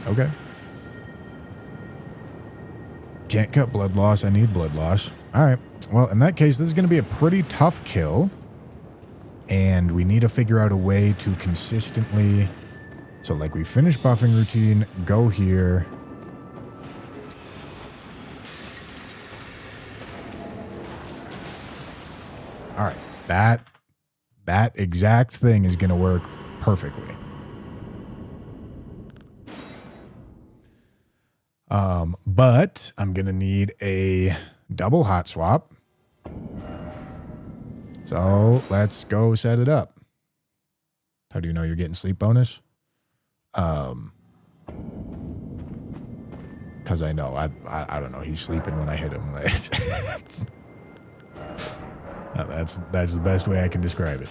Okay. Can't cut blood loss. I need blood loss. All right. Well, in that case, this is going to be a pretty tough kill. And we need to figure out a way to consistently... So, like, we finish buffing routine, go here. All right. That exact thing is going to work perfectly. But I'm going to need a double hot swap. So, let's go set it up. How do you know you're getting sleep bonus? Because I know. I don't know. He's sleeping when I hit him. That's the best way I can describe it.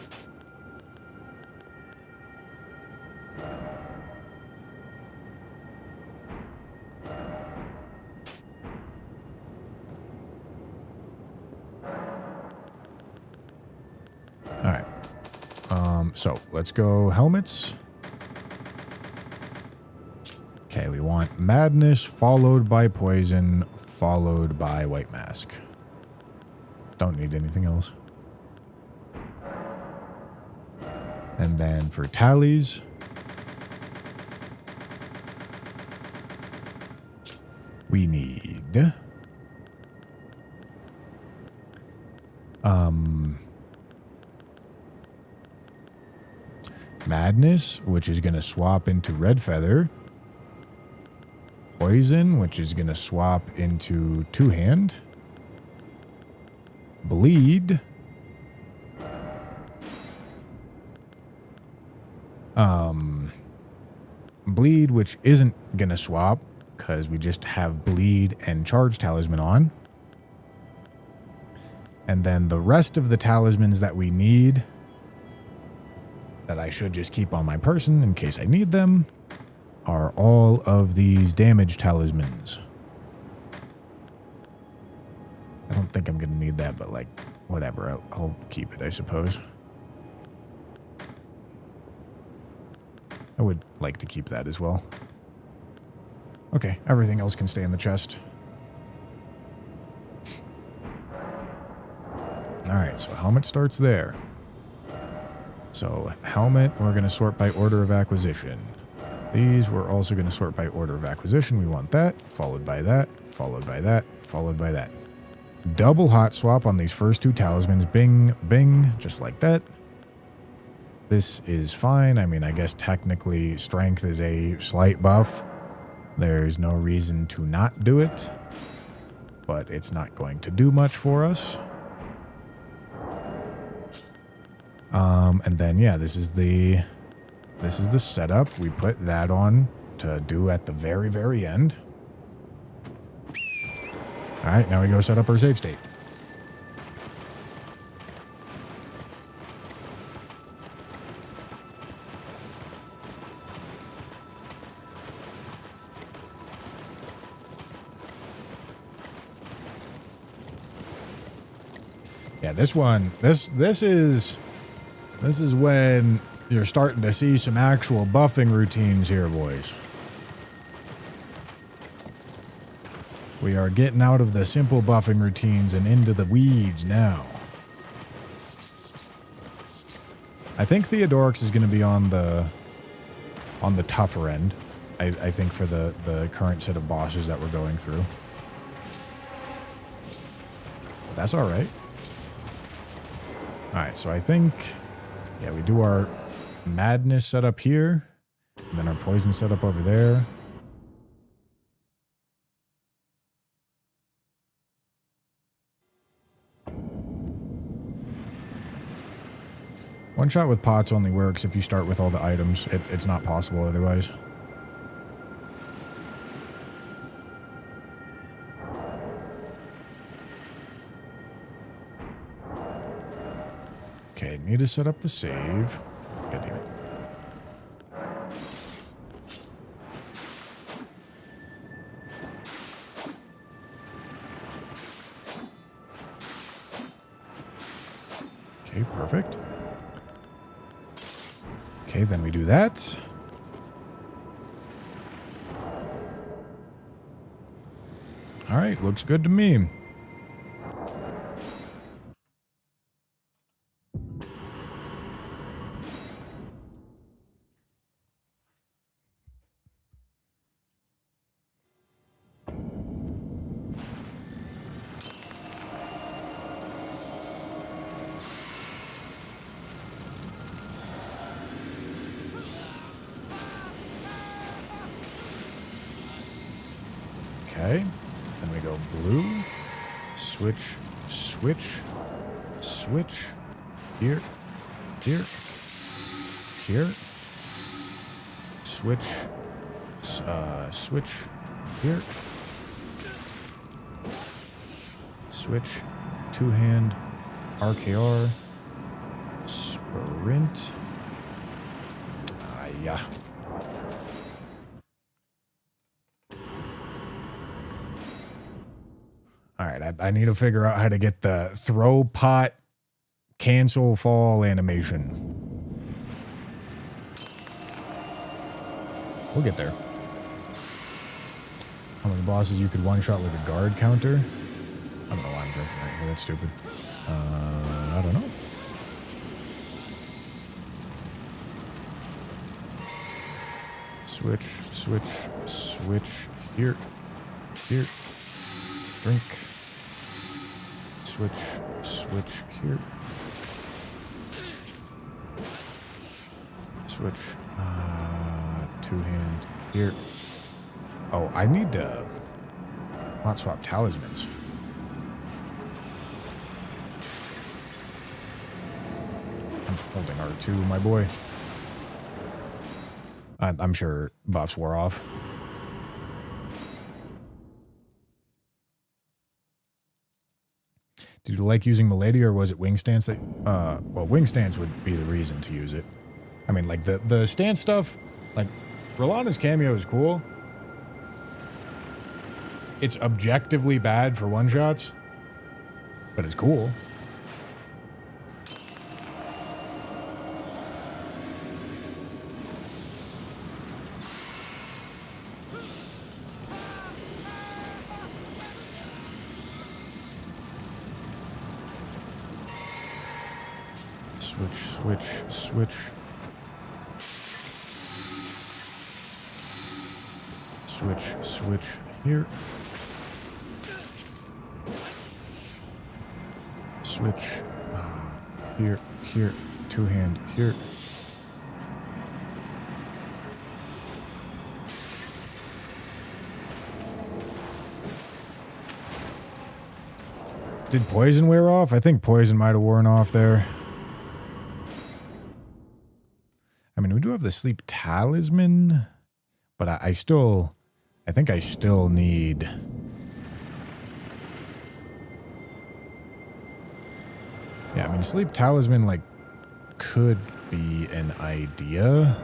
All right. So let's go helmets. Okay, we want madness followed by poison followed by white mask. Don't need anything else. And then for tallies, we need madness, which is going to swap into red feather. Poison, which is going to swap into two-hand. Bleed. Bleed, which isn't going to swap because we just have bleed and charge talisman on. And then the rest of the talismans that we need, that I should just keep on my person in case I need them, are all of these damage talismans. I don't think I'm going to need that, but like, whatever. I'll keep it, I suppose. I would like to keep that as well. Okay, everything else can stay in the chest. Alright, so helmet starts there. So helmet, we're going to sort by order of acquisition. These we're also going to sort by order of acquisition. We want that, followed by that, followed by that, followed by that. Double hot swap on these first two talismans. Bing, bing, just like that. This is fine. I mean, I guess technically strength is a slight buff. There's no reason to not do it, but it's not going to do much for us. And then, yeah, this is the setup. We put that on to do at the very, very end. All right, now we go set up our save state. Yeah, this one, this is when you're starting to see some actual buffing routines here, boys. We are getting out of the simple buffing routines and into the weeds now. I think Theodorix is going to be on the tougher end. I think for the current set of bosses that we're going through. But that's all right. All right, so I think, yeah, we do our madness setup here, and then our poison setup over there. One shot with pots only works if you start with all the items. It's not possible otherwise. Okay, need to set up the save. God damn it. Okay, perfect. Okay, then we do that. All right, looks good to me. Okay, then we go blue, switch, switch, switch, here, here. Switch. Switch here. Switch. Two-hand. RKR. Sprint. Yeah. Alright, I need to figure out how to get the throw pot cancel fall animation. We'll get there. How many bosses you could one-shot with a guard counter? I don't know why I'm drinking right here. That's stupid. I don't know. Switch, switch, switch. Here. Here. Drink. Switch, switch. Here. Switch. Two-hand. Here. Oh, I need to hot swap talismans. I'm holding R2, my boy. I'm sure buffs wore off. Did you like using Milady, or was it wing stance that... well, wing stance would be the reason to use it. I mean, like, the stance stuff, like, Rolana's cameo is cool. It's objectively bad for one-shots, but it's cool. Switch, switch. Switch, switch, here. Switch, here, here, two-hand, here. Did poison wear off? I think poison might have worn off there. I mean, we do have the sleep talisman, but I think I still need... Yeah, I mean, sleep talisman, like, could be an idea.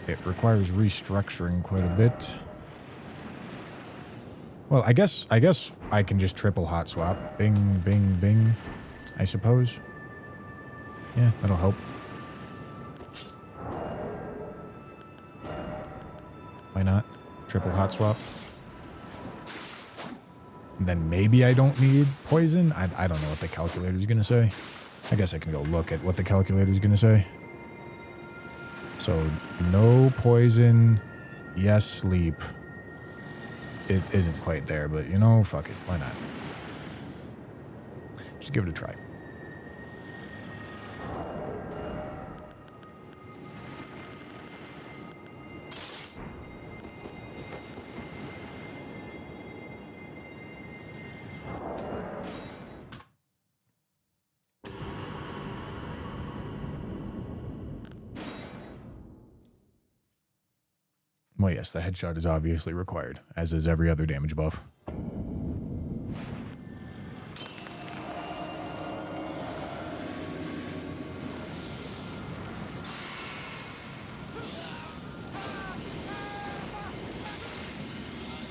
It requires restructuring quite a bit. Well, I guess I can just triple hot swap. Bing, bing, bing. I suppose. Yeah, that'll help. Why not? Triple hot swap. And then maybe I don't need poison. I don't know what the calculator's gonna say. I guess I can go look at what the calculator's gonna say. So, no poison. Yes, sleep. It isn't quite there, but you know, fuck it. Why not? Just give it a try. Well, yes, the headshot is obviously required, as is every other damage buff.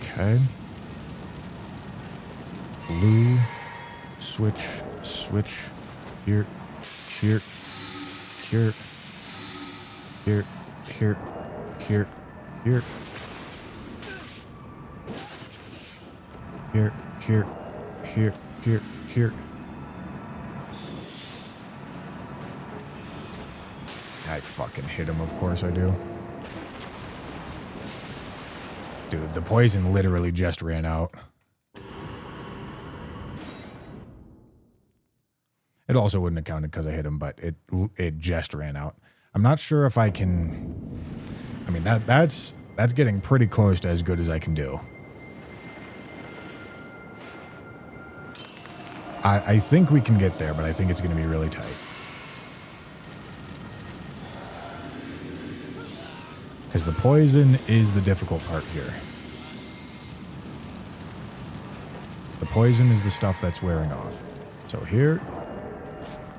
Okay. Blue. Switch. Switch. Here. Here. Here. Here. Here. Here. Here. Here. Here. Here. Here. Here. I fucking hit him, of course I do. Dude, the poison literally just ran out. It also wouldn't have counted because I hit him, but it just ran out. I'm not sure if I can... I mean, that's getting pretty close to as good as I can do. I think we can get there, but I think it's going to be really tight. Because the poison is the difficult part here. The poison is the stuff that's wearing off. So here,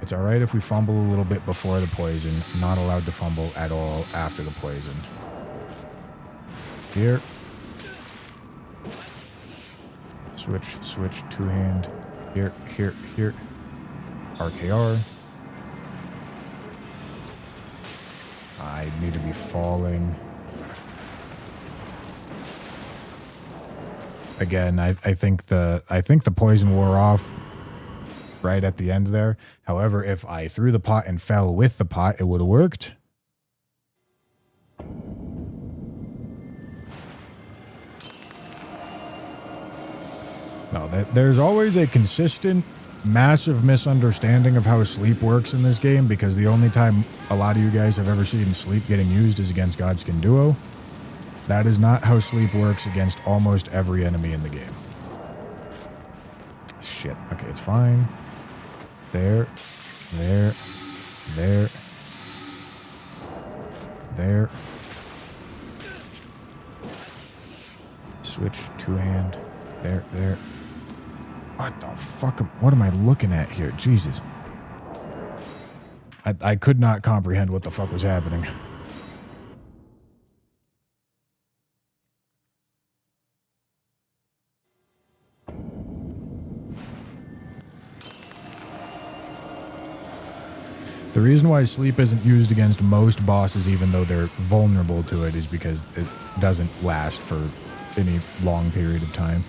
it's alright if we fumble a little bit before the poison. Not allowed to fumble at all after the poison. Here. Switch, two-hand. Here. RKR. I need to be falling. Again, I think the poison wore off right at the end there. However, if I threw the pot and fell with the pot, it would have worked. No, there's always a consistent, massive misunderstanding of how sleep works in this game, because the only time a lot of you guys have ever seen sleep getting used is against Godskin Duo. That is not how sleep works against almost every enemy in the game. Shit. Okay, it's fine. There. Switch, two-hand. There. What the fuck? What am I looking at here? Jesus. I could not comprehend what the fuck was happening. The reason why sleep isn't used against most bosses, even though they're vulnerable to it, is because it doesn't last for any long period of time.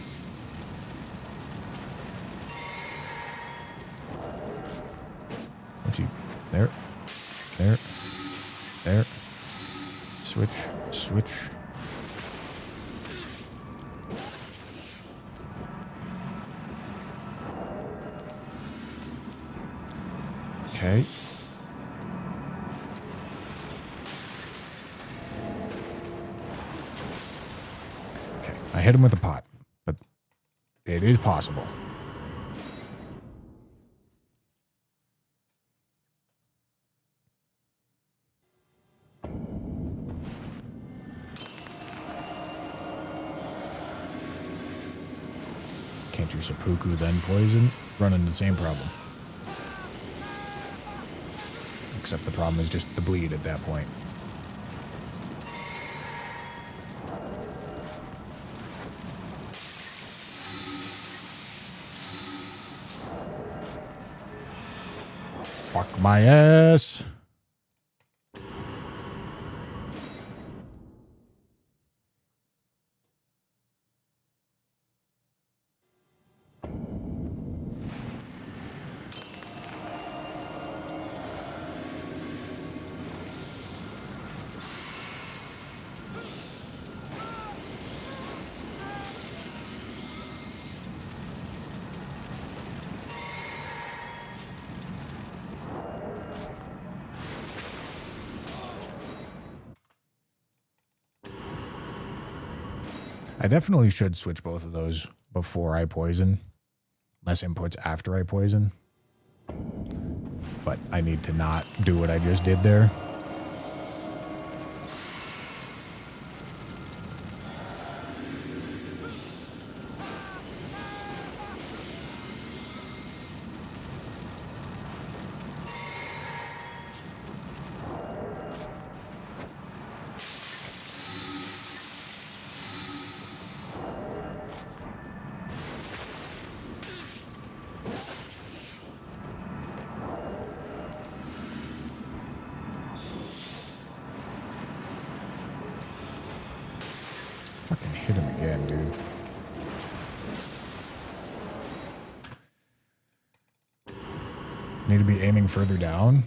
There. Switch. Okay. I hit him with a pot, but it is possible. Can't you seppuku then poison? Run into the same problem. Except the problem is just the bleed at that point. Fuck my ass. I definitely should switch both of those before I poison. Less inputs after I poison. But I need to not do what I just did there. Fucking hit him again, dude. Need to be aiming further down.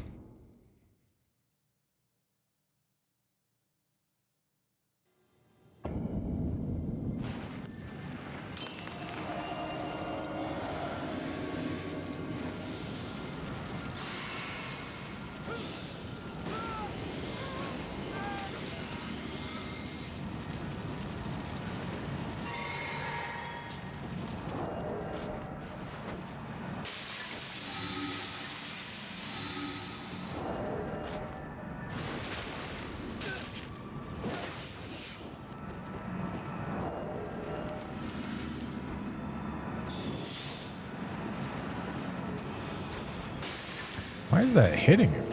Why is that hitting him?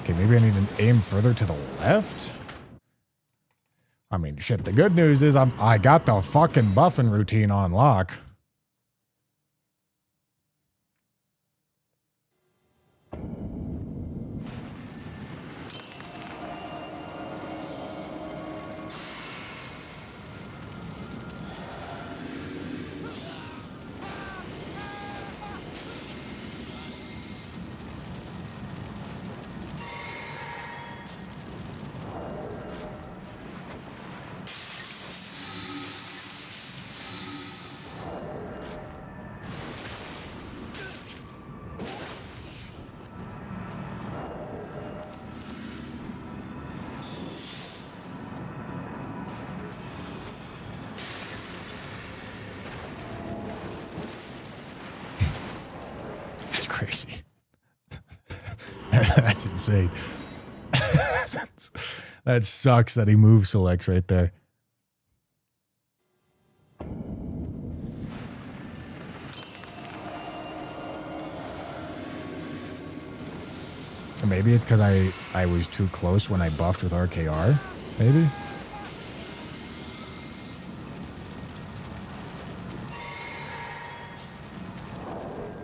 Okay, maybe I need to aim further to the left? I mean, shit, the good news is I got the fucking buffing routine on lock. Crazy. That's insane. That sucks that he move selects right there. Maybe it's because I was too close when I buffed with RKR. Maybe.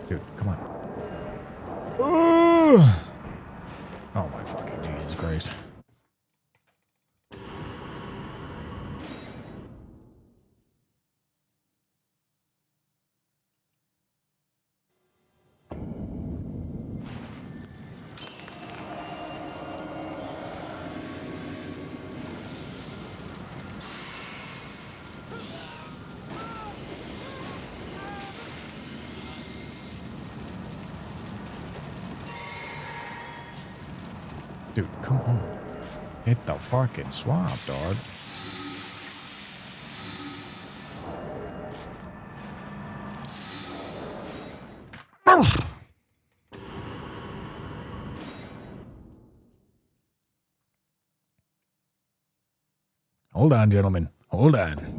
Dude, come on. Oh my fucking Jesus Christ. Dude, come on. Hit the fucking swamp, dog. Hold on, gentlemen. Hold on.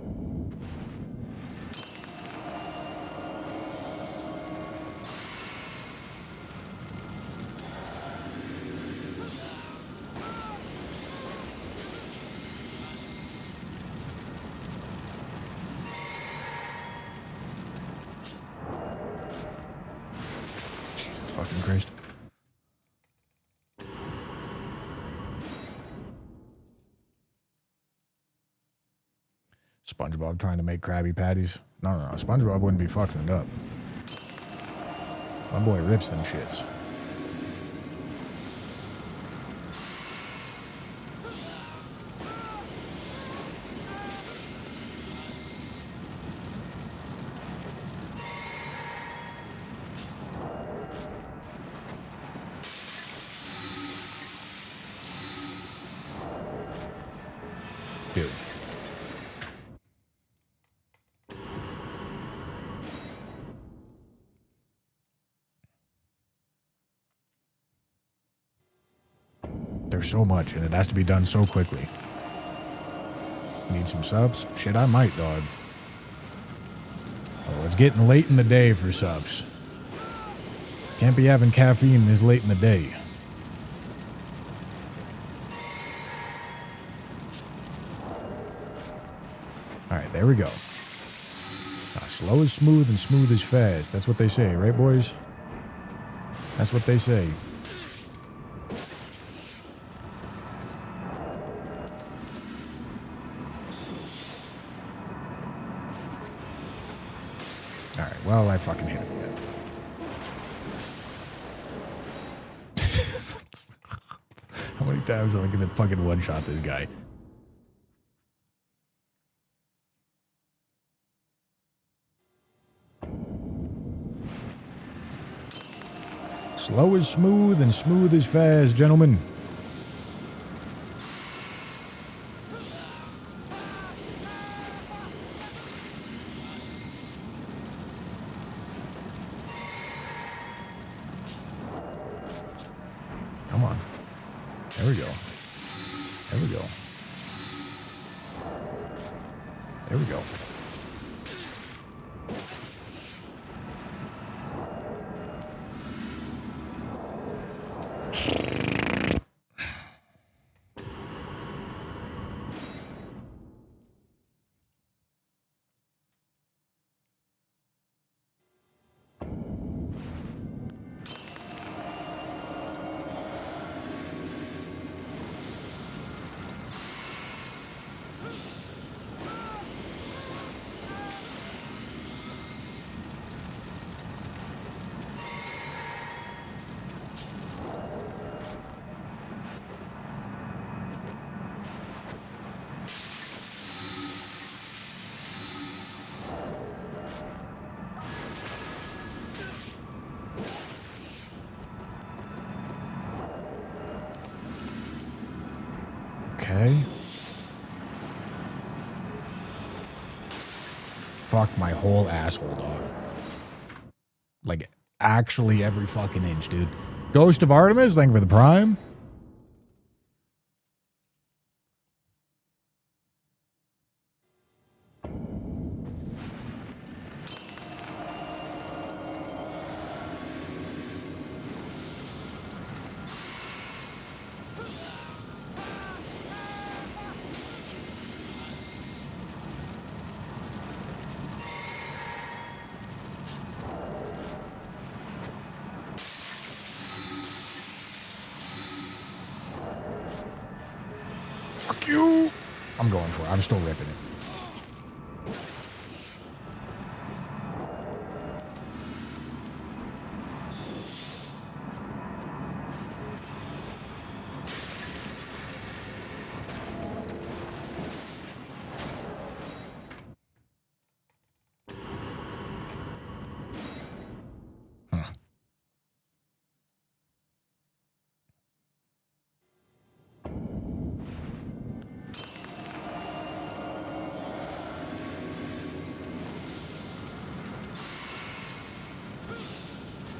Fucking Christ. SpongeBob trying to make Krabby Patties. No. SpongeBob wouldn't be fucking it up. My boy rips them shits. Dude. There's so much, and it has to be done so quickly. Need some subs? Shit, I might, dog. Oh, it's getting late in the day for subs. Can't be having caffeine this late in the day. Alright, there we go. Slow is smooth and smooth is fast. That's what they say, right, boys? That's what they say. Alright, well, I fucking hit him again. How many times am I gonna fucking one-shot this guy? Slow is smooth and smooth is fast, gentlemen. Come on. There we go. There we go. There we go. Okay. Fuck my whole asshole, dog. Like, actually every fucking inch, dude. Ghost of Artemis, thank you for the prime. Fuck you. I'm going for it. I'm still ripping it.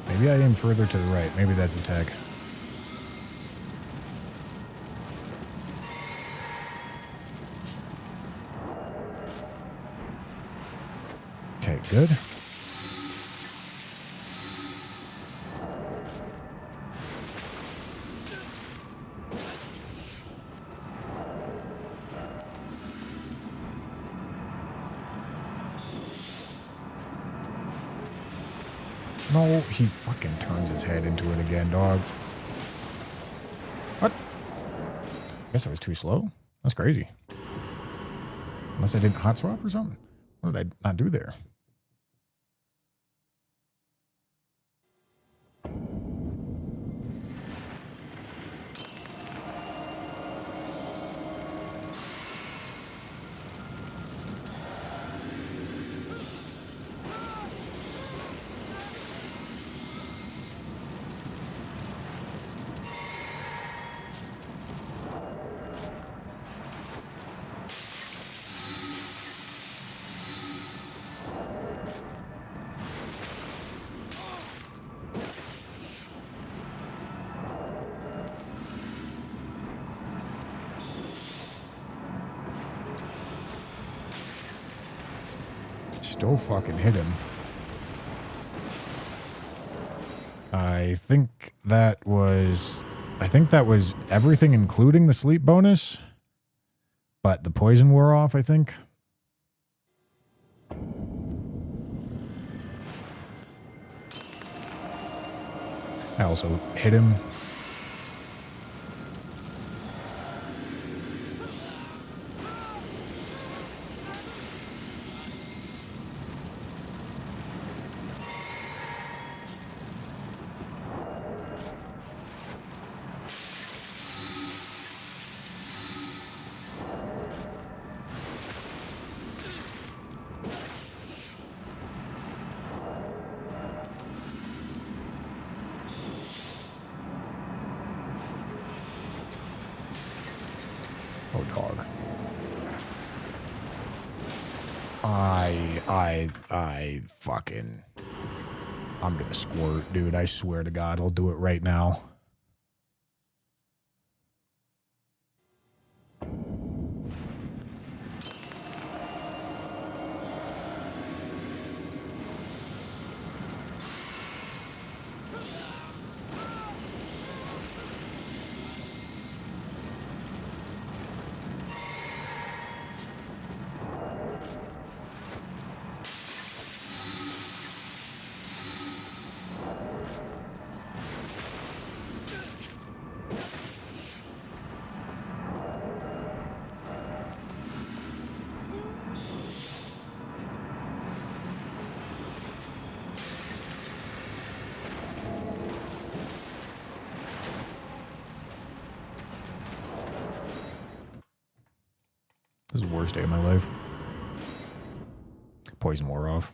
Maybe I aim further to the right. Maybe that's the tech. Okay, good. No, he fucking turns his head into it again, dog. What? I guess I was too slow. That's crazy. Unless I didn't hot swap or something. What did I not do there? Still fucking hit him. I think that was everything including the sleep bonus. But the poison wore off, I think. I also hit him. Oh, dog. I fucking... I'm gonna squirt, dude. I swear to God, I'll do it right now. This is the worst day of my life. Poison wore off.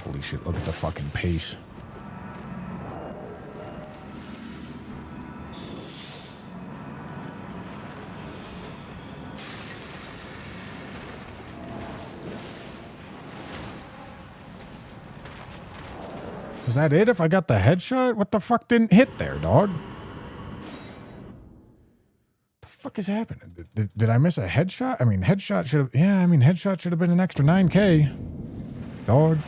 Holy shit, look at the fucking pace. Was that it if I got the headshot? What the fuck didn't hit there, dog? The fuck is happening? Did I miss a headshot? I mean, headshot should have... Yeah, I mean, headshot should have been an extra 9K. Dog.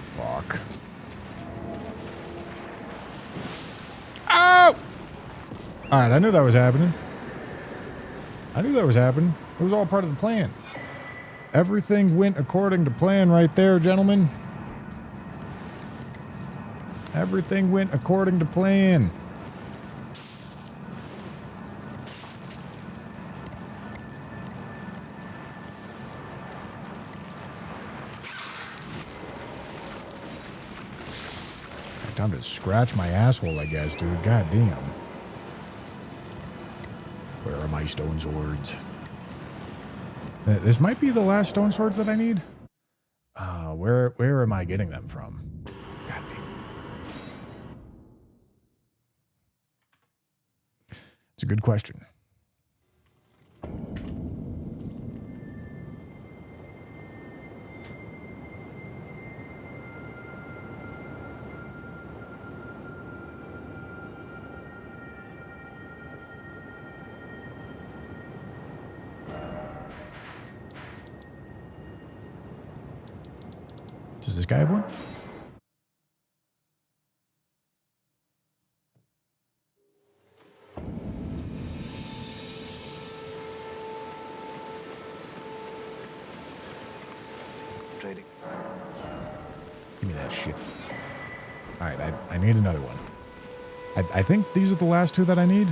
Fuck. Oh! Alright, I knew that was happening. I knew that was happening. It was all part of the plan. Everything went according to plan right there, gentlemen. Everything went according to plan. Time to scratch my asshole, I guess, dude. God damn. Where are my stone swords? This might be the last stone swords that I need. Where am I getting them from? God damn. It's a good question. Does this guy have one? Trading. Give me that shit. Alright, I need another one. I think these are the last two that I need.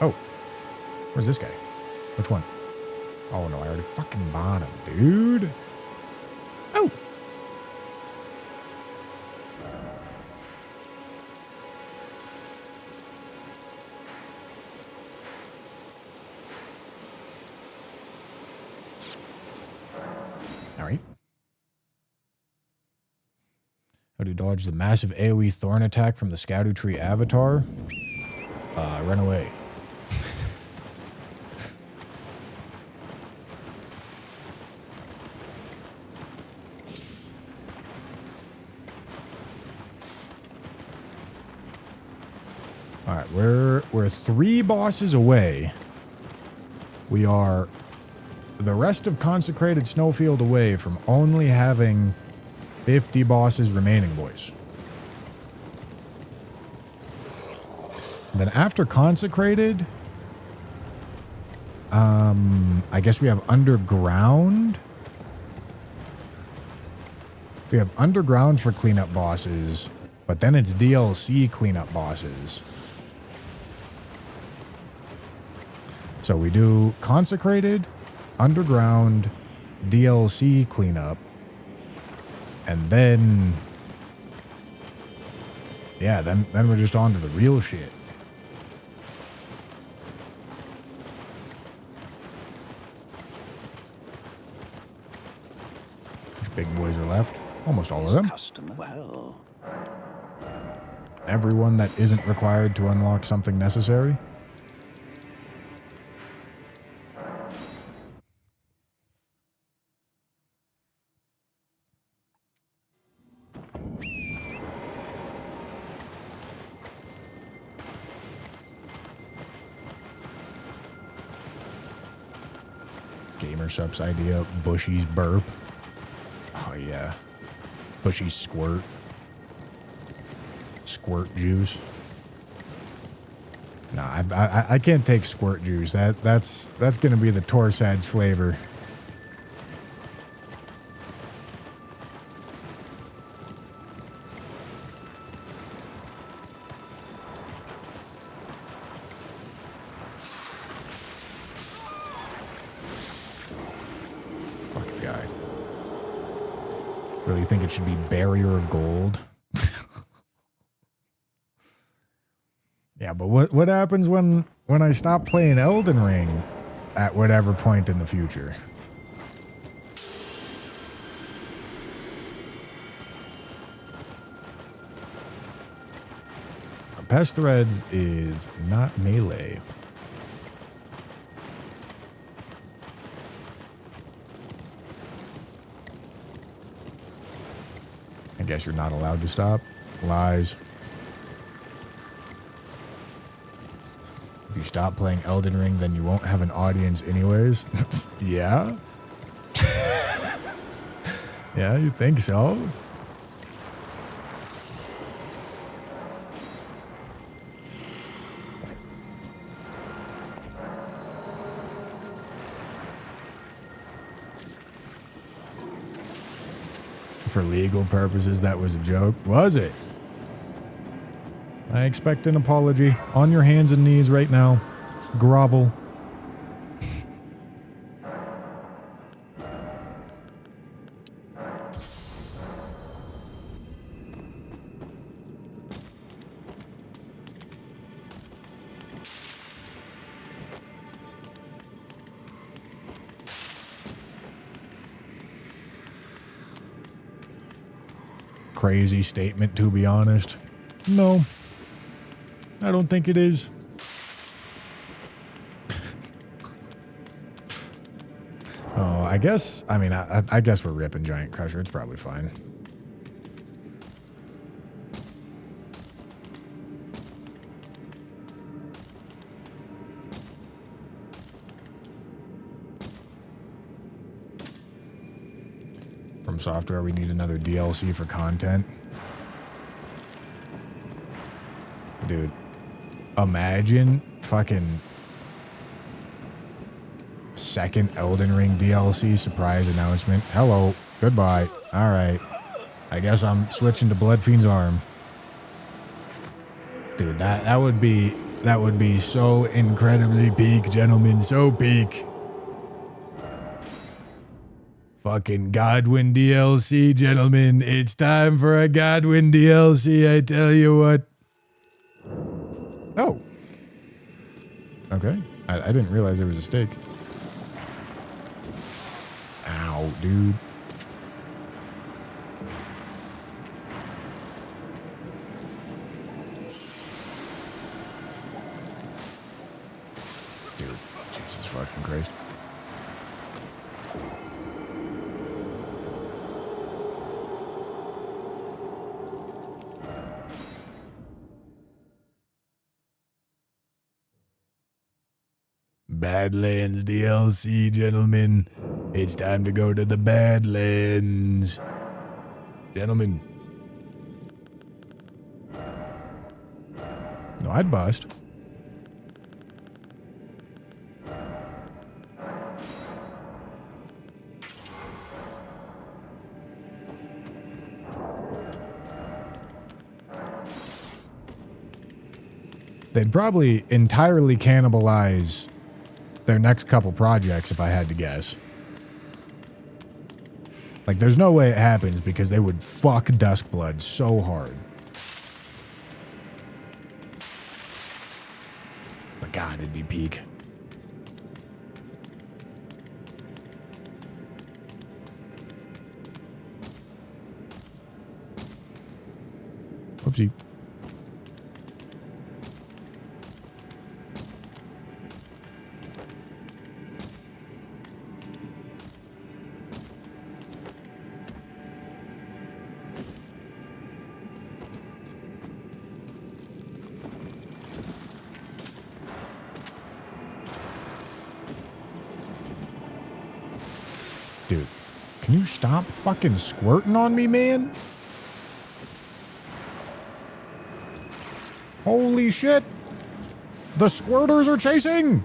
Oh. Where's this guy? Which one? Oh no, I already fucking bought him, dude. Oh. All right. How to dodge the massive AoE thorn attack from the Scouter Tree avatar? Run away. All right, we're 3 bosses away. We are the rest of Consecrated Snowfield away from only having 50 bosses remaining, boys. And then after Consecrated, I guess we have Underground. We have Underground for cleanup bosses, but then it's DLC cleanup bosses. So we do Consecrated, Underground, DLC cleanup, and then, yeah, then we're just on to the real shit. Which big boys are left? Almost all of them. Well, Everyone that isn't required to unlock something necessary. Gamersup's idea. Bushy's burp. Oh, yeah. Bushy's squirt. Squirt juice. Nah, I can't take squirt juice. That's gonna be the Torsad's flavor. Fucking guy. Really think it should be barrier of gold? Yeah, but what happens when I stop playing Elden Ring at whatever point in the future? Pest Threads is not melee. I guess you're not allowed to stop. Lies. If you stop playing Elden Ring, then you won't have an audience anyways. Yeah? Yeah, you think so? For legal purposes, that was a joke. Was it? I expect an apology. On your hands and knees right now. Grovel. Crazy statement, to be honest. No. I don't think it is. Oh, I guess, I mean, I guess we're ripping Giant Crusher. It's probably fine. From Software, we need another DLC for content. Dude. Imagine fucking second Elden Ring DLC surprise announcement. Hello. Goodbye. Alright. I guess I'm switching to Bloodfiend's arm. Dude, that would be so incredibly peak, gentlemen. So peak. Fucking Godwin DLC, gentlemen. It's time for a Godwin DLC, I tell you what. Oh. Okay. I didn't realize there was a stake. Ow, dude. Dude, Jesus fucking Christ. Badlands DLC, gentlemen. It's time to go to the Badlands. Gentlemen. No, I'd bust. They'd probably entirely cannibalize their next couple projects, if I had to guess. Like, there's no way it happens because they would fuck Duskblood so hard. But God, it'd be peak. Oopsie. Dude, can you stop fucking squirting on me, man? Holy shit! The squirters are chasing!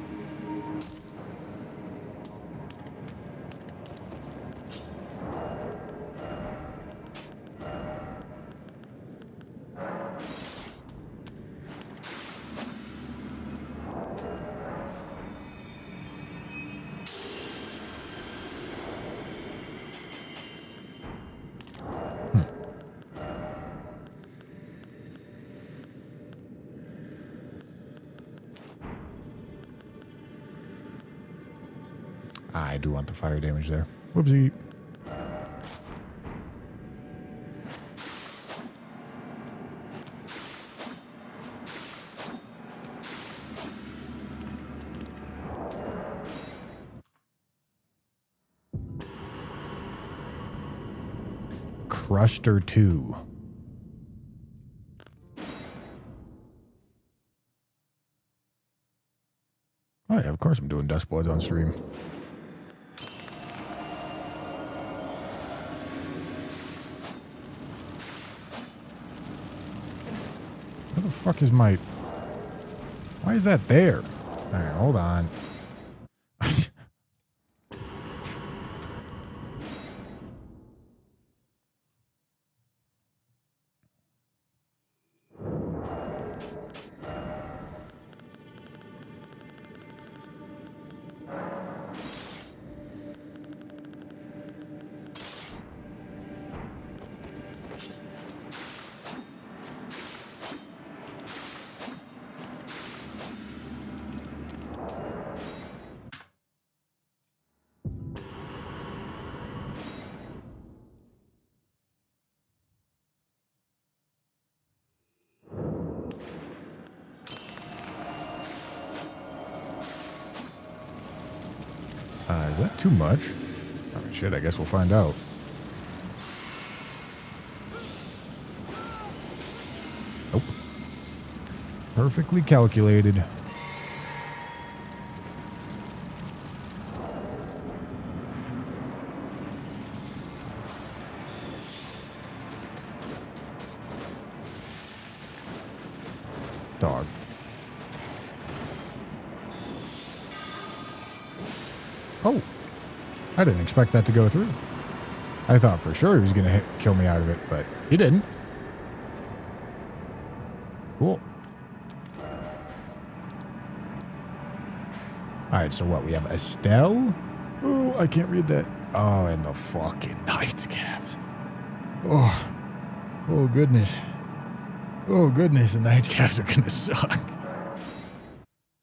I do want the fire damage there. Whoopsie. Cruster 2. Oh yeah, of course I'm doing Dust Bloods on stream. Where the fuck is my... Why is that there? Alright, hold on. Is that too much? Oh, shit, I guess we'll find out. Nope. Perfectly calculated. Dog. Oh, I didn't expect that to go through. I thought for sure he was going to kill me out of it, but he didn't. Cool. Alright, so what? We have Estelle? Oh, I can't read that. Oh, and the fucking Knights Calves. Oh. Oh, goodness. Oh, goodness, the Knights Calves are going to suck.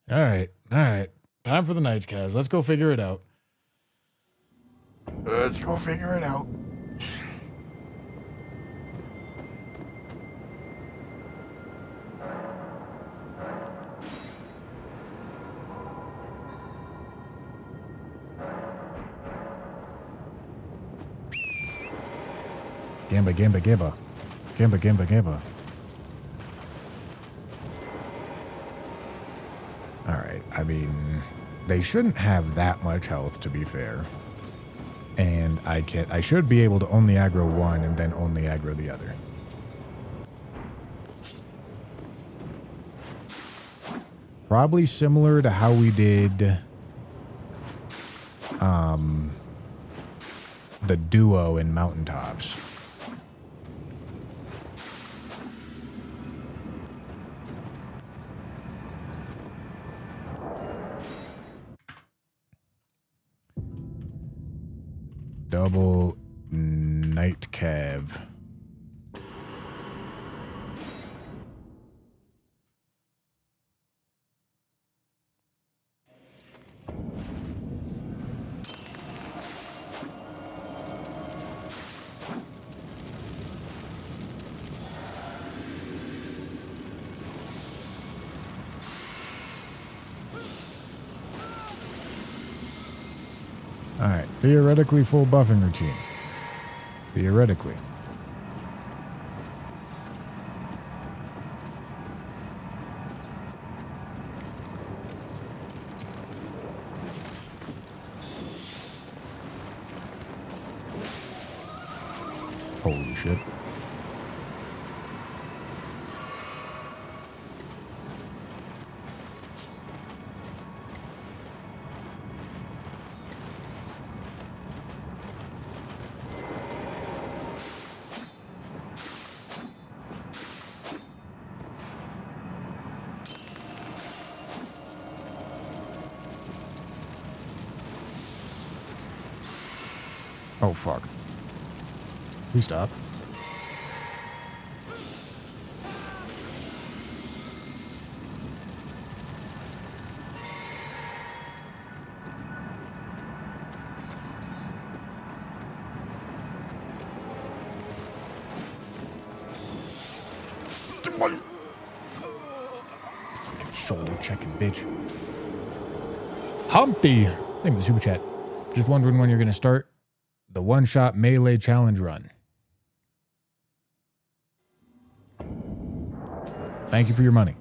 Alright, alright. Time for the Knights Calves. Let's go figure it out. Let's go figure it out. Gamba, gamba, gamba. Gamba, gamba, gamba. Alright, I mean, they shouldn't have that much health, to be fair. And I should be able to only aggro one and then only aggro the other. Probably similar to how we did the duo in Mountaintops. Double Night Cav. Alright, theoretically full buffing routine. Theoretically. Holy shit. Oh, fuck. Please stop. Fucking shoulder checking, bitch. Humpty! Thank you for the super chat. Just wondering when you're going to start the one-shot melee challenge run. Thank you for your money.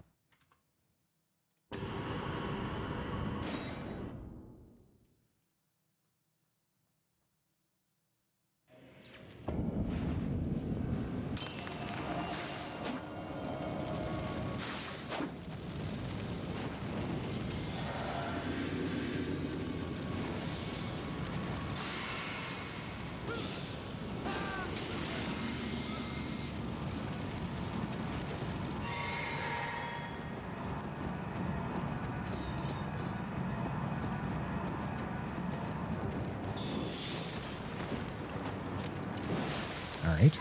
Alright.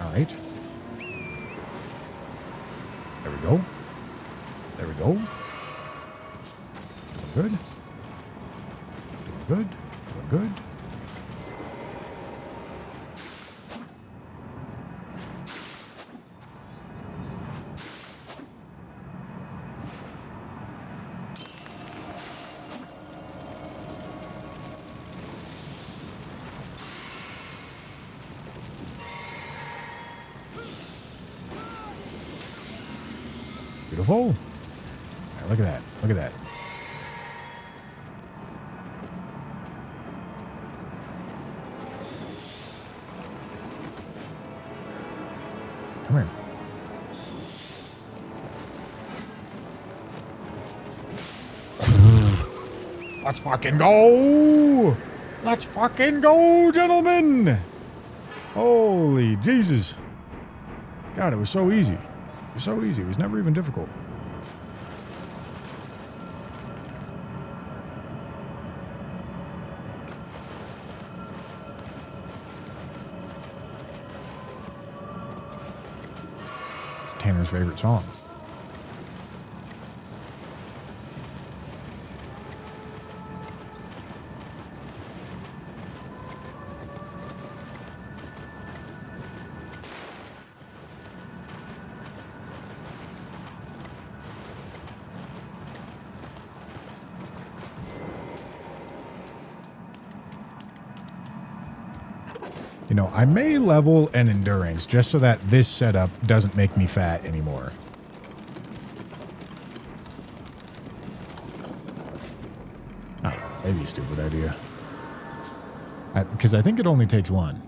Alright. There we go. There we go. Doing good. Doing good. Doing good. Beautiful. All right, look at that. Look at that. Come here. Let's fucking go. Let's fucking go, gentlemen. Holy Jesus. God, it was so easy. It was so easy. It was never even difficult. It's Tanner's favorite song. You know, I may level an endurance just so that this setup doesn't make me fat anymore. I don't know, maybe a stupid idea. Because I think it only takes one.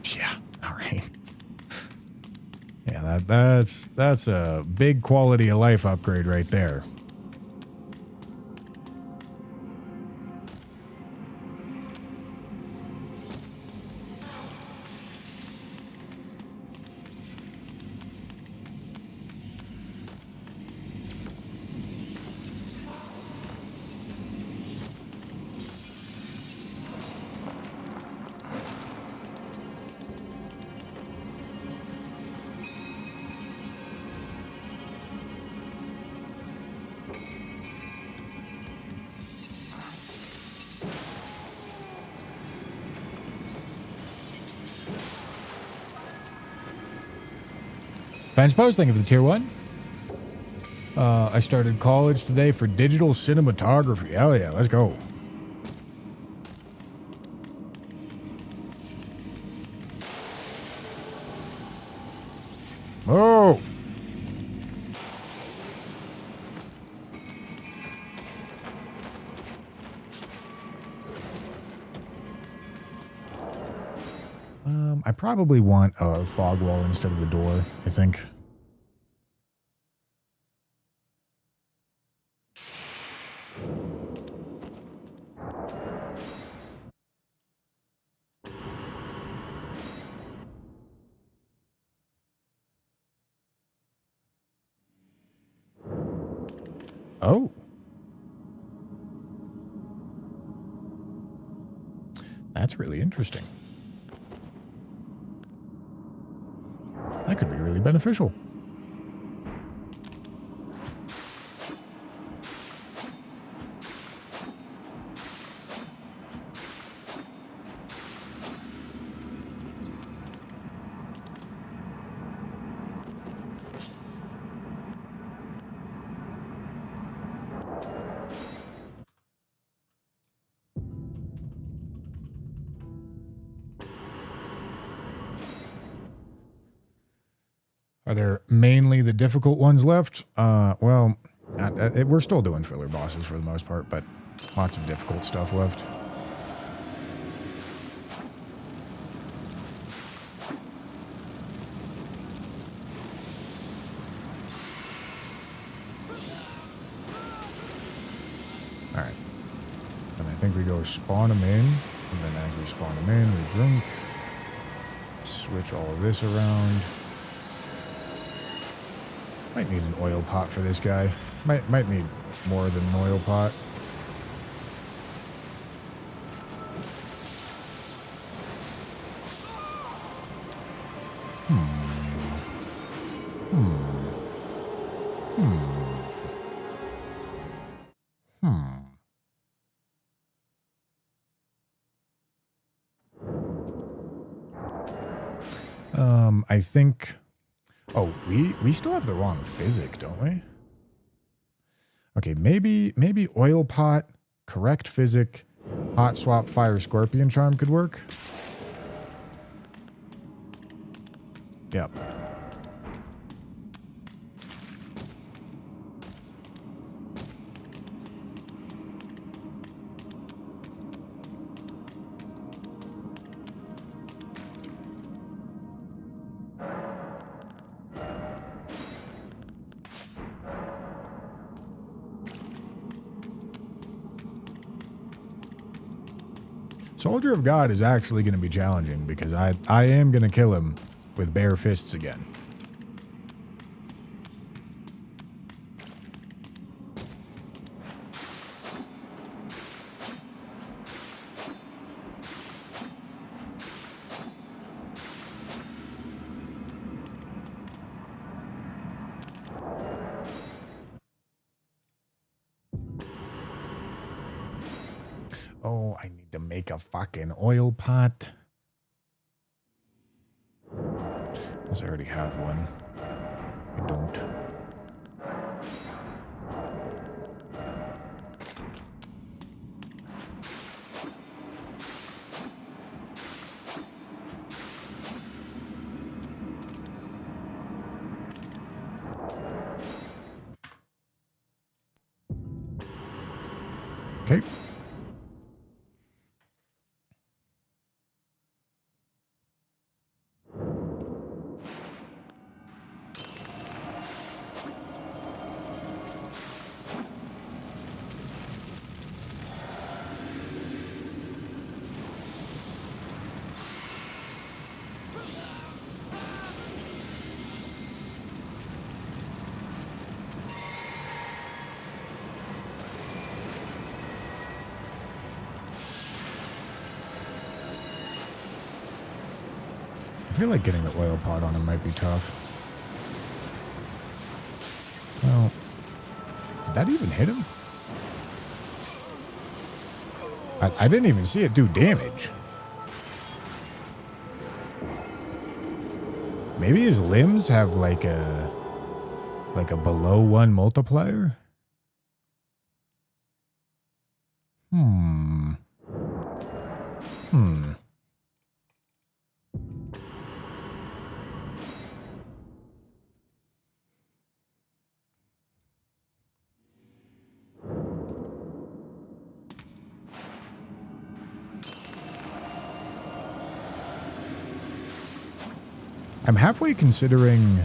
Yeah, all right. Yeah, that's a big quality of life upgrade right there. Fans Post, thank you for the tier 1. I started college today for digital cinematography. Hell yeah, let's go. Oh! I probably want a fog wall instead of a door, I think. Oh. That's really interesting. That could be really beneficial. Are there mainly the difficult ones left? Well, we're still doing filler bosses for the most part, but lots of difficult stuff left. Alright. And I think we go spawn them in, and then as we spawn them in, we drink. Switch all of this around. Might need an oil pot for this guy. Might need more than an oil pot. I think... Oh, we still have the wrong physic, don't we? Okay, maybe oil pot, correct physic, hot swap, fire, scorpion charm could work. Yep. Soldier of God is actually going to be challenging because I am going to kill him with bare fists again. Oh, I need to make a fucking oil pot. Unless I already have one. I don't. Okay. I feel like getting the oil pot on him might be tough. Well, did that even hit him? I didn't even see it do damage. Maybe his limbs have like a below 1 multiplier? I'm halfway considering...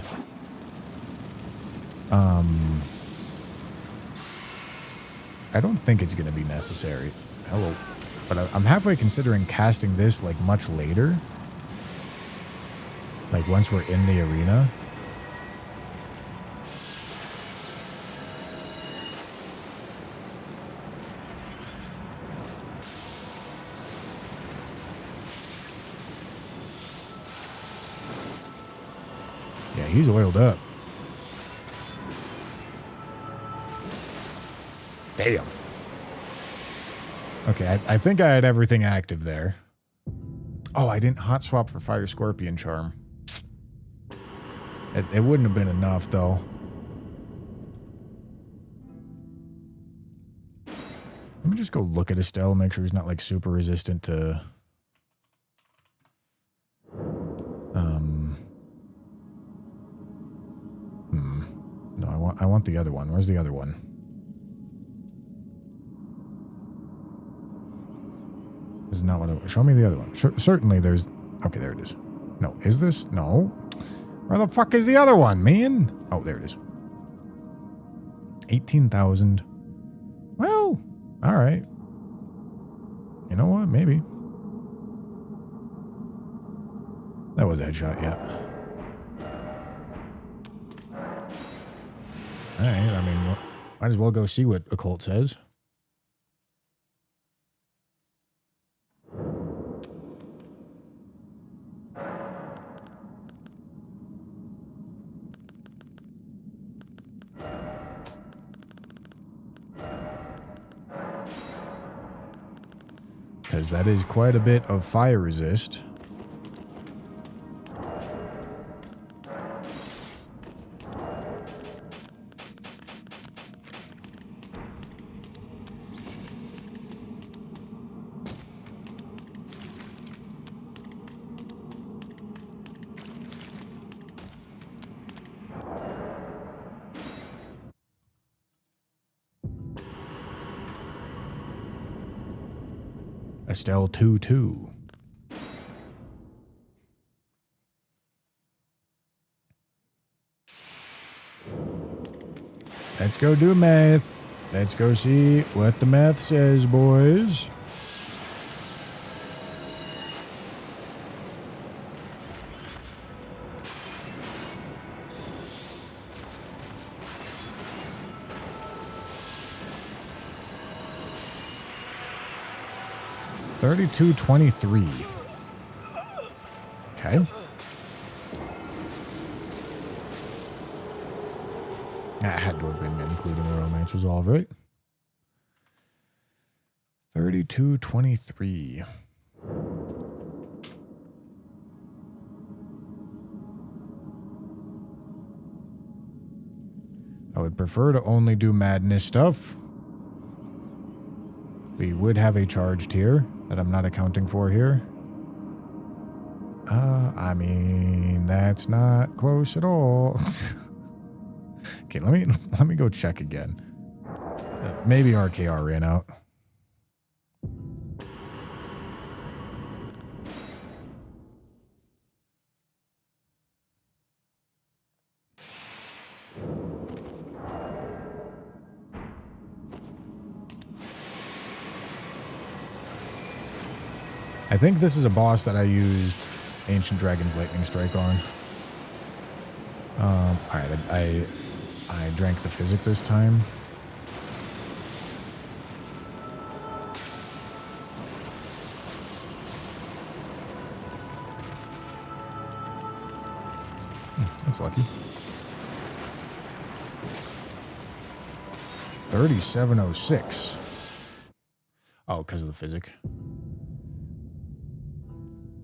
I don't think it's going to be necessary. Hello. But I'm halfway considering casting this, like, much later. Like, once we're in the arena. Yeah, he's oiled up. Damn. Okay, I think I had everything active there. Oh, I didn't hot swap for Fire Scorpion Charm. It wouldn't have been enough, though. Let me just go look at Estelle, make sure he's not, like, super resistant to... No, I want the other one. Where's the other one? This is not what I... Show me the other one. Certainly there's... Okay, there it is. No, is this? No. Where the fuck is the other one, man? Oh, there it is. 18,000. Well, all right. You know what? Maybe. That was a headshot, yeah. All right, I mean, might as well go see what Occult says. Because that is quite a bit of fire resist. Estelle 2-2. Let's go do math. Let's go see what the math says, boys. $32.23. Okay. That had to have been including a romance resolve, right? 32.23. I would prefer to only do madness stuff. We would have a charged here that I'm not accounting for here. I mean, that's not close at all. Okay, let me go check again. Maybe RKR ran out. I think this is a boss that I used Ancient Dragon's Lightning Strike on. Alright, I drank the physic this time. That's lucky. 3706. Oh, because of the physic.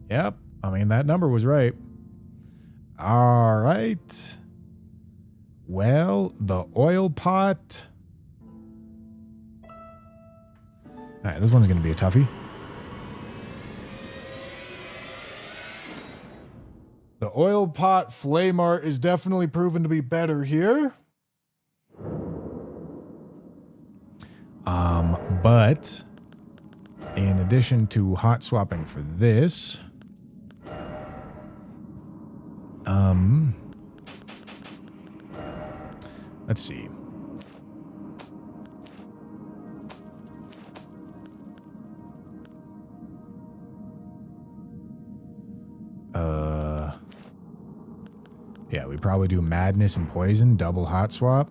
Yep. I mean, that number was right. All right. Well, the oil pot. All right, this one's going to be a toughie. The oil pot flame art is definitely proven to be better here. But in addition to hot swapping for this, Let's see. Yeah, we probably do madness and poison, double hot swap.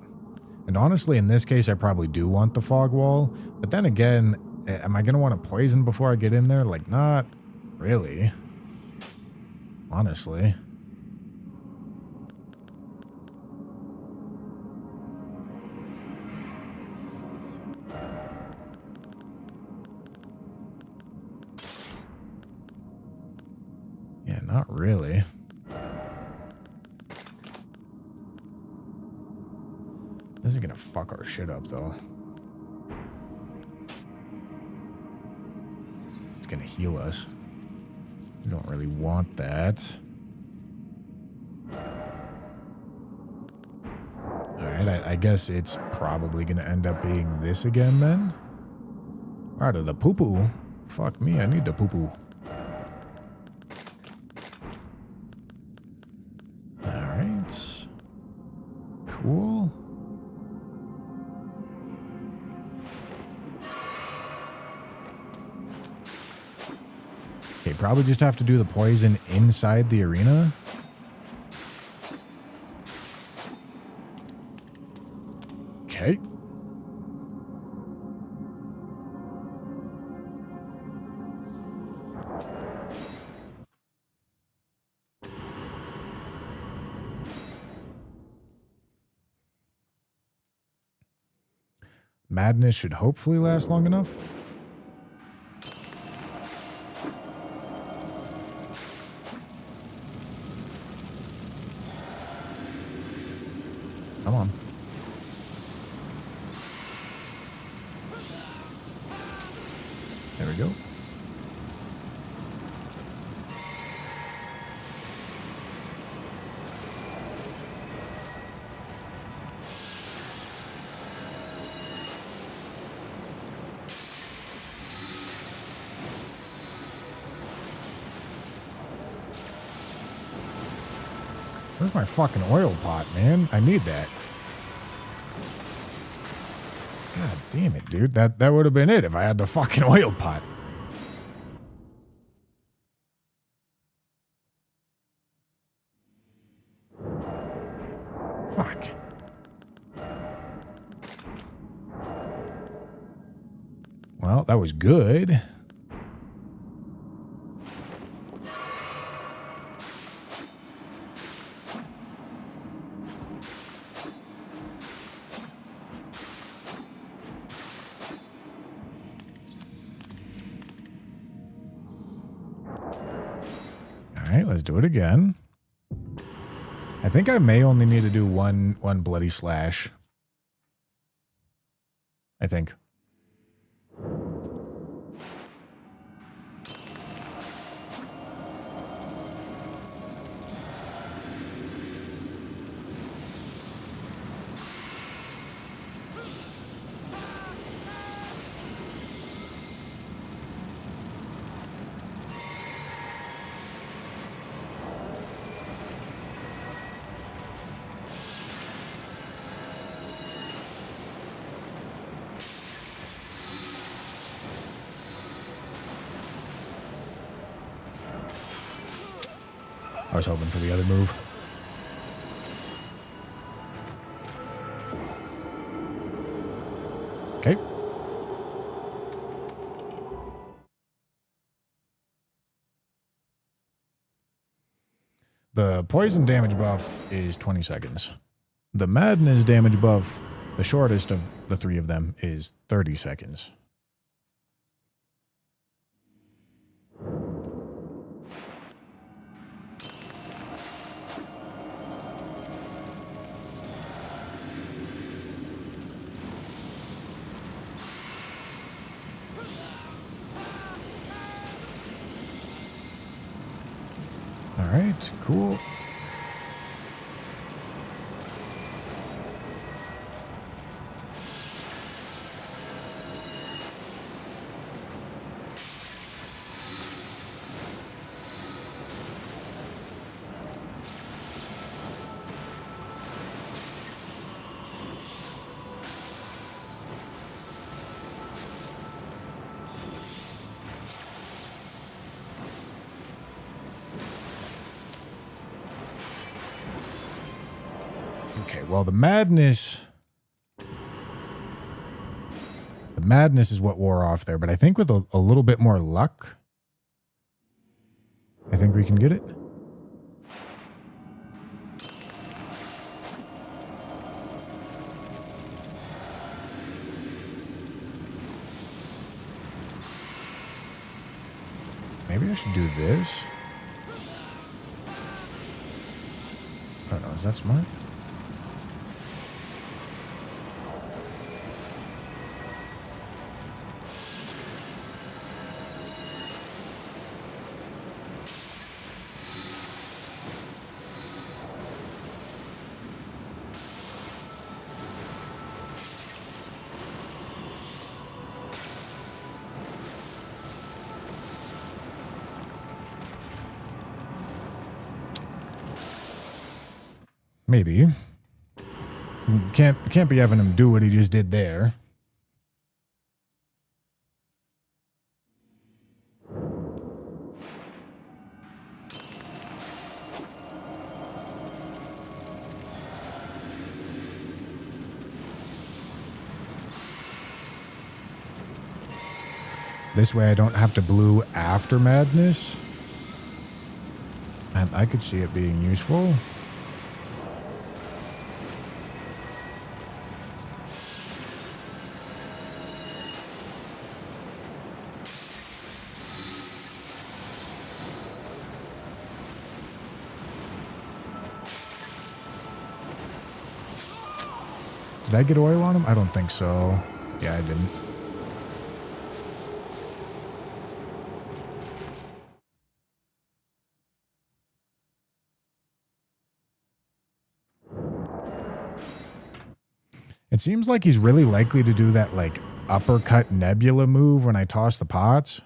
And honestly, in this case, I probably do want the fog wall. But then again, am I going to want to poison before I get in there? Like, not really. Honestly. Yeah, not really. This is gonna fuck our shit up, though. It's gonna heal us. We don't really want that. Alright, I guess it's probably gonna end up being this again, then. Out of the poo-poo. Fuck me, I need the poo-poo. Alright. Cool. Okay, probably just have to do the poison inside the arena. Okay. Madness should hopefully last long enough. Come on. There we go. Where's my fucking oil pot, man? I need that. God damn it, dude. That would have been it if I had the fucking oil pot. Fuck. Well, that was good. Alright, let's do it again. I think I may only need to do one bloody slash. I think. I was hoping for the other move. Okay. The poison damage buff is 20 seconds. The madness damage buff, the shortest of the three of them, is 30 seconds. All right, cool. Okay, well, the madness is what wore off there, but I think with a little bit more luck, I think we can get it. Maybe I should do this. I don't know, is that smart? Maybe. Can't be having him do what he just did there. This way I don't have to blue after madness. And I could see it being useful. Did I get oil on him? I don't think so. Yeah, I didn't. It seems like he's really likely to do that, like, uppercut nebula move when I toss the pots.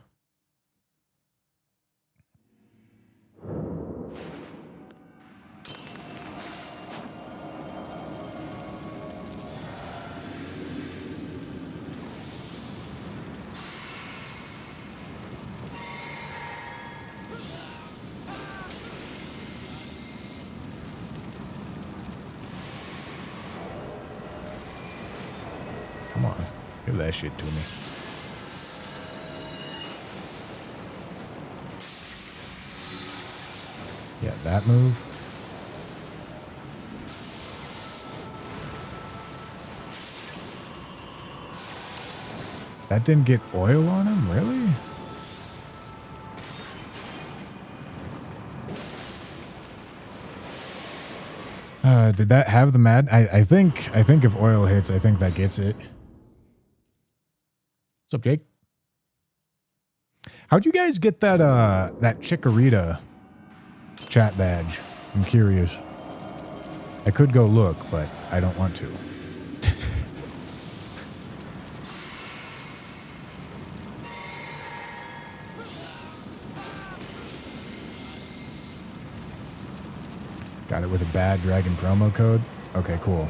Come on, give that shit to me. Yeah, that move. That didn't get oil on him, really? Did that have the mad? I think if oil hits, I think that gets it. What's up, Jake? How'd you guys get that that Chikorita chat badge? I'm curious. I could go look, but I don't want to. Got it with a bad dragon promo code? Okay, cool.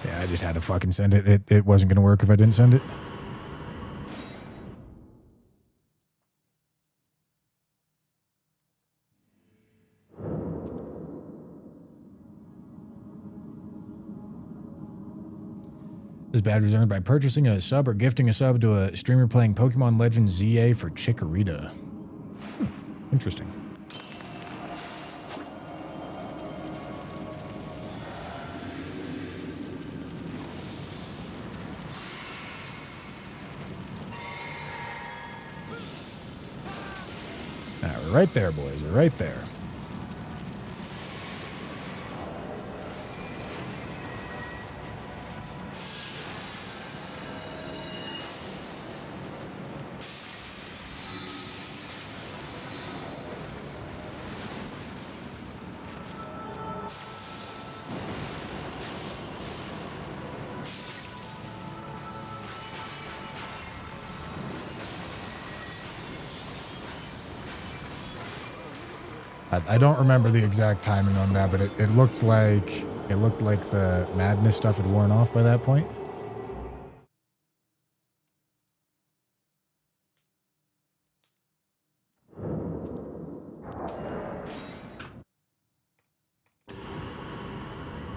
Yeah, I just had to fucking send it. It wasn't going to work if I didn't send it. This badge was earned by purchasing a sub or gifting a sub to a streamer playing Pokemon Legends ZA for Chikorita. Interesting. All right, we're right there, boys. We're right there. I don't remember the exact timing on that, but it looked like the madness stuff had worn off by that point.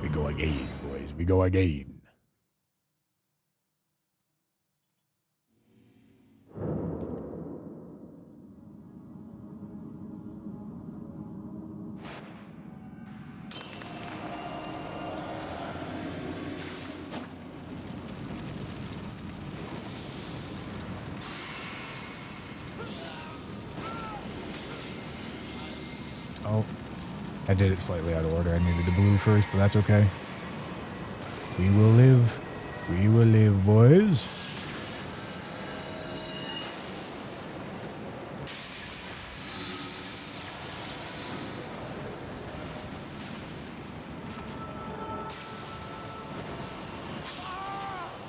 We go again, boys. We go again. Oh, I did it slightly out of order. I needed the blue first, but that's okay. We will live. We will live, boys.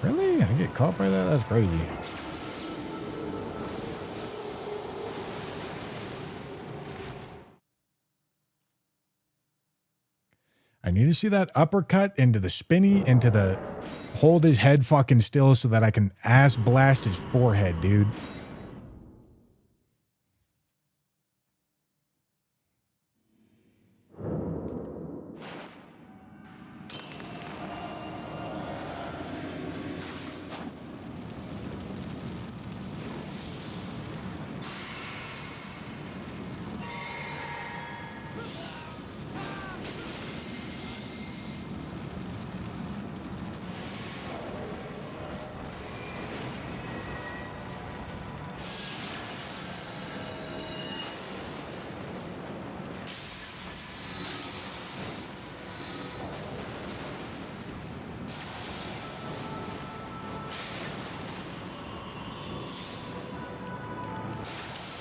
Really? I get caught by that? That's crazy. I need to see that uppercut into the spinny, into the hold his head fucking still so that I can ass blast his forehead, dude.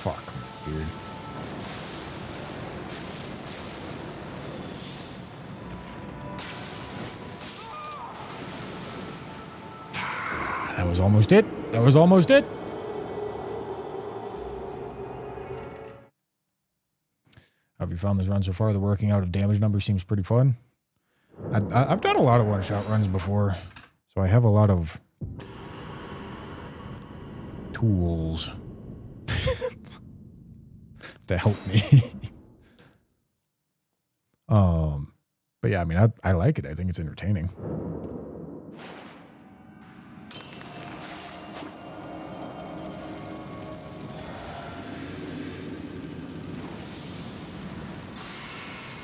Fuck, dude. That was almost it. That was almost it. How have you found this run so far? The working out of damage numbers seems pretty fun. I've done a lot of one-shot runs before, so I have a lot of tools to help me. But yeah, I mean, I like it. I think it's entertaining.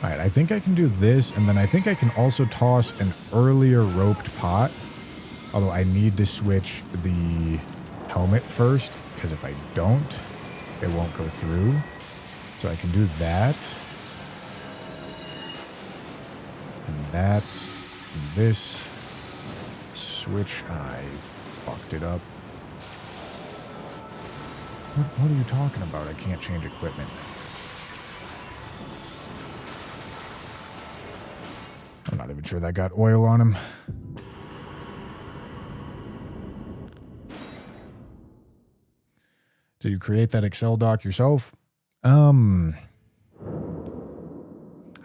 All right, I think I can do this, and then I think I can also toss an earlier roped pot. Although I need to switch the helmet first, because if I don't, it won't go through. So I can do that. And that. And this. Switch. I fucked it up. What are you talking about? I can't change equipment. I'm not even sure that got oil on him. Did you create that Excel doc yourself? I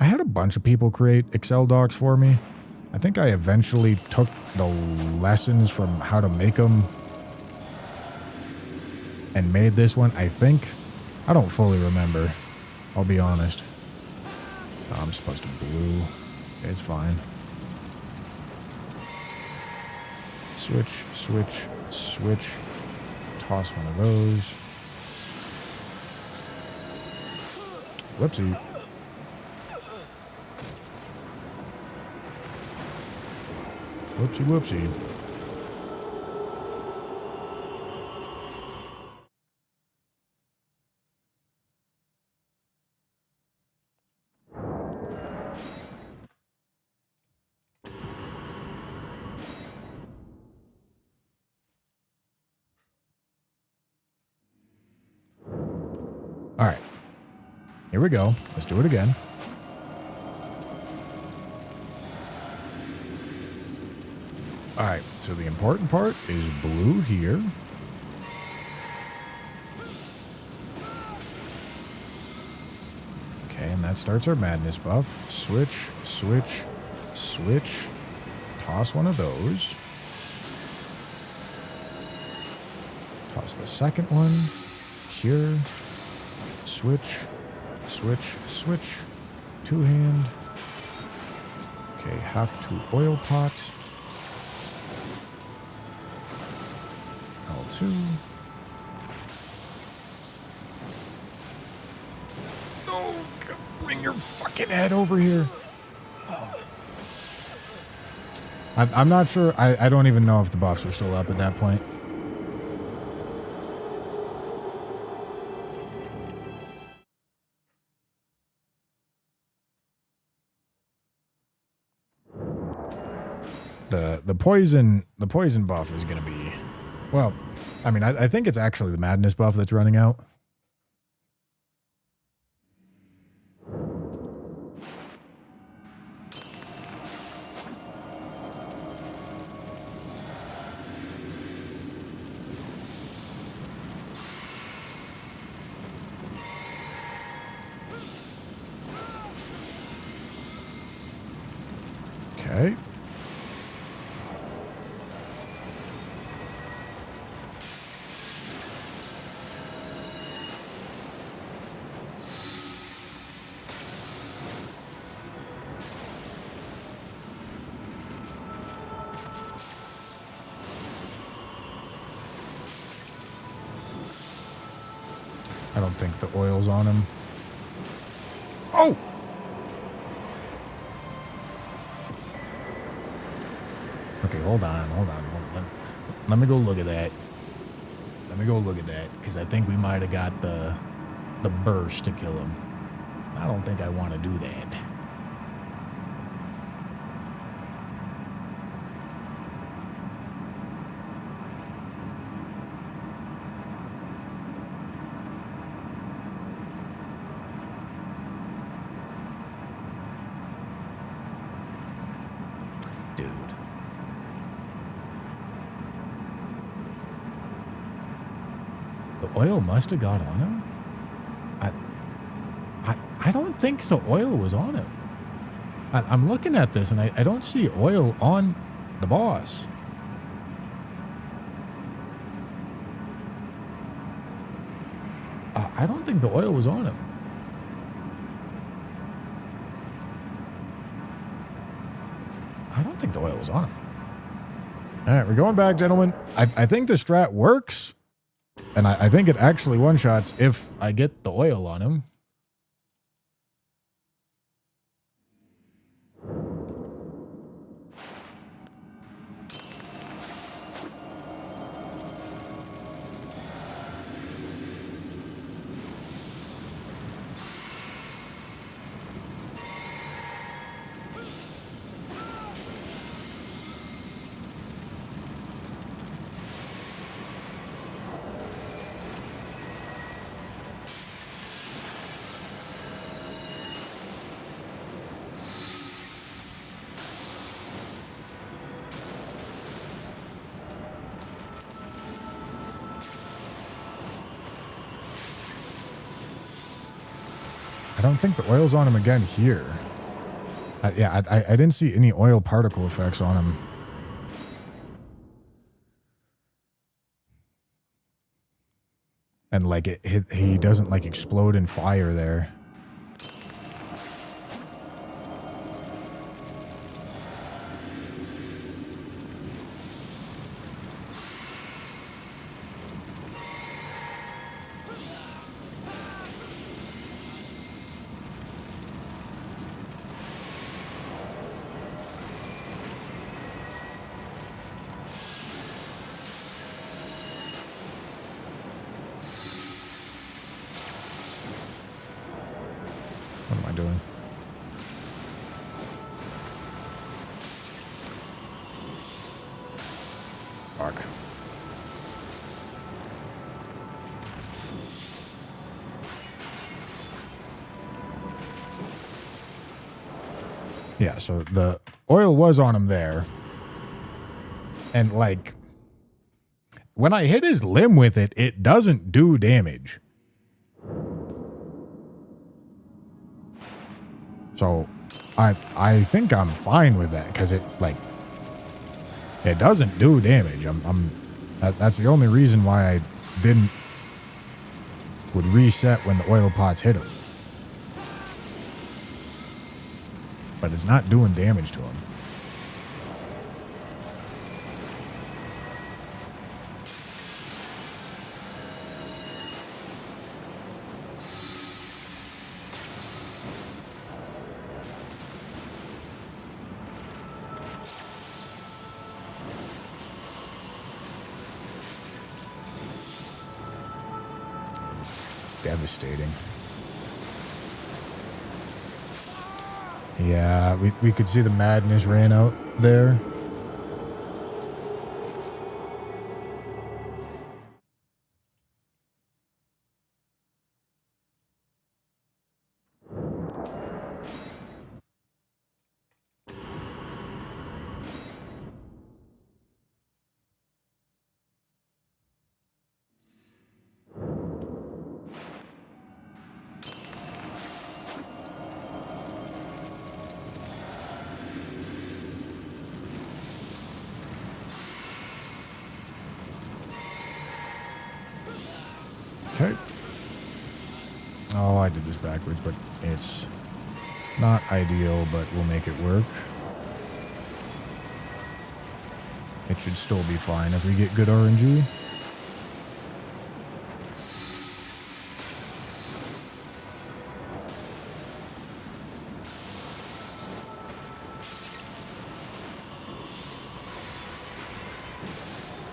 had a bunch of people create Excel docs for me. I think I eventually took the lessons from how to make them and made this one, I think. I don't fully remember. I'll be honest. Oh, I'm supposed to blue. It's fine. Switch, switch, switch. Toss one of those. Whoopsie. Whoopsie, whoopsie. All right. Here we go. Let's do it again. All right. So the important part is blue here. Okay. and that starts our madness buff. Switch, switch, switch. Toss one of those. Toss the second one. Cure. Switch, switch, switch. Two-hand. Okay, half two oil pots. L2. No, bring your fucking head over here. I'm not sure. I don't even know if the buffs were still up at that point. The poison buff is gonna be, well, I mean, I think it's actually the madness buff that's running out. Okay. I don't think the oil's on him. Oh! Okay, hold on. Let me go look at that. Because I think we might have got the burst to kill him. I don't think I want to do that. Dude. The oil must have got on him. I don't think the oil was on him. I'm looking at this and I don't see oil on the boss. I don't think the oil was on him. I don't think the oil was on him. All right, we're going back, gentlemen. I think the strat works. And I think it actually one-shots if I get the oil on him. I don't think the oil's on him again here. Yeah, I didn't see any oil particle effects on him. And like he doesn't like explode in fire there. What am I doing? Fuck. Yeah, so the oil was on him there. And like, when I hit his limb with it, it doesn't do damage. So I think I'm fine with that because it like it doesn't do damage. That's the only reason why I would reset when the oil pots hit him. But it's not doing damage to him. Devastating. Yeah, we could see the madness ran out there. Okay. Oh, I did this backwards, but it's not ideal, but we'll make it work. It should still be fine if we get good RNG.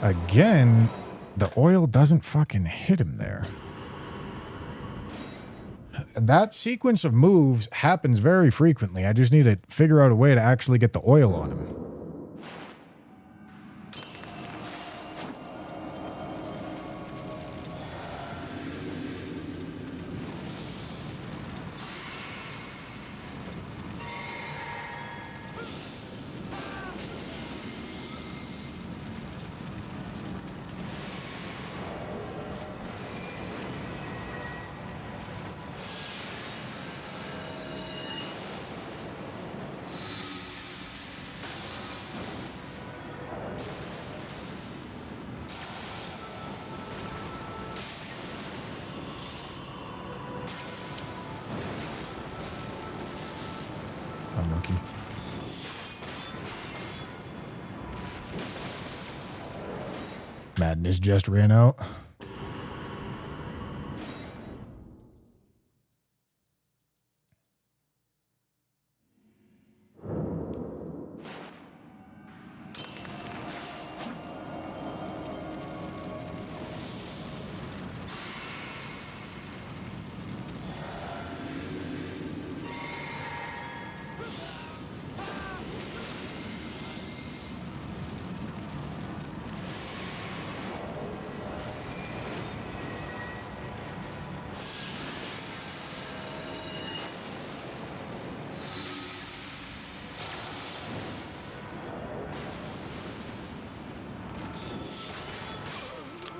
Again, the oil doesn't fucking hit him there. That sequence of moves happens very frequently. I just need to figure out a way to actually get the oil on him. Unlucky. Madness just ran out.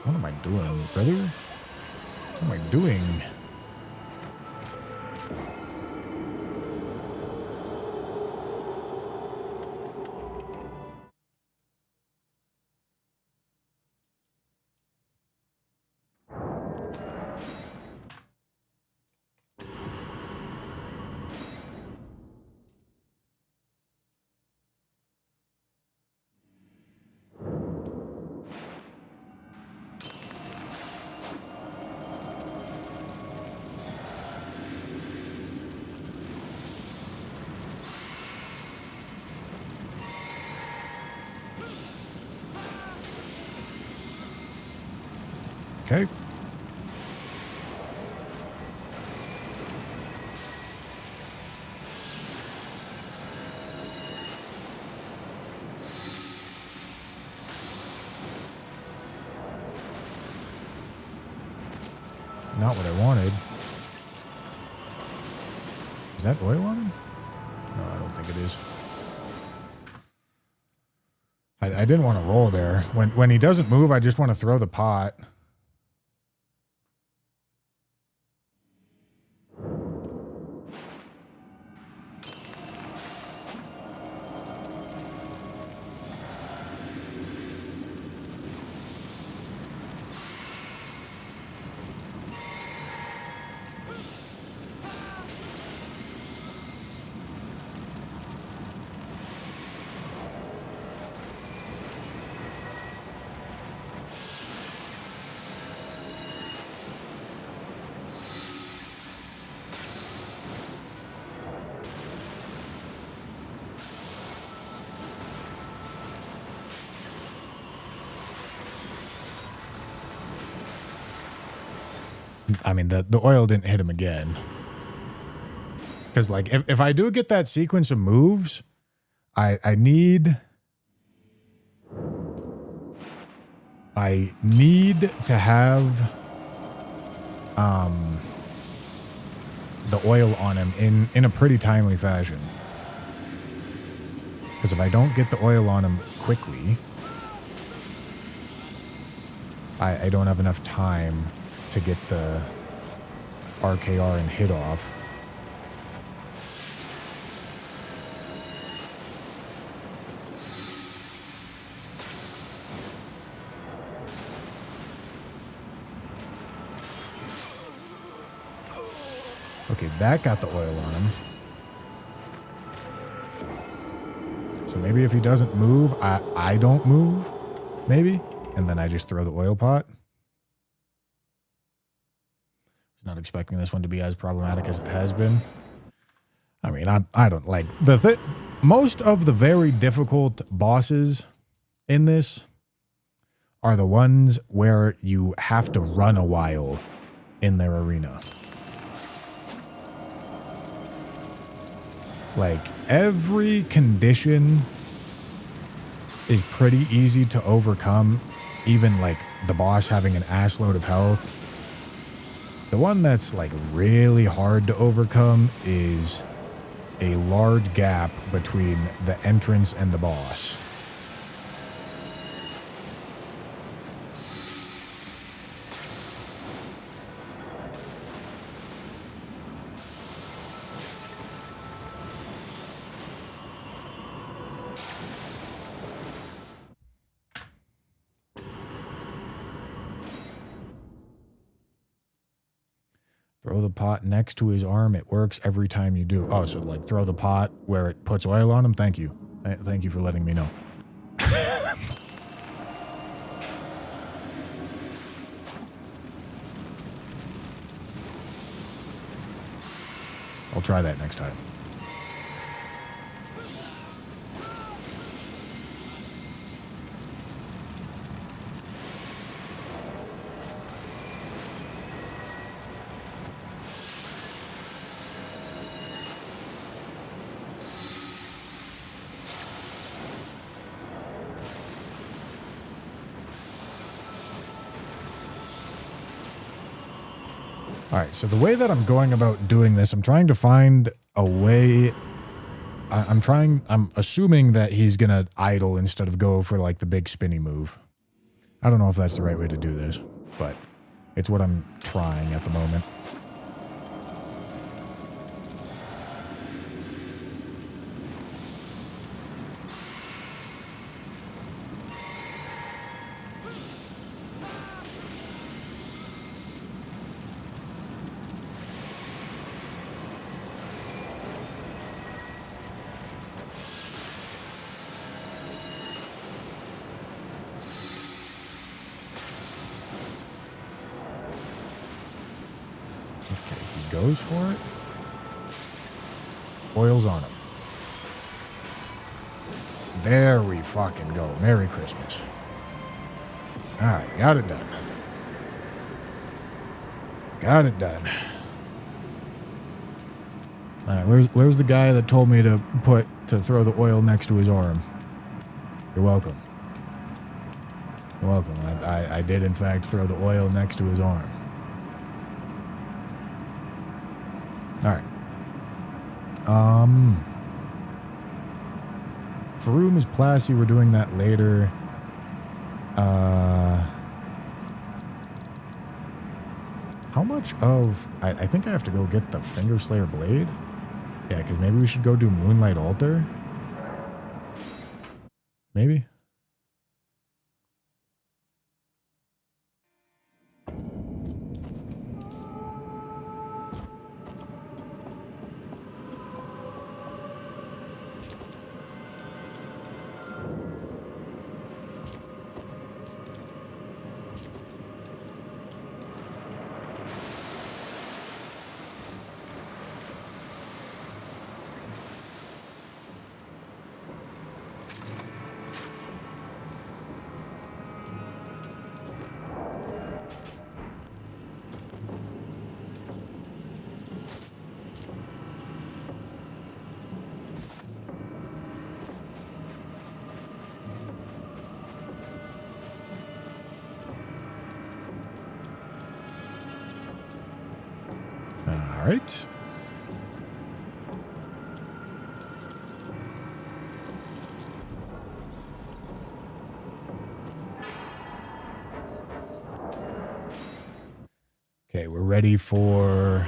What am I doing, brother? What am I doing? Okay. Not what I wanted. Is that oil on him? No, I don't think it is. I didn't want to roll there. When he doesn't move, I just want to throw the pot. I mean, the oil didn't hit him again. Because, like, if I do get that sequence of moves, I need to have the oil on him in a pretty timely fashion. Because if I don't get the oil on him quickly, I don't have enough time to get the RKR and hit off. Okay, that got the oil on him. So maybe if he doesn't move, I don't move, maybe, and then I just throw the oil pot. I was not expecting this one to be as problematic as it has been. I mean, I don't like most of the very difficult bosses in this are the ones where you have to run a while in their arena. Like, every condition is pretty easy to overcome, even, like, the boss having an assload of health. The one that's, like, really hard to overcome is a large gap between the entrance and the boss. Throw the pot next to his arm. It works every time you do. Oh, so like throw the pot where it puts oil on him? Thank you. Thank you for letting me know. I'll try that next time. All right, so the way that I'm going about doing this, I'm trying to find a way. I'm assuming that he's going to idle instead of go for like the big spinny move. I don't know if that's the right way to do this, but it's what I'm trying at the moment. Goes for it. Oil's on him. There we fucking go. Merry Christmas. Alright, got it done. Got it done. Alright, where's the guy that told me to throw the oil next to his arm? You're welcome. You're welcome. I did in fact throw the oil next to his arm. Alright. Faroum is Plassy. We're doing that later. How much of... I think I have to go get the Finger Slayer Blade. Yeah, because maybe we should go do Moonlight Altar. Maybe? right. Okay, we're ready for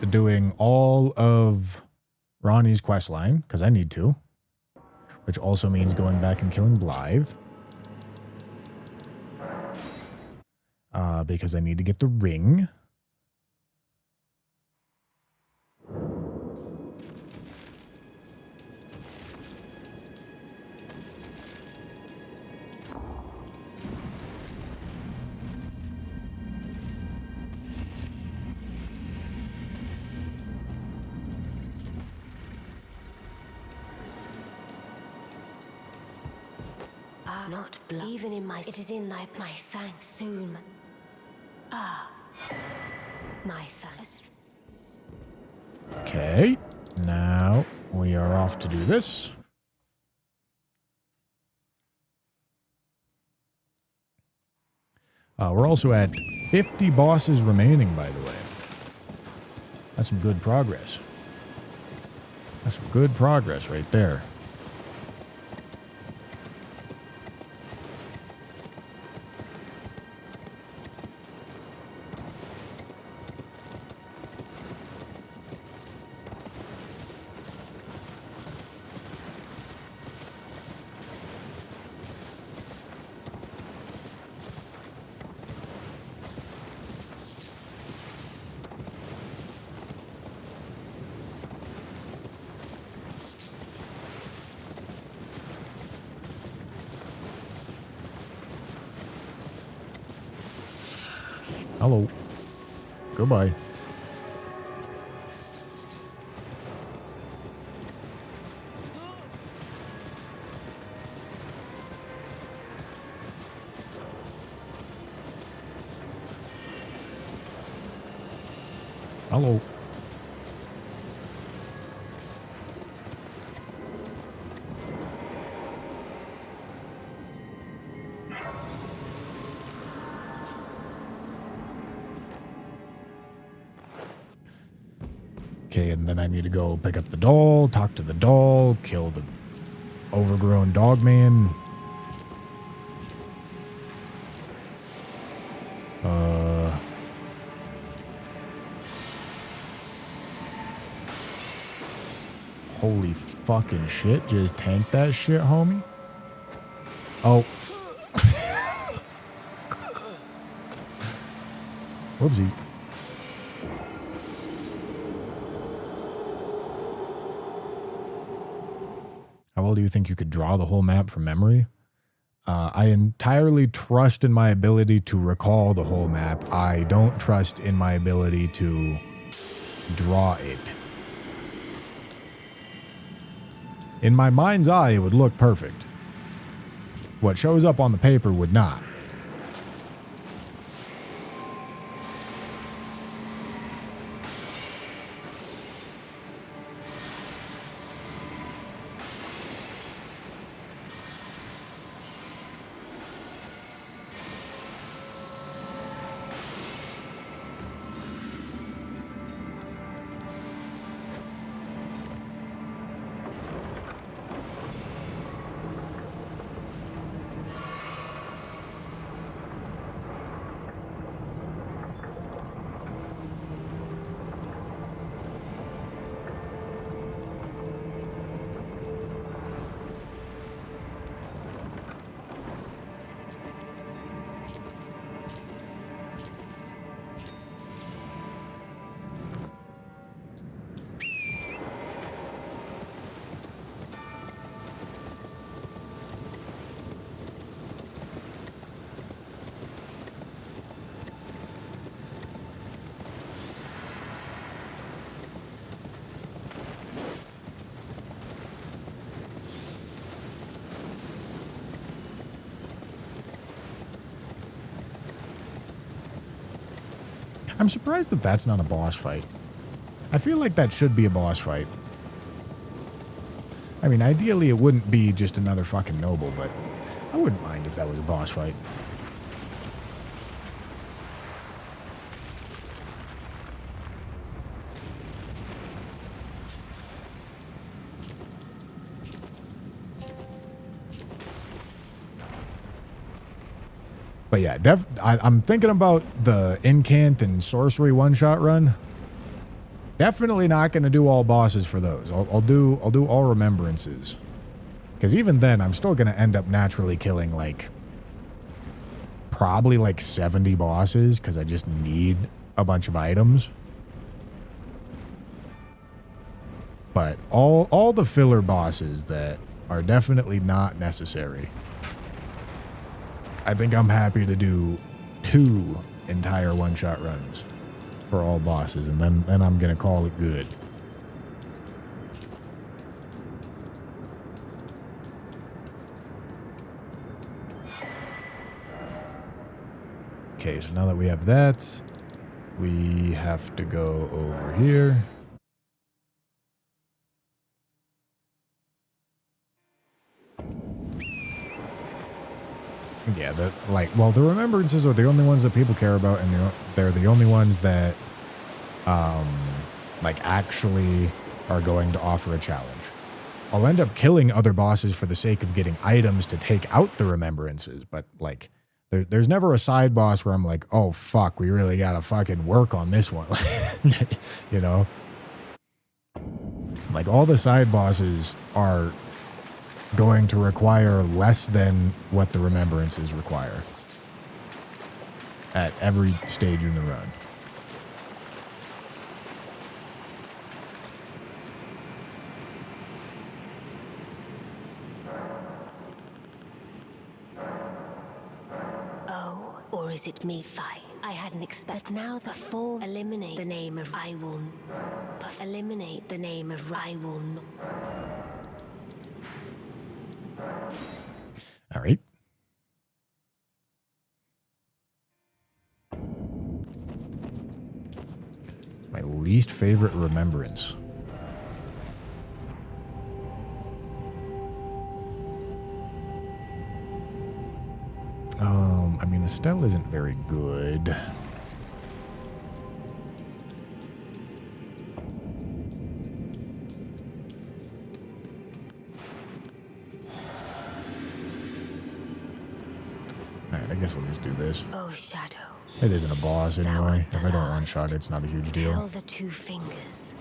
doing all of Ronnie's quest line, because I need to. Which also means going back and killing Blythe. Because I need to get the ring. Not blood. Even in my... It is in my thanks soon. My thanks. Okay, now we are off to do this. We're also at 50 bosses remaining, by the way. That's some good progress. That's some good progress right there. Hello. Goodbye. Hello. Okay, and then I need to go pick up the doll, talk to the doll, kill the overgrown dog man. Holy fucking shit, just tank that shit, homie. Oh. Whoopsie. How well do you think you could draw the whole map from memory? I entirely trust in my ability to recall the whole map. I don't trust in my ability to draw it. In my mind's eye, it would look perfect. What shows up on the paper would not. I'm surprised that that's not a boss fight. I feel like that should be a boss fight. I mean, ideally it wouldn't be just another fucking noble, but I wouldn't mind if that was a boss fight. But yeah, I'm thinking about the incant and sorcery one-shot run. Definitely not going to do all bosses for those. I'll do all remembrances. Because even then, I'm still going to end up naturally killing, like, probably like 70 bosses, because I just need a bunch of items. But all the filler bosses that are definitely not necessary, I think I'm happy to do 2 entire one-shot runs for all bosses, and then I'm going to call it good. Okay, so now that we have that, we have to go over here. Yeah, the remembrances are the only ones that people care about, and they're the only ones that, like, actually are going to offer a challenge. I'll end up killing other bosses for the sake of getting items to take out the remembrances, but, like, there's never a side boss where I'm like, oh, fuck, we really gotta fucking work on this one. You know? Like, all the side bosses are going to require less than what the remembrances require at every stage in the run. Oh, or is it me? Fine. I hadn't expected. Now the form. Eliminate the name of I will. Eliminate the name of I will. All right. My least favorite remembrance. I mean, Estelle isn't very good. Alright, I guess I'll just do this. Oh, Shadow. It isn't a boss anyway. If I don't one-shot it, it's not a huge deal. Tell the 2 fingers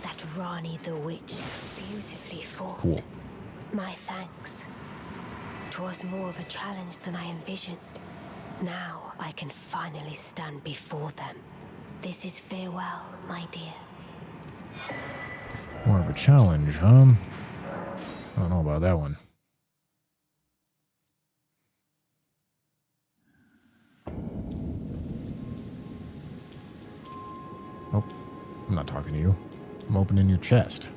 that Rani the witch beautifully fought. Cool. My thanks. 'Twas more of a challenge than I envisioned. Now I can finally stand before them. This is farewell, my dear. More of a challenge, huh? I don't know about that one. Oh, I'm not talking to you. I'm opening your chest.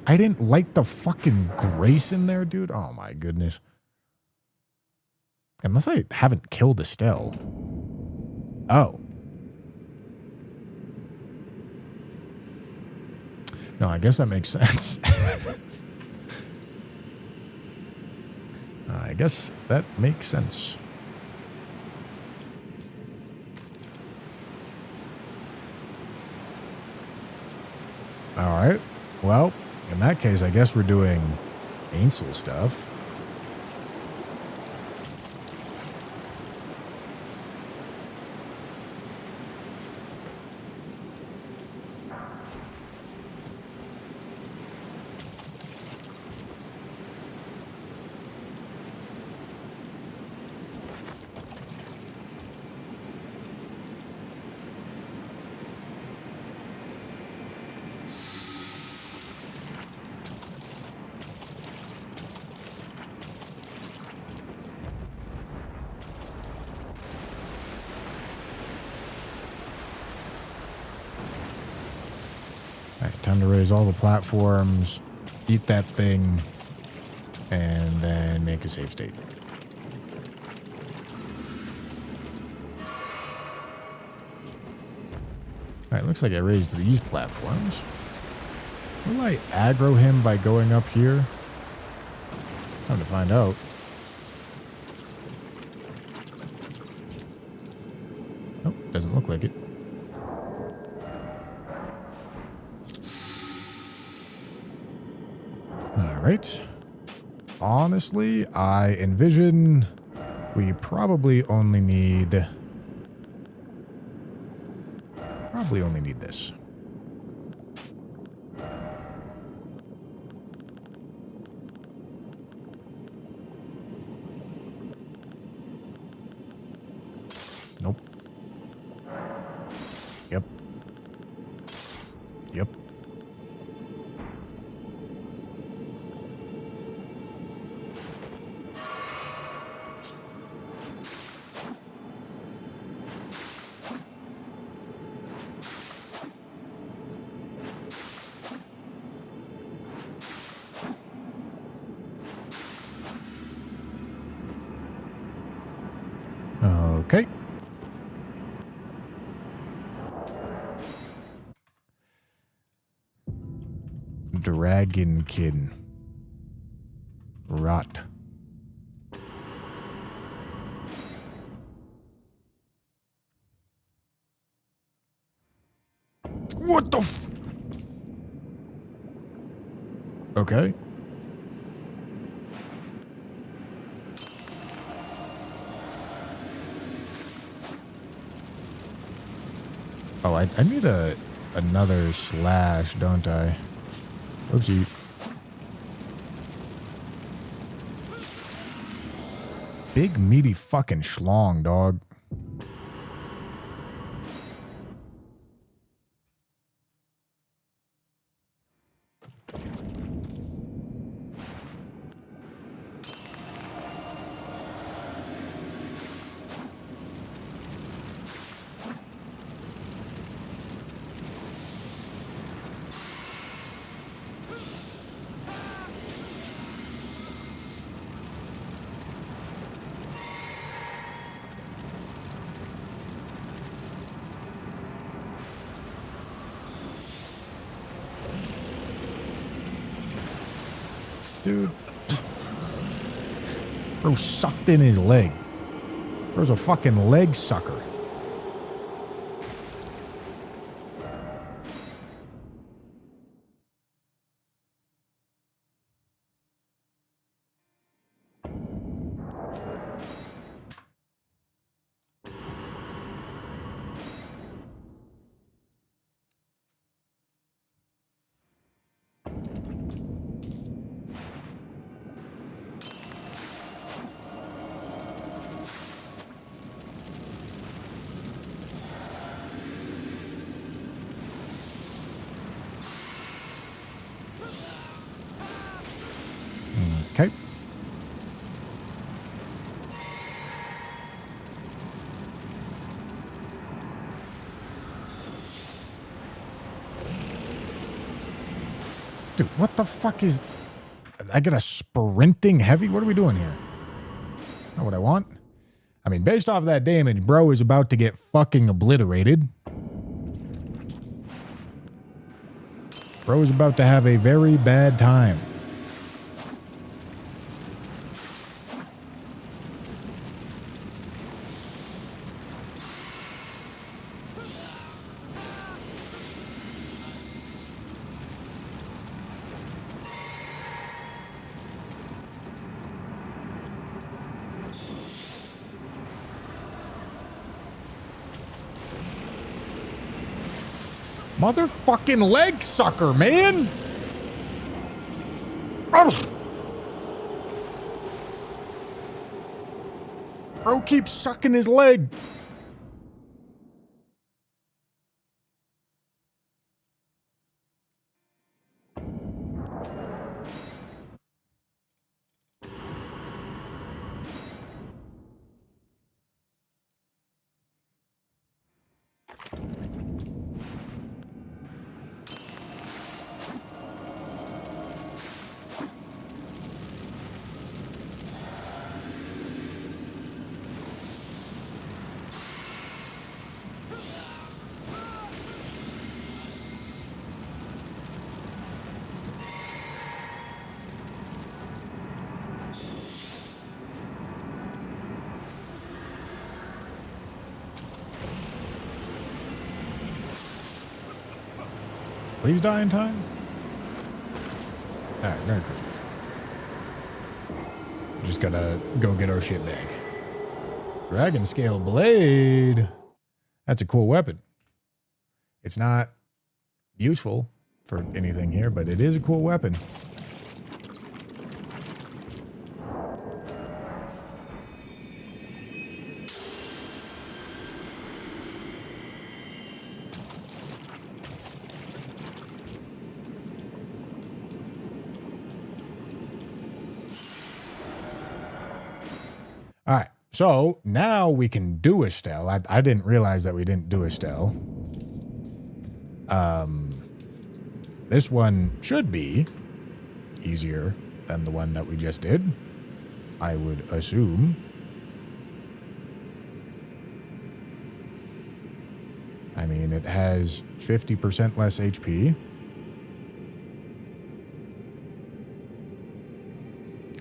I didn't like the fucking grace in there, dude. Oh my goodness. Unless I haven't killed Estelle. Oh. No, I guess that makes sense. I guess that makes sense. All right. Well, in that case, I guess we're doing Ainsel stuff. Time to raise all the platforms, eat that thing, and then make a save state. Alright, looks like I raised these platforms. Will I aggro him by going up here? Time to find out. Nope, doesn't look like it. All right. honestly, I envision we probably only need this. Nope. Yep. Yep. Okay. Dragonkin. Rot. What the f... Okay. Oh, I need another slash, don't I? Oopsie. Big meaty fucking schlong, dog. Dude. Bro sucked in his leg. There's a fucking leg sucker. Okay. Dude, what the fuck is... I get a sprinting heavy? What are we doing here? Not what I want. I mean, based off that damage, bro is about to get fucking obliterated. Bro is about to have a very bad time. Motherfucking leg sucker, man! Ugh. Bro keeps sucking his leg. Please die in time. All right, Merry Christmas. Just gotta go get our shit back. Dragon Scale Blade. That's a cool weapon. It's not useful for anything here, but it is a cool weapon. All right, so now we can do Estelle. I didn't realize that we didn't do Estelle. This one should be easier than the one that we just did, I would assume. I mean, it has 50% less HP.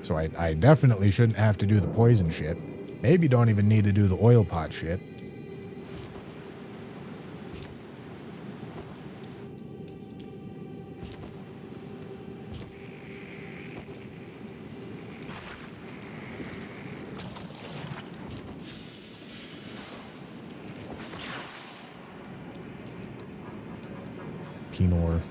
So I definitely shouldn't have to do the poison shit. Maybe don't even need to do the oil pot shit. Pinor.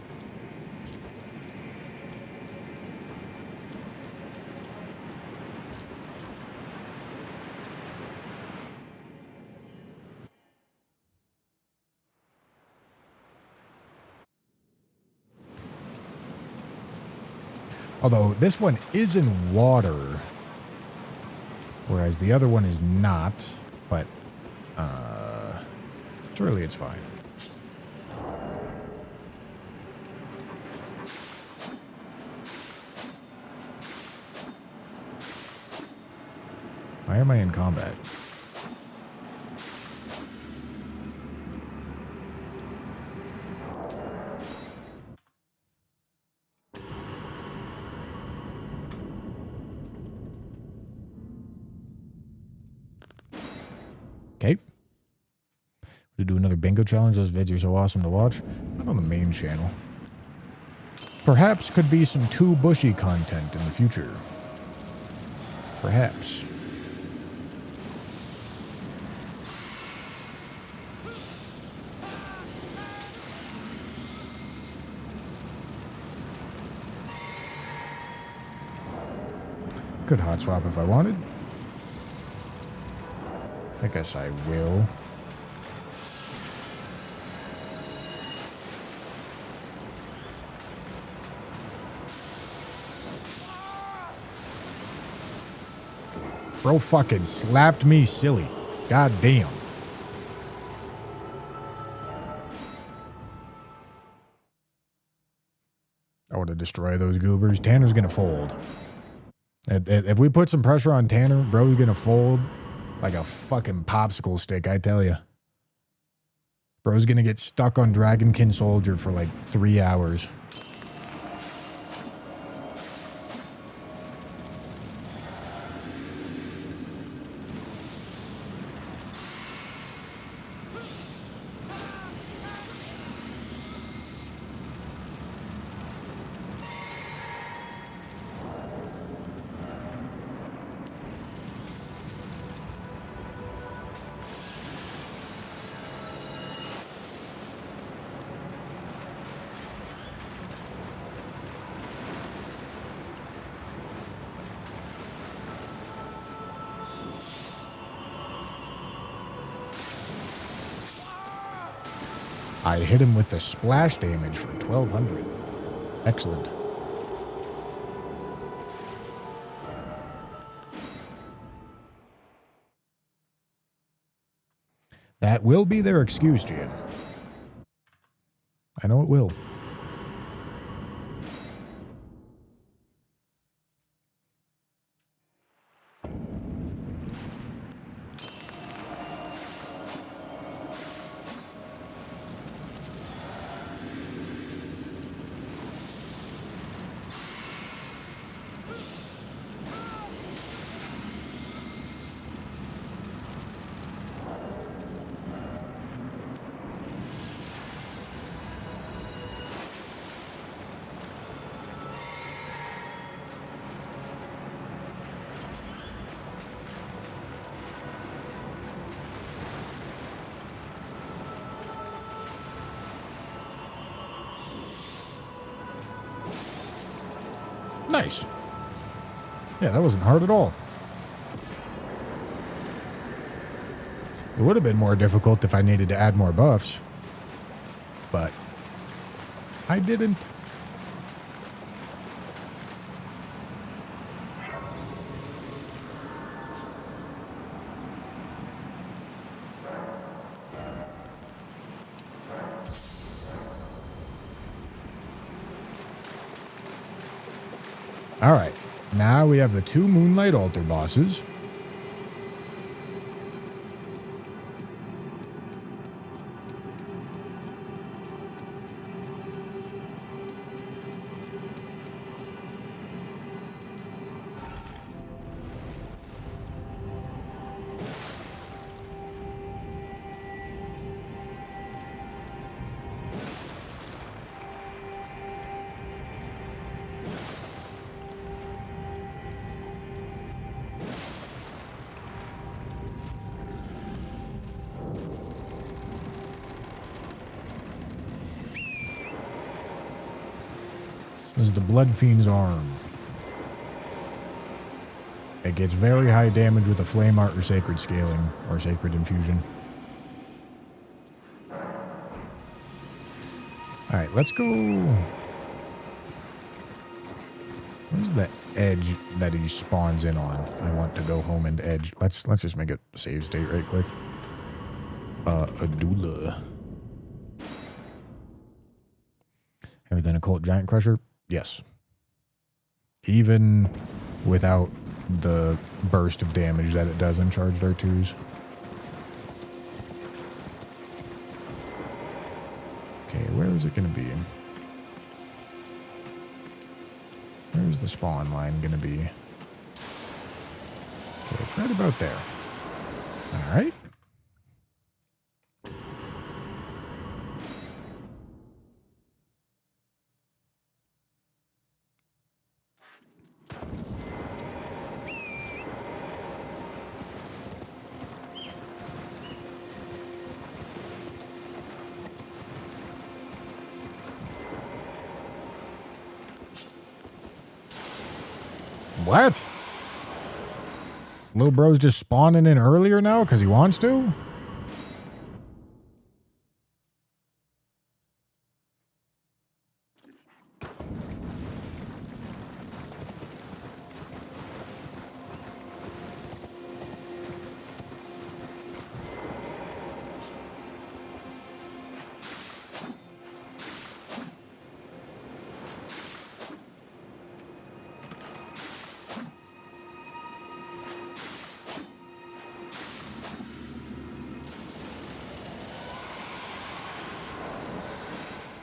Although this one is in water, whereas the other one is not, but surely it's fine. Why am I in combat? Okay. We do another bingo challenge. Those vids are so awesome to watch. Not on the main channel. Perhaps could be some too bushy content in the future. Perhaps. Could hot swap if I wanted. I guess I will. Bro fucking slapped me silly. God damn. I want to destroy those goobers. Tanner's gonna fold. If we put some pressure on Tanner, bro's gonna fold like a fucking popsicle stick, I tell you. Bro's gonna get stuck on Dragonkin Soldier for like 3 hours. I hit him with the splash damage for 1200. Excellent. That will be their excuse, Jan. I know it will. Nice. Yeah, that wasn't hard at all. It would have been more difficult if I needed to add more buffs. But I didn't. All right. Now we have the 2 Moonlight Altar bosses. This is the Blood Fiend's arm. It gets very high damage with a Flame Art or Sacred Scaling, or Sacred Infusion. Alright, let's go... Where's the edge that he spawns in on? I want to go home and edge. Let's just make a save state right quick. Adula. Everything Occult Giant Crusher? Yes. Even without the burst of damage that it does in Charged R2s. Okay, where is it going to be? Where's the spawn line going to be? Okay, it's right about there. All right. What? Lil bro's just spawning in earlier now because he wants to?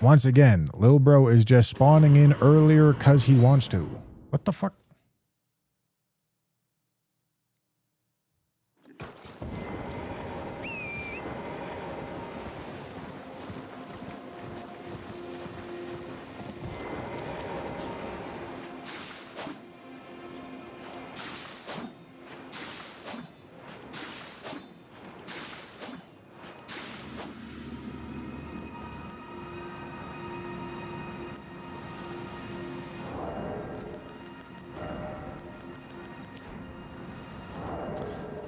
Once again, Lil Bro is just spawning in earlier because he wants to. What the fuck?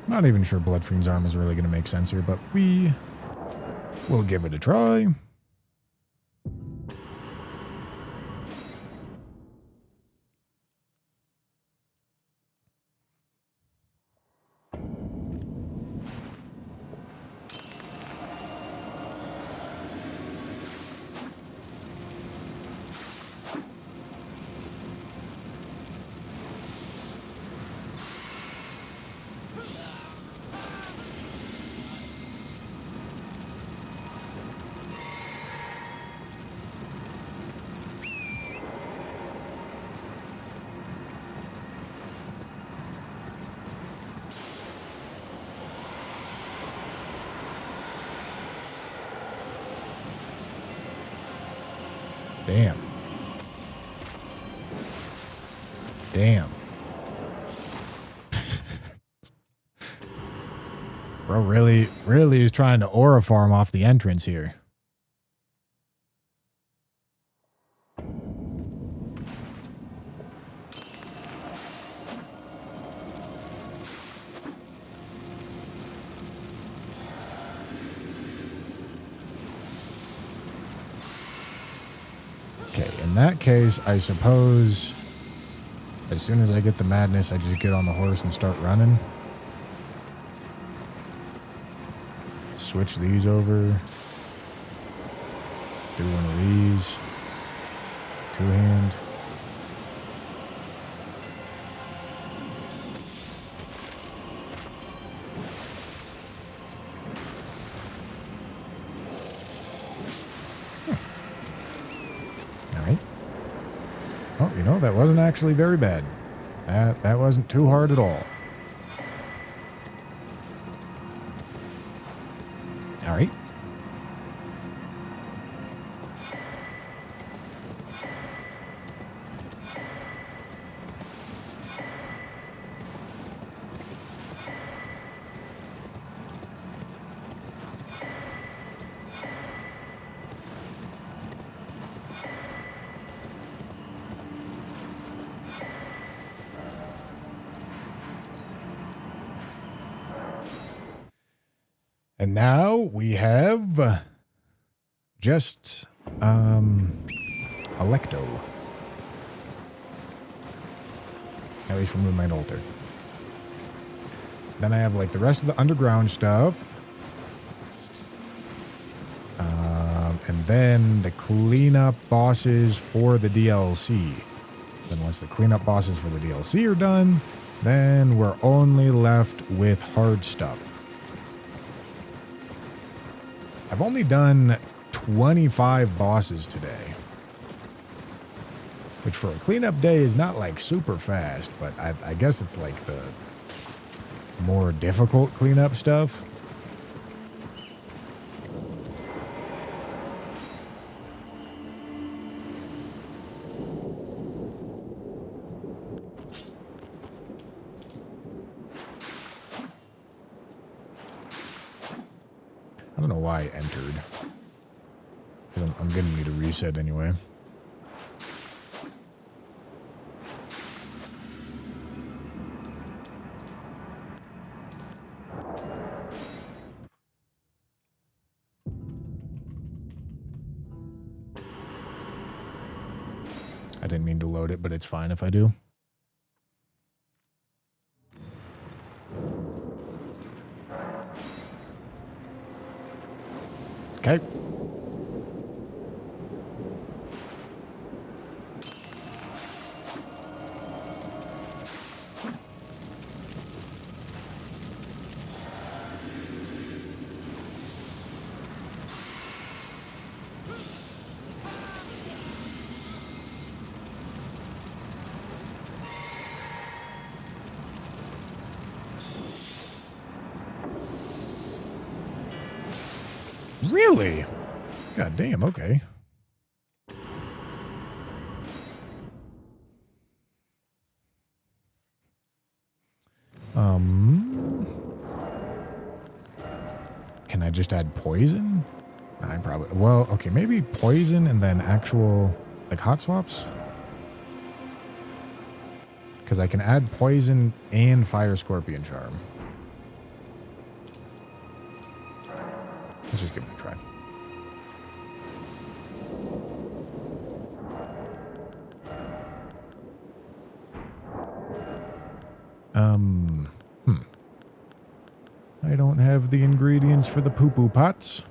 Not even sure Blood Fiend's arm is really going to make sense here, but we will give it a try. Damn. Damn. Bro really is trying to aura farm off the entrance here. In that case, I suppose as soon as I get the madness, I just get on the horse and start running. Switch these over. Do one of these. Two-hand. Alright. Oh, you know, that wasn't actually very bad. That wasn't too hard at all. Alright. And now we have just Electo. At least remove my altar. Then I have like the rest of the underground stuff. And then the cleanup bosses for the DLC. Then once the cleanup bosses for the DLC are done, then we're only left with hard stuff. I've only done 25 bosses today. Which for a cleanup day is not like super fast, but I guess it's like the more difficult cleanup stuff. I don't know why I entered. Because I'm going to need a reset anyway. I didn't mean to load it, but it's fine if I do. Okay. Really? God damn, okay. Can I just add poison? I probably, well, okay, maybe poison and then actual, like, hot swaps? Because I can add poison and fire scorpion charm. Let's just give it a try. I don't have the ingredients for the poo-poo pots.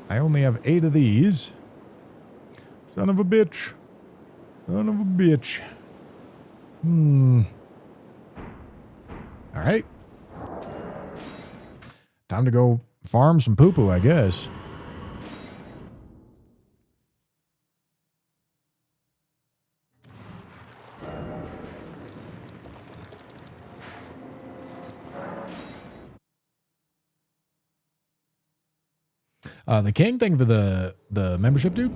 I only have 8 of these. Son of a bitch. Son of a bitch. Alright. Time to go farm some poo-poo, I guess. The king thing for the membership dude.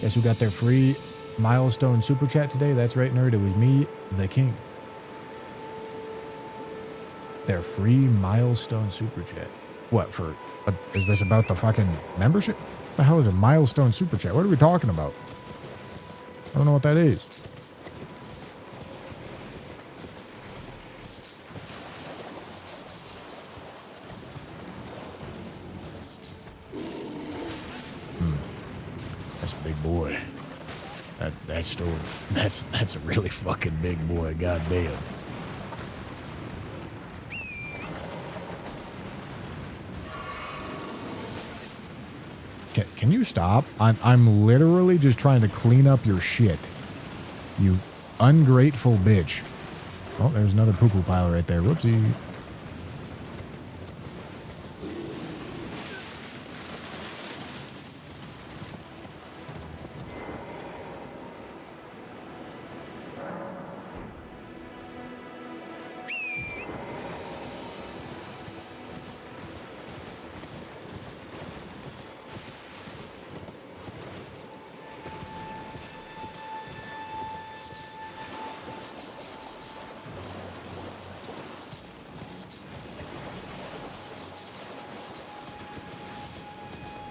Guess who got their free milestone super chat today? That's right, nerd. It was me, the king. Their free milestone super chat. What for? Is this about the fucking membership? What the hell is a milestone super chat? What are we talking about? I don't know what that is. That's a big boy. That stove, that's a really fucking big boy, goddamn. Can you stop? I'm literally just trying to clean up your shit. You ungrateful bitch. Oh, there's another poo-poo pile right there. Whoopsie.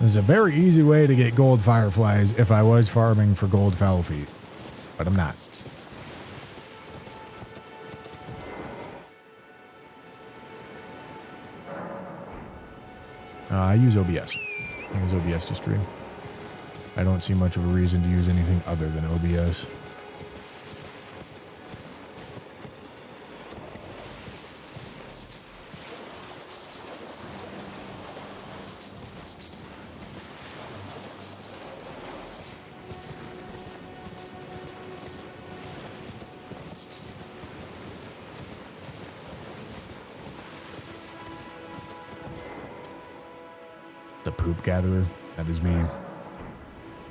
This is a very easy way to get gold fireflies if I was farming for gold foul feet, but I'm not. I use OBS. I use OBS to stream. I don't see much of a reason to use anything other than OBS. The poop gatherer, that is me.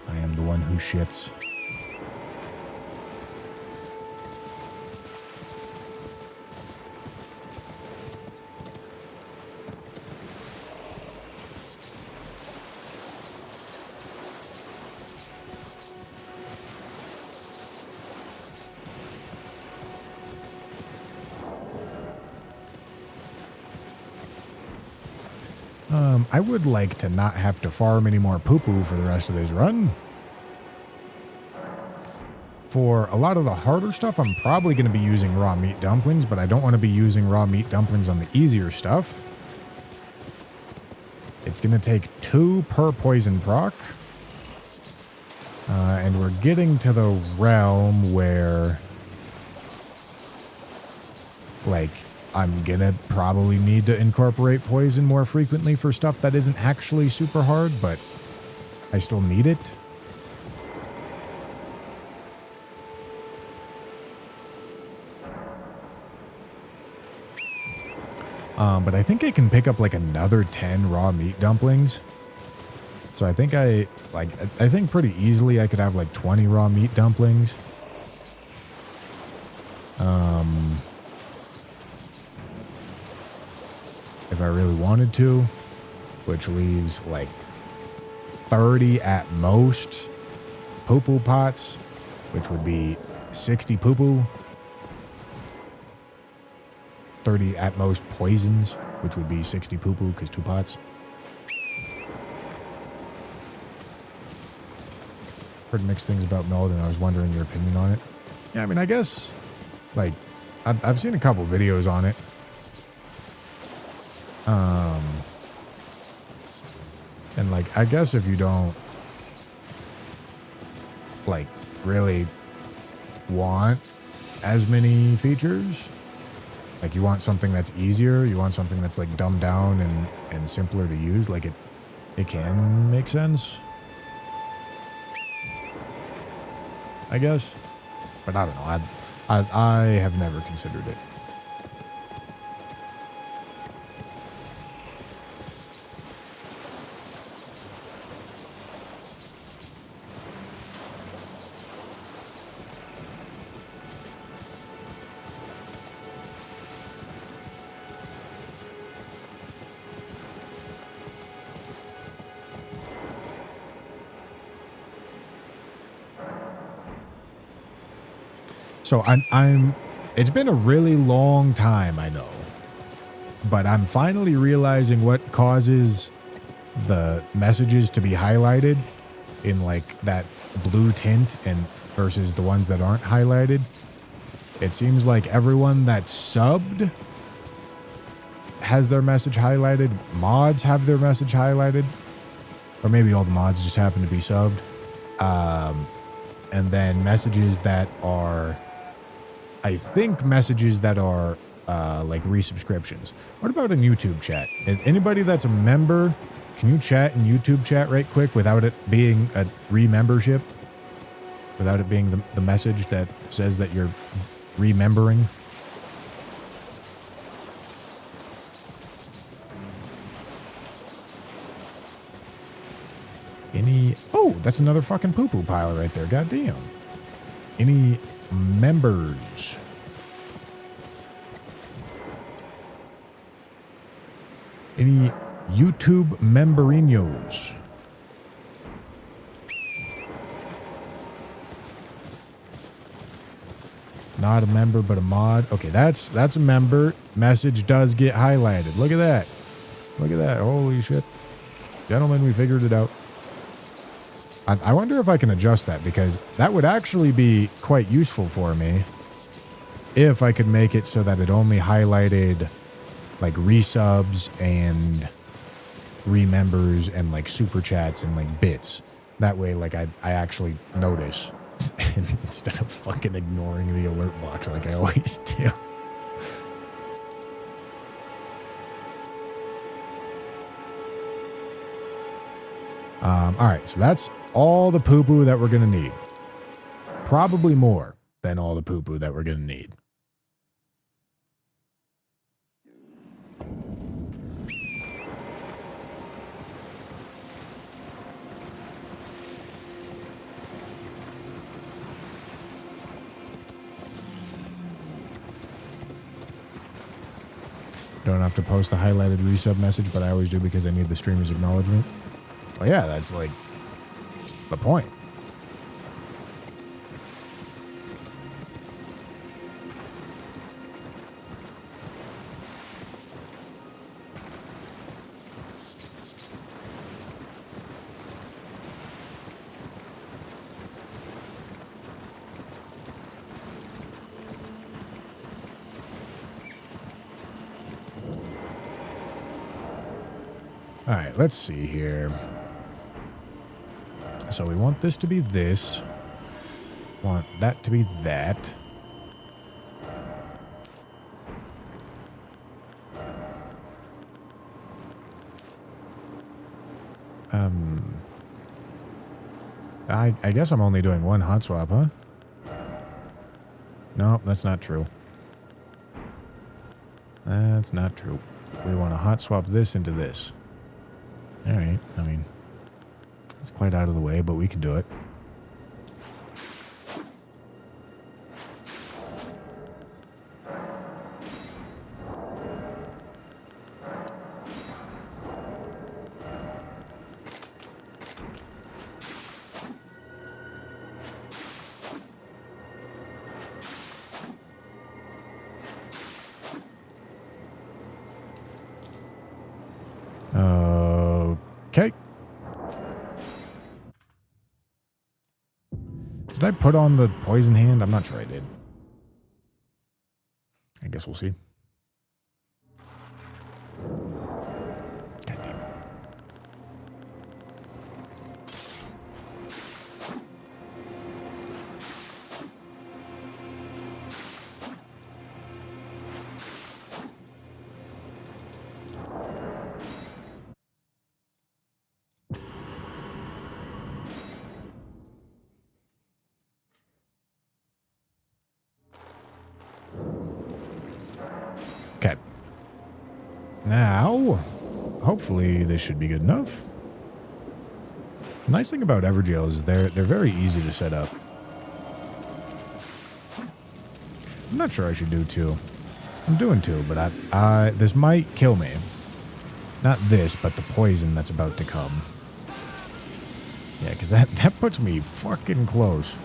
I am the one who shits. I would like to not have to farm any more poo-poo for the rest of this run. For a lot of the harder stuff, I'm probably going to be using raw meat dumplings, but I don't want to be using raw meat dumplings on the easier stuff. It's going to take 2 per poison proc. And we're getting to the realm where, like, I'm gonna probably need to incorporate poison more frequently for stuff that isn't actually super hard, but I still need it. But I think I can pick up like another 10 raw meat dumplings. So I think I think pretty easily I could have like 20 raw meat dumplings. If I really wanted to, which leaves like 30 at most poo-poo pots, which would be 60 poo-poo. 30 at most poisons, which would be 60 poo-poo because 2 pots. Heard mixed things about Meld, and I was wondering your opinion on it. Yeah, I mean, I guess, like, I've seen a couple videos on it. And like, I guess if you don't like really want as many features, like you want something that's easier, you want something that's like dumbed down and simpler to use, like it can make sense, I guess. But I don't know. I have never considered it. So it's been a really long time, I know, but I'm finally realizing what causes the messages to be highlighted in like that blue tint and versus the ones that aren't highlighted. It seems like everyone that's subbed has their message highlighted. Mods have their message highlighted, or maybe all the mods just happen to be subbed. And then messages that are, I think messages that are like resubscriptions. What about in YouTube chat? Anybody that's a member, can you chat in YouTube chat right quick without it being a remembership? Without it being the message that says that you're remembering? Any... Oh, that's another fucking poo-poo pile right there. Goddamn. Any members? Any YouTube memberinos? Not a member, but a mod. Okay, that's a member. Message does get highlighted. Look at that. Look at that. Holy shit. Gentlemen, we figured it out. I wonder if I can adjust that, because that would actually be quite useful for me if I could make it so that it only highlighted like resubs and remembers and like super chats and like bits. That way, like I actually notice instead of fucking ignoring the alert box like I always do. All right, so that's all the poo-poo that we're going to need. Probably more than all the poo-poo that we're going to need. Don't have to post a highlighted resub message, but I always do because I need the streamer's acknowledgement. Well, yeah, that's like the point. All right, let's see here. So we want this to be this. Want that to be that. I guess I'm only doing one hot swap, huh? No, that's not true. That's not true. We want to hot swap this into this. All right, I mean, it's quite out of the way, but we can do it. Okay. Did I put on the poison hand? I'm not sure I did. I guess we'll see. God damn it. Okay. Now, hopefully this should be good enough. The nice thing about Everjail is they're very easy to set up. I'm not sure I should do 2. I'm doing 2, but this might kill me. Not this, but the poison that's about to come. Yeah, because that puts me fucking close.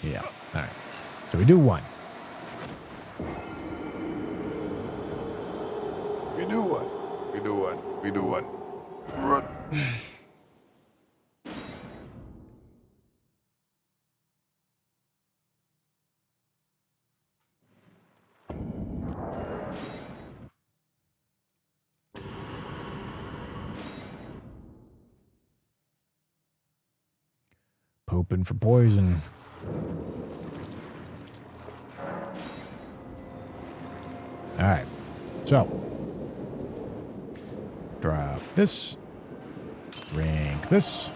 Yeah, all right. So we do 1. We do one. We do one. We do one. Run. open for poison. Alright. So. Drop this. Drink this.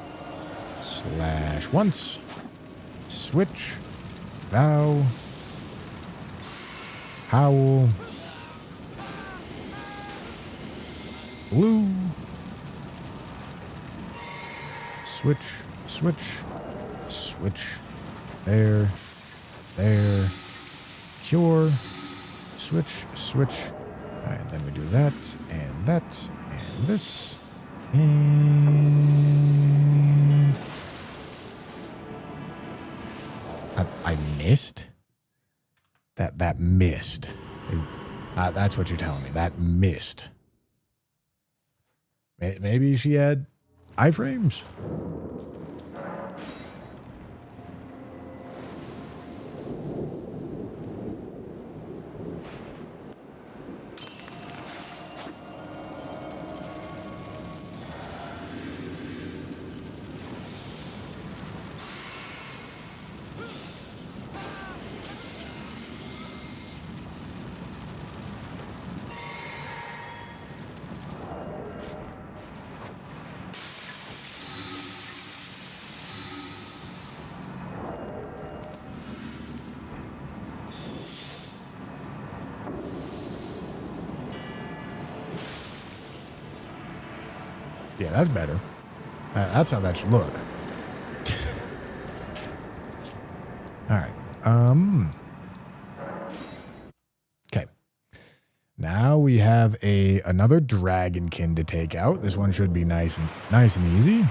Slash once. Switch. Vow. Howl. Blue. Switch. Switch. Switch. There. There. Cure. Switch. Switch. Alright, then we do that, and that, and this. And... I missed? That missed. That's what you're telling me. That missed. Maybe she had iframes? Yeah, that's better. That's how that should look. Alright. Okay. Now we have another dragonkin to take out. This one should be nice and easy.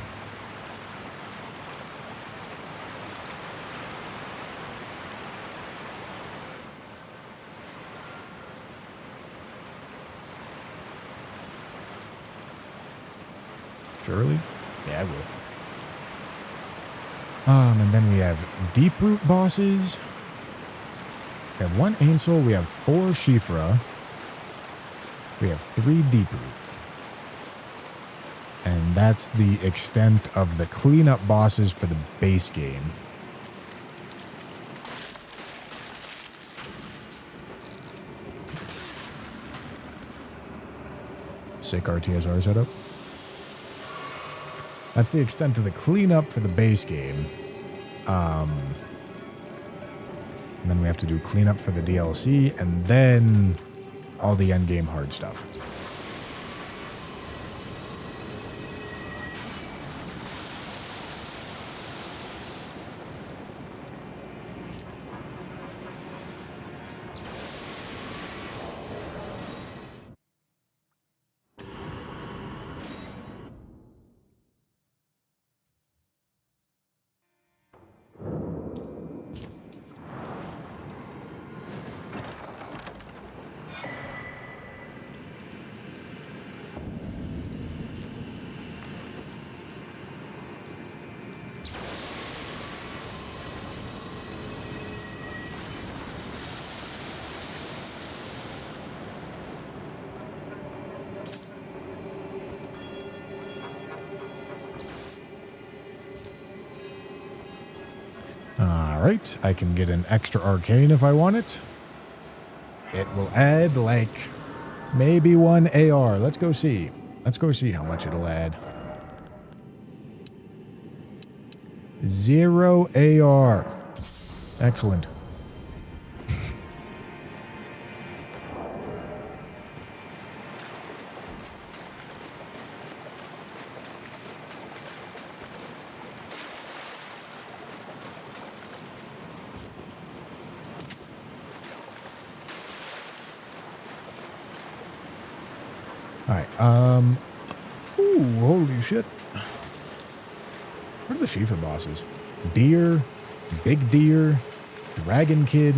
Surely? Yeah, I will. And then we have deep root bosses. We have 1 Ainsel. We have 4 Shifra. We have 3 deep root. And that's the extent of the cleanup bosses for the base game. Sick RTSR setup. That's the extent of the cleanup for the base game. And then we have to do cleanup for the DLC, and then all the endgame hard stuff. Alright, I can get an extra arcane if I want it. It will add, like, maybe 1 AR. Let's go see. Let's go see how much it'll add. 0 AR. Excellent. Alright, ooh, holy shit. What are the Shifa bosses? Deer, Big Deer, Dragon Kid,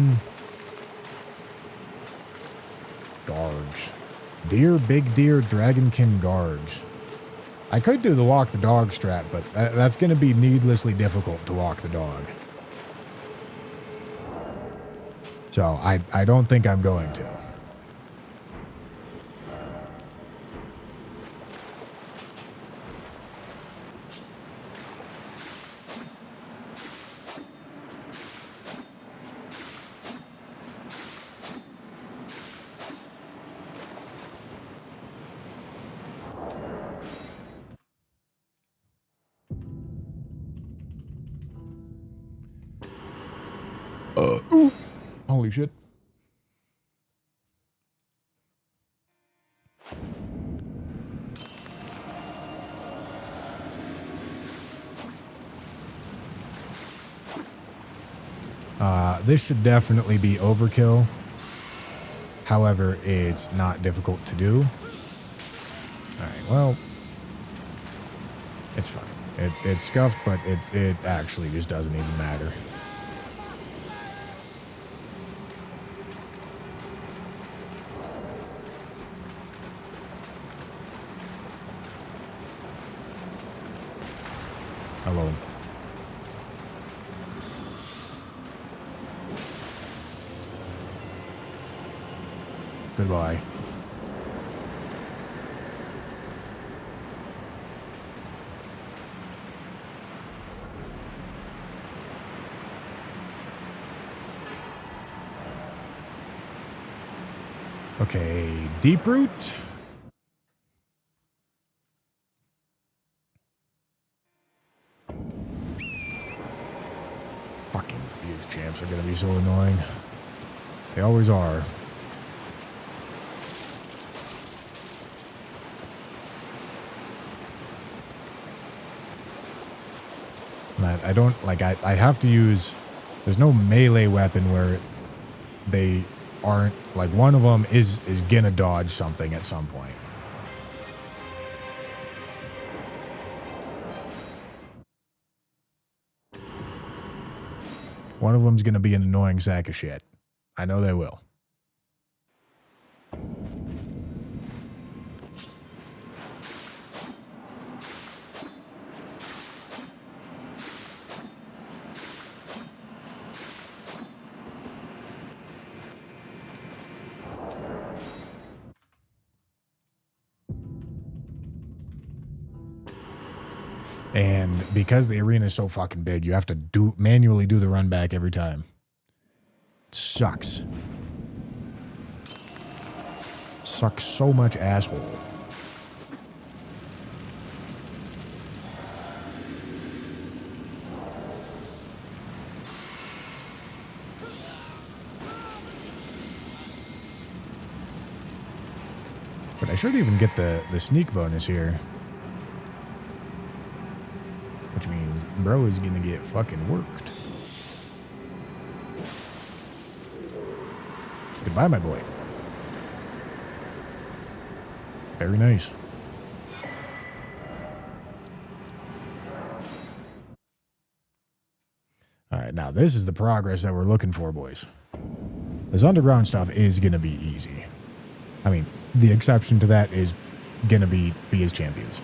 Gargs. Deer, Big Deer, Dragonkin, Gargs. I could do the walk the dog strat, but that's going to be needlessly difficult to walk the dog. So I don't think I'm going to. Ooh. Holy shit. This should definitely be overkill. However, it's not difficult to do. Alright, well, it's fine. It's scuffed, but it actually just doesn't even matter. Hello. Goodbye. Okay, deep root. Fucking these champs are gonna be so annoying. They always are. I don't, like, I have to use, there's no melee weapon where they aren't, like, one of them is gonna dodge something at some point. One of them's gonna be an annoying sack of shit. I know they will. And because the arena is so fucking big, you have to manually do the run back every time. It sucks. Sucks so much asshole. But I should even get the sneak bonus here. Which means bro is gonna get fucking worked. Goodbye, my boy. Very nice. Alright, now this is the progress that we're looking for, boys. This underground stuff is gonna be easy. I mean, the exception to that is gonna be Fia's champions.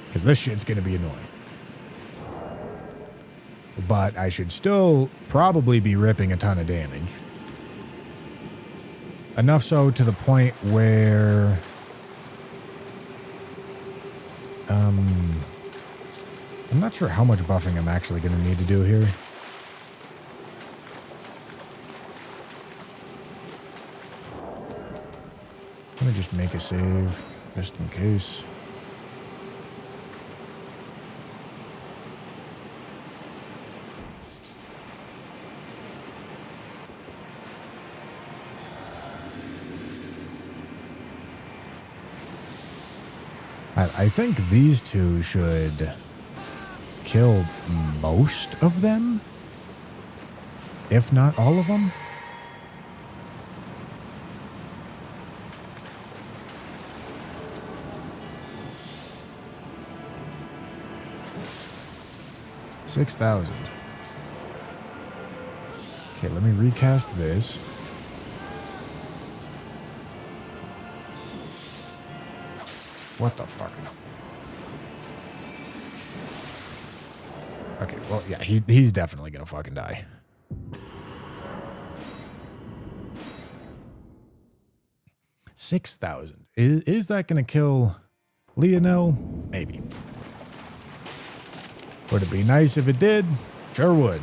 Because this shit's going to be annoying. But I should still probably be ripping a ton of damage. Enough so to the point where... I'm not sure how much buffing I'm actually going to need to do here. Let me just make a save, just in case. I think these two should kill most of them, if not all of them. $6,000. Okay, let me recast this. What the fuck? Okay, well, yeah, he's definitely gonna fucking die. $6,000. Is that gonna kill Lionel? Maybe. Would it be nice if it did? Sure would.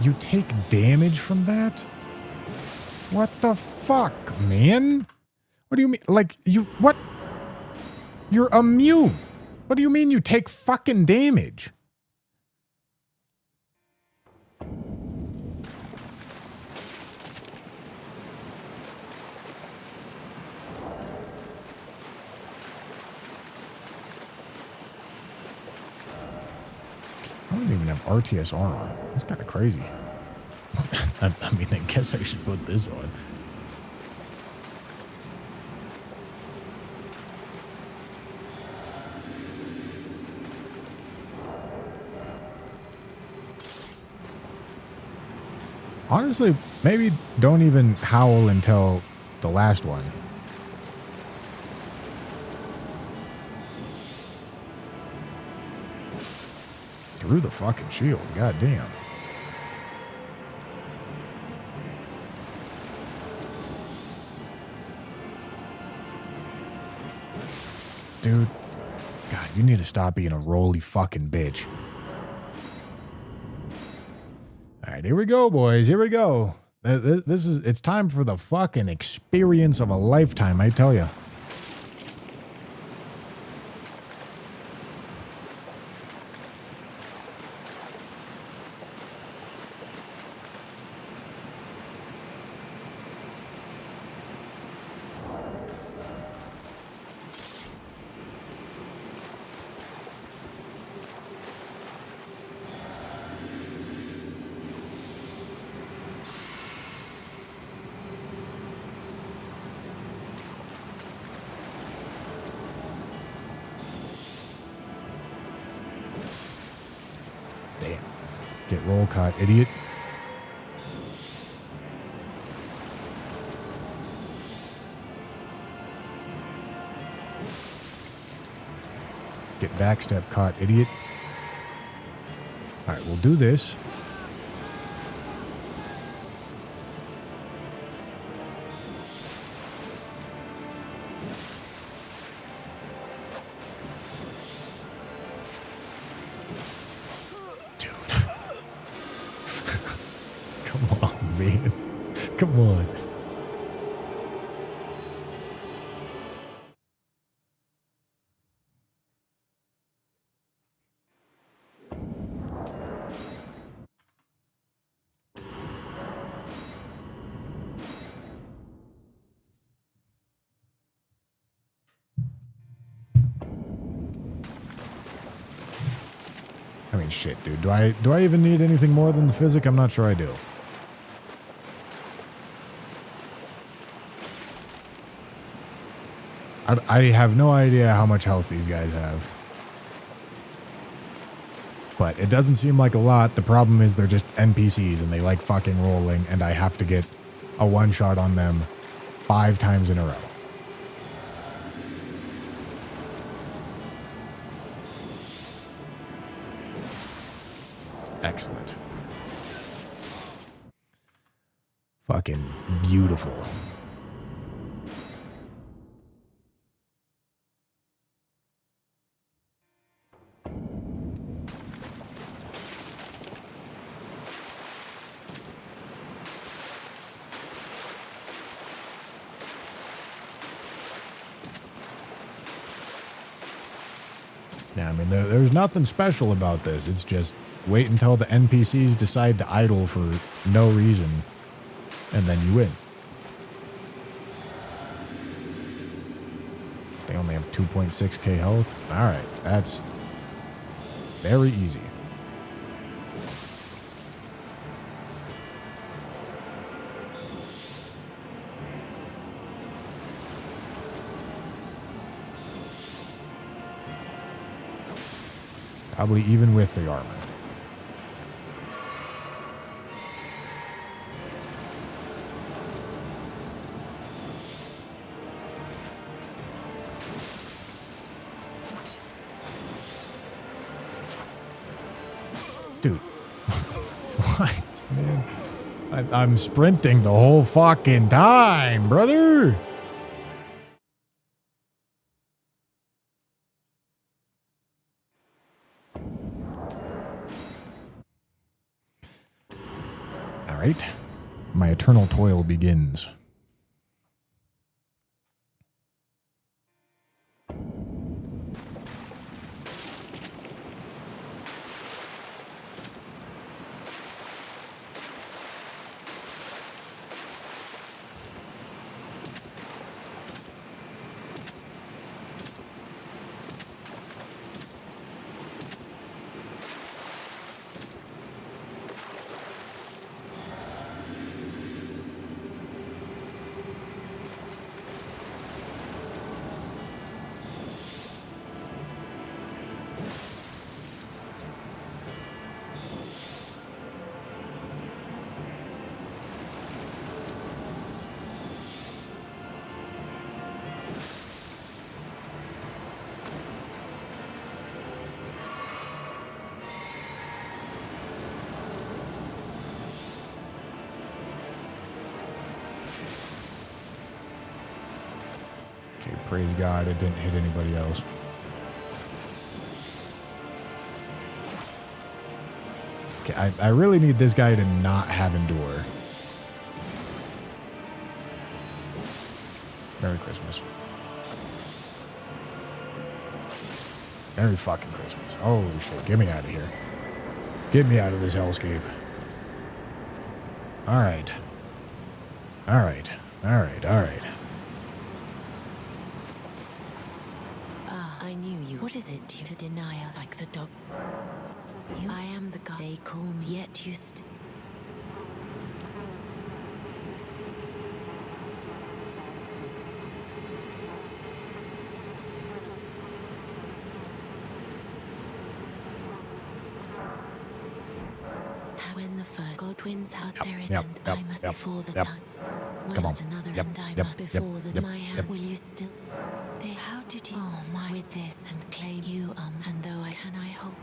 You take damage from that? What the fuck, man? What do you mean? Like, what? You're immune. What do you mean you take fucking damage? I don't even have RTSR on. That's kind of crazy. I mean, I guess I should put this on. Honestly, maybe don't even howl until the last one. Through the fucking shield, goddamn. Dude, God, you need to stop being a roly fucking bitch. All right, here we go, boys. Here we go. It's time for the fucking experience of a lifetime, I tell you. Damn. Get roll caught, idiot. Get backstep caught, idiot. All right, we'll do this. Dude. Come on, man. Come on. I mean, shit, dude. Do I even need anything more than the physic? I'm not sure I do. I have no idea how much health these guys have. But it doesn't seem like a lot. The problem is they're just NPCs and they like fucking rolling, and I have to get a one-shot on them 5 times in a row. Excellent. Fucking beautiful. Yeah, I mean, there's nothing special about this. It's just wait until the NPCs decide to idle for no reason, and then you win. They only have 2.6k health. All right, that's very easy. Probably even with the armor. Dude. What, man? I'm sprinting the whole fucking time, brother. All right. My eternal toil begins. Okay, praise God, it didn't hit anybody else. Okay, I really need this guy to not have endure. Merry Christmas. Merry fucking Christmas. Holy shit, get me out of here. Get me out of this hellscape. Alright. Alright. Alright, alright. I knew you. What is it to deny us like the dog? I am the god they call me, yet you when the first god wins out there is, and I must before the time. Come on. Another Yep, and I yep, must yep, before the yep, my hand. yep. Will you still? How did you? Oh my! With this and claim you and though I can I hope.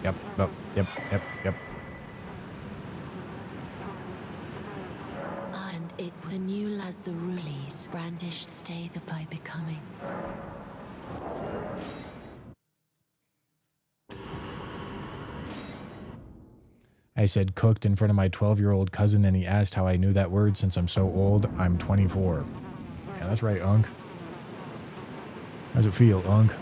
Yep, yep, yep, yep, yep. And it the new as the rulies brandished stay the by becoming. I said cooked in front of my 12-year-old cousin, and he asked how I knew that word since I'm so old. I'm 24. Yeah, that's right, Unk. How's it feel, Unk?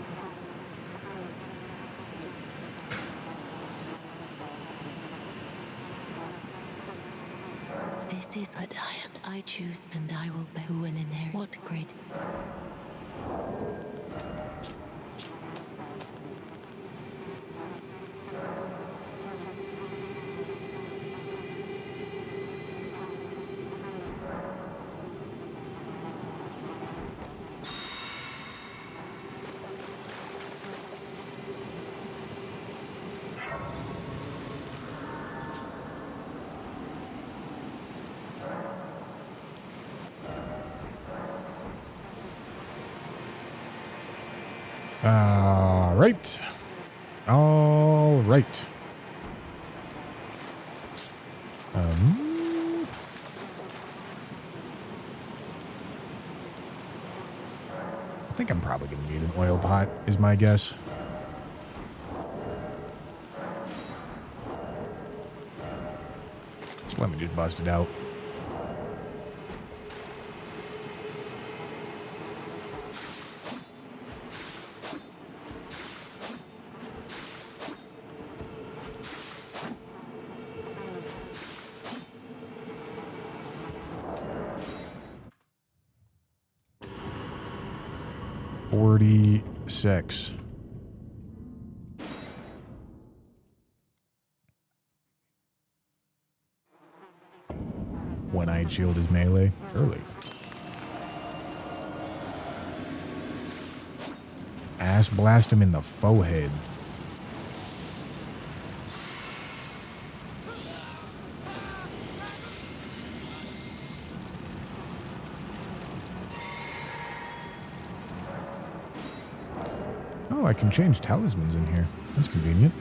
This is what I am. I choose, and I will be who will inherit. What great. Right. All right. I think I'm probably going to need an oil pot, is my guess. So let me just bust it out. Six. One-eyed shield is melee? Surely. Ass blast him in the forehead. Oh, I can change talismans in here. That's convenient.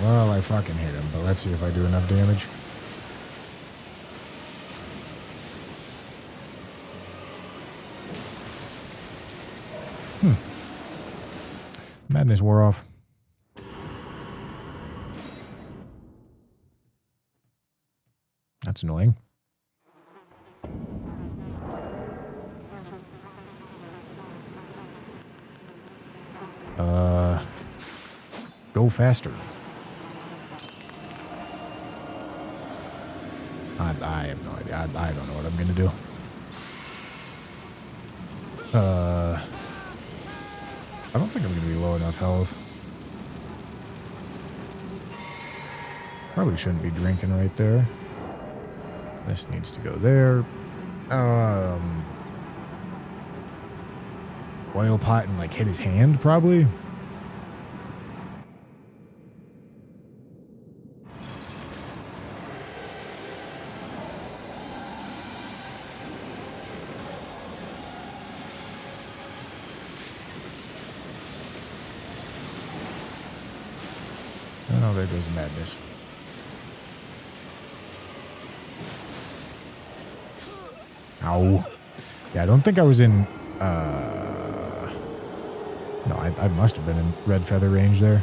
Well, I fucking hit him, but let's see if I do enough damage. Madness wore off. That's annoying. Go faster. I have no idea. I don't know what I'm gonna do. I don't think I'm gonna be low enough health. Probably shouldn't be drinking right there. This needs to go there. Oil pot and like hit his hand probably. Oh, there goes madness. Ow. Yeah, I don't think I was in, no, I must have been in red feather range there.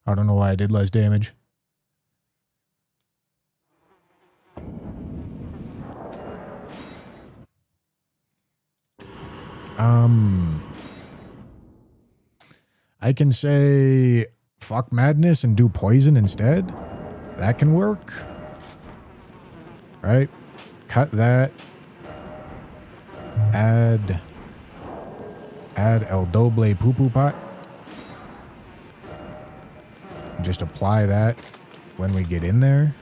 I don't know why I did less damage. I can say fuck madness and do poison instead. That can work. Right? Cut that. Add El Doble Poo Poo Pot. Just apply that when we get in there.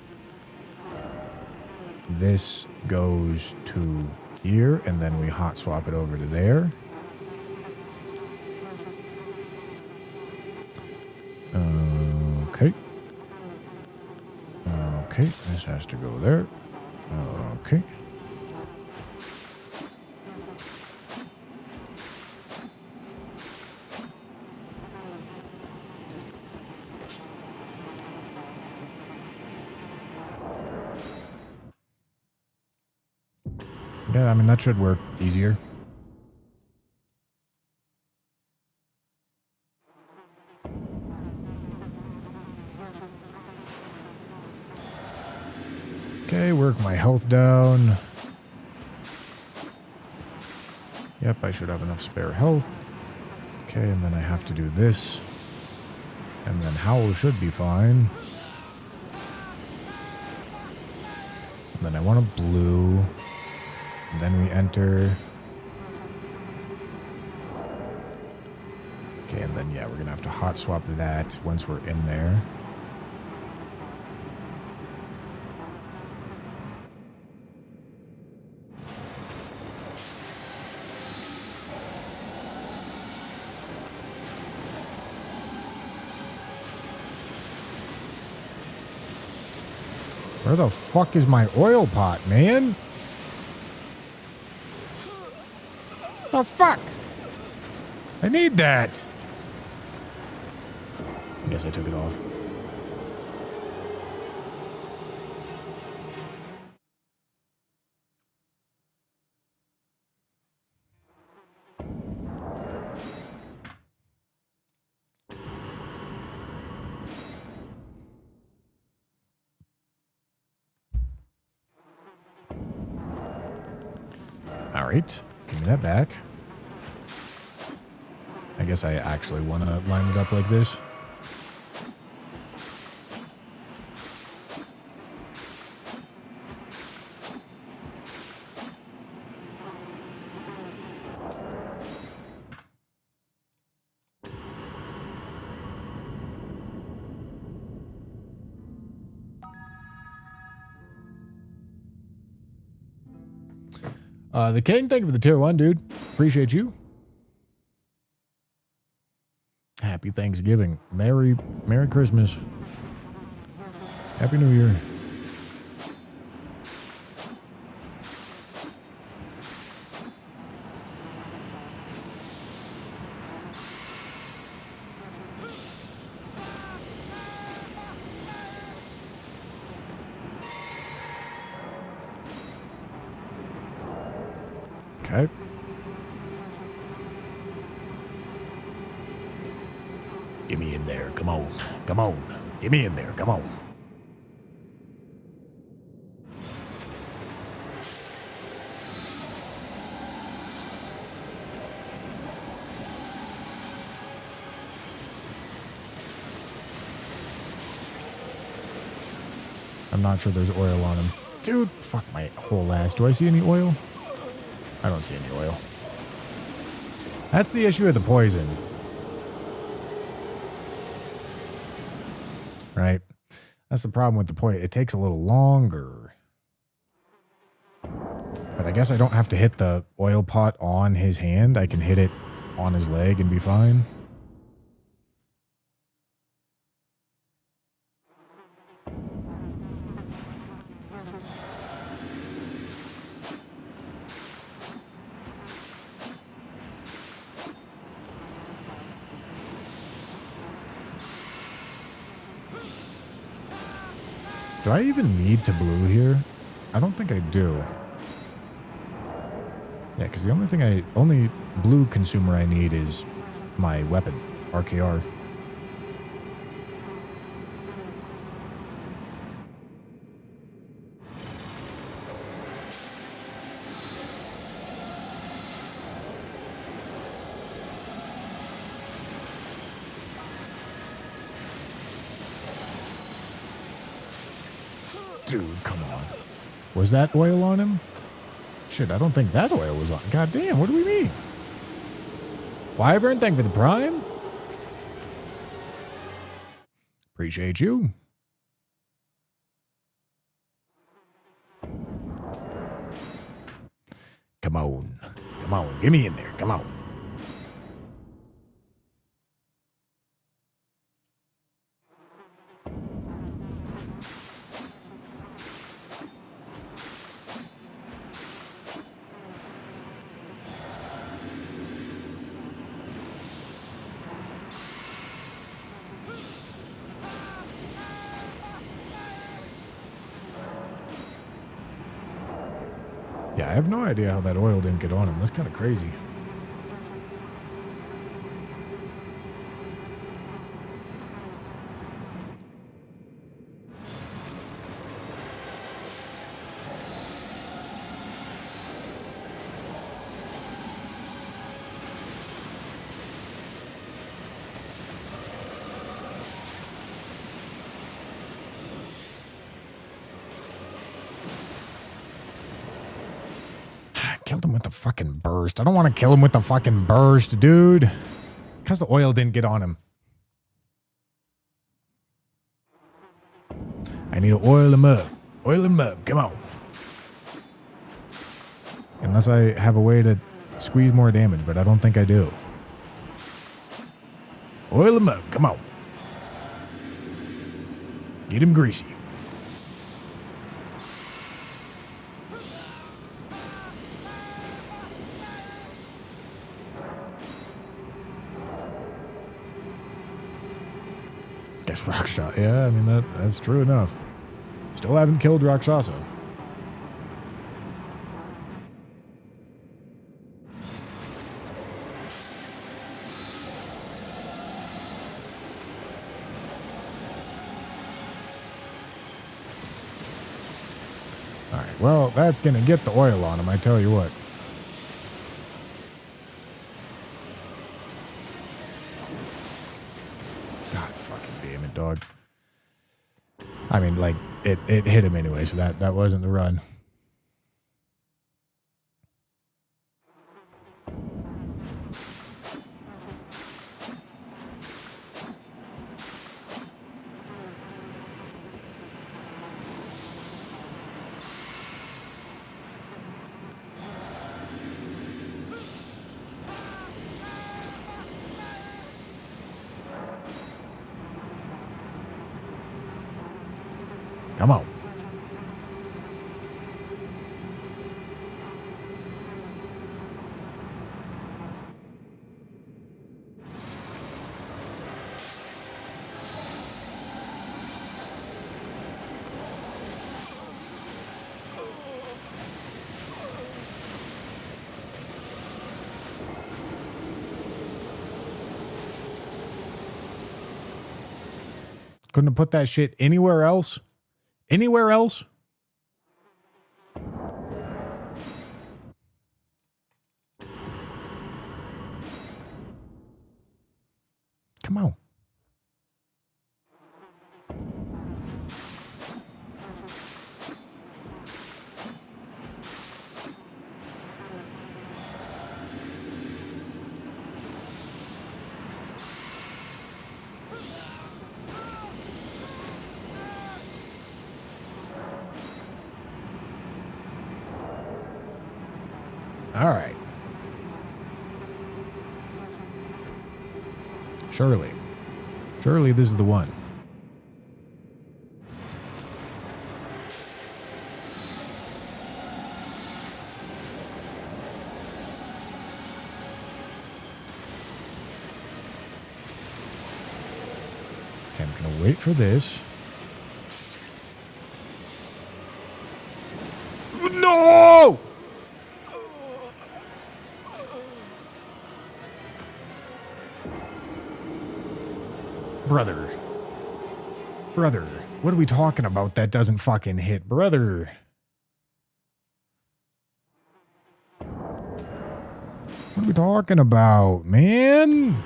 This goes to here, and then we hot swap it over to there. Okay. Okay, this has to go there. Okay. Yeah, I mean, that should work easier. Okay, work my health down. Yep, I should have enough spare health. Okay, and then I have to do this. And then Howl should be fine. And then I want a blue. And then we enter. Okay, and then, yeah, we're going to have to hot swap that once we're in there. Where the fuck is my oil pot, man? The fuck? I need that. I guess I took it off. All right, give me that back. I guess I actually want to line it up like this. The King, thank you for the tier 1, dude. Appreciate you. Happy Thanksgiving. Merry Christmas. Happy New Year. Okay. Get me in there. Come on. Come on. Get me in there. Come on. I'm not sure there's oil on him. Dude, fuck my whole ass. Do I see any oil? I don't see any oil. That's the issue with the poison. Right? That's the problem with the poison. It takes a little longer. But I guess I don't have to hit the oil pot on his hand. I can hit it on his leg and be fine. Do I even need to blue here? I don't think I do. Yeah, because the only blue consumer I need is my weapon, RKR. Dude, come on. Was that oil on him? Shit, I don't think that oil was on. God damn, what do we mean? Wyvern, thank you for the prime. Appreciate you. Come on. Come on. Get me in there. Come on. Yeah, I have no idea how that oil didn't get on him. That's kind of crazy. Killed him with the fucking burst. I don't want to kill him with the fucking burst, dude. Because the oil didn't get on him. I need to oil him up. Oil him up. Come on. Unless I have a way to squeeze more damage, but I don't think I do. Oil him up. Come on. Get him greasy. Guess Rakshasa. Yeah, I mean, that's true enough. Still haven't killed Rakshasa. Alright, well, that's gonna get the oil on him, I tell you what. God fucking damn it, dog. I mean, like, it hit him anyway, so that wasn't the run. Come on. Couldn't have put that shit anywhere else? Anywhere else? Come on. All right. Surely. Surely this is the one. Okay, I'm going to wait for this. No! Brother. Brother. What are we talking about that doesn't fucking hit? Brother. What are we talking about, man?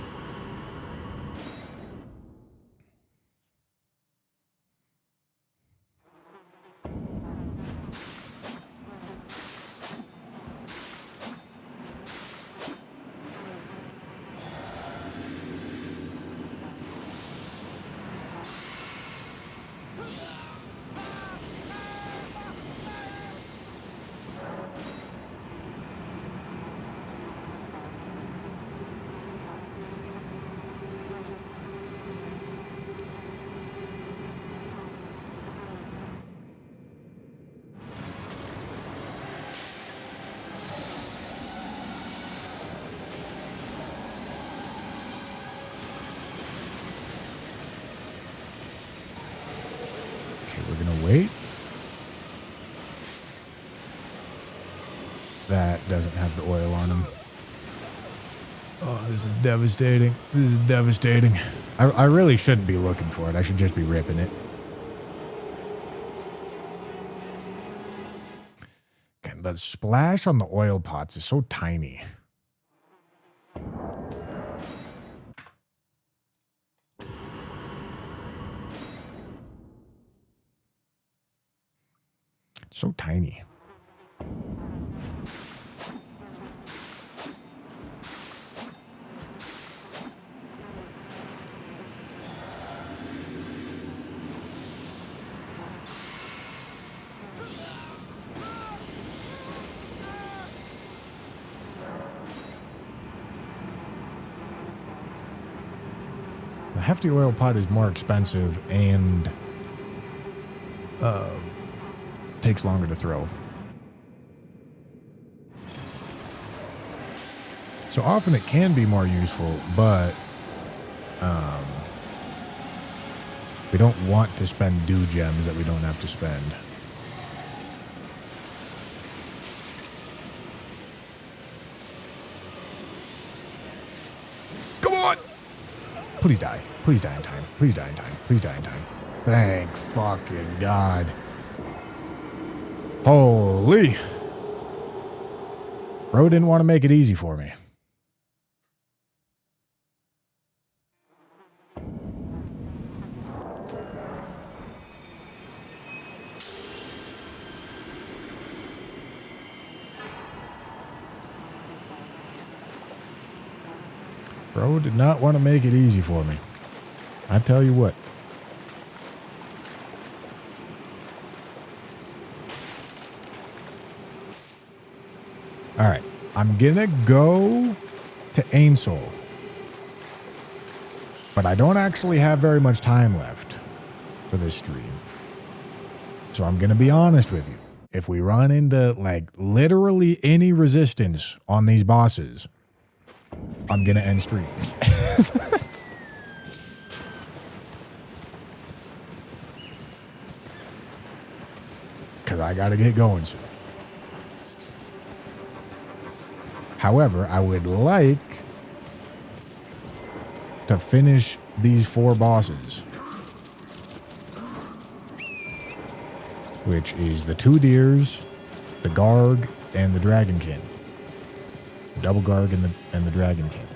We're going to wait. That doesn't have the oil on him. Oh, this is devastating. This is devastating. I really shouldn't be looking for it. I should just be ripping it. Okay, the splash on the oil pots is so tiny. So tiny. The hefty oil pot is more expensive and takes longer to throw. So often it can be more useful, but we don't want to spend dew gems that we don't have to spend. Come on! Please die. Please die in time. Please die in time. Please die in time. Thank fucking God. Holy. Bro didn't want to make it easy for me. Bro did not want to make it easy for me. I tell you what. All right, I'm gonna go to Ainsole, but I don't actually have very much time left for this stream. So I'm gonna be honest with you. If we run into like literally any resistance on these bosses, I'm gonna end stream. Because I gotta get going soon. However, I would like to finish these 4 bosses which is the 2 deers, the Garg, and the Dragonkin. Double Garg and the Dragonkin.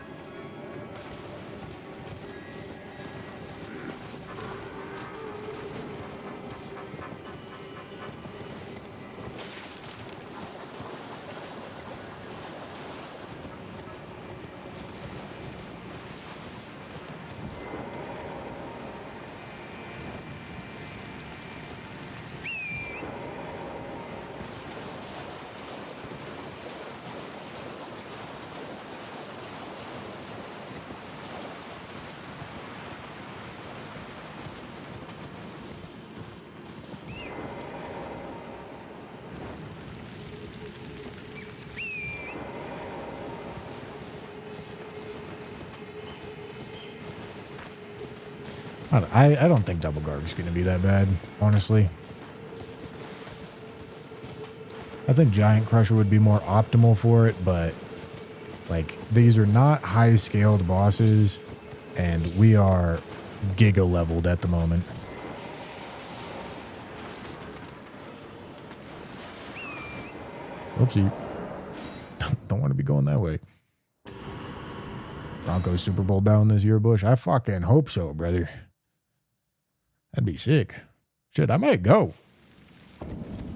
I don't think Double Garg's going to be that bad, honestly. I think Giant Crusher would be more optimal for it, but like these are not high-scaled bosses, and we are giga-leveled at the moment. Oopsie. Don't want to be going that way. Broncos Super Bowl down this year, Bush? I fucking hope so, brother. That'd be sick. Shit, I might go.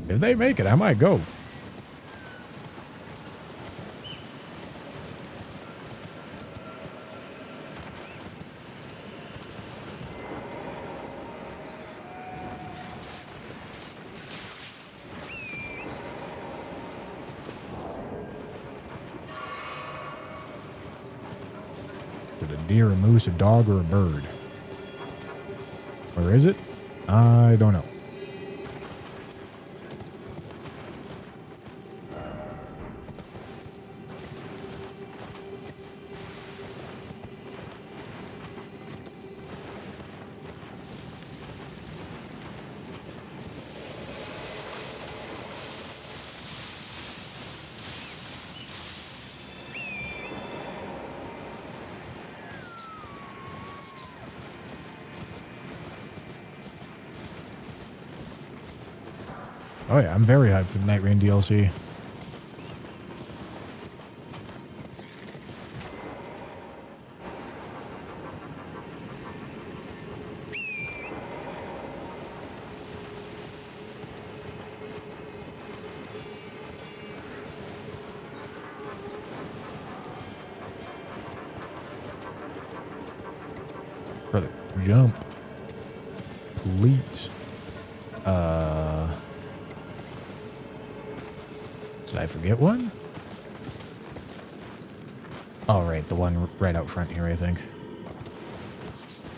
If they make it, I might go. Is it a deer, a moose, a dog, or a bird? Or is it? I don't know. Oh yeah, I'm very hyped for the Night Rain DLC. Brother, jump. Please. Did I forget one? Oh, right. The one right out front here, I think.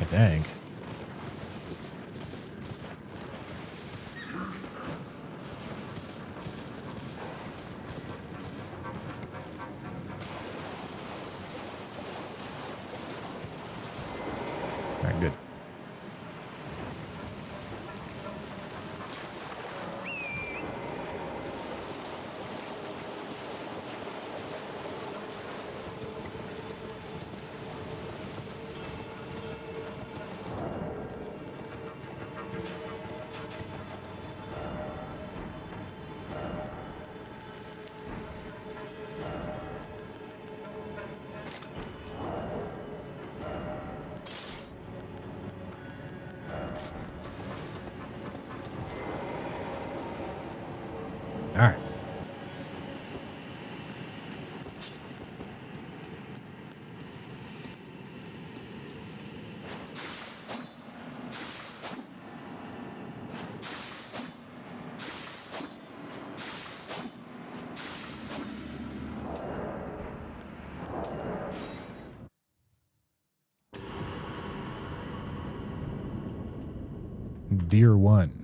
I think. All right, good. All right. Deer 1.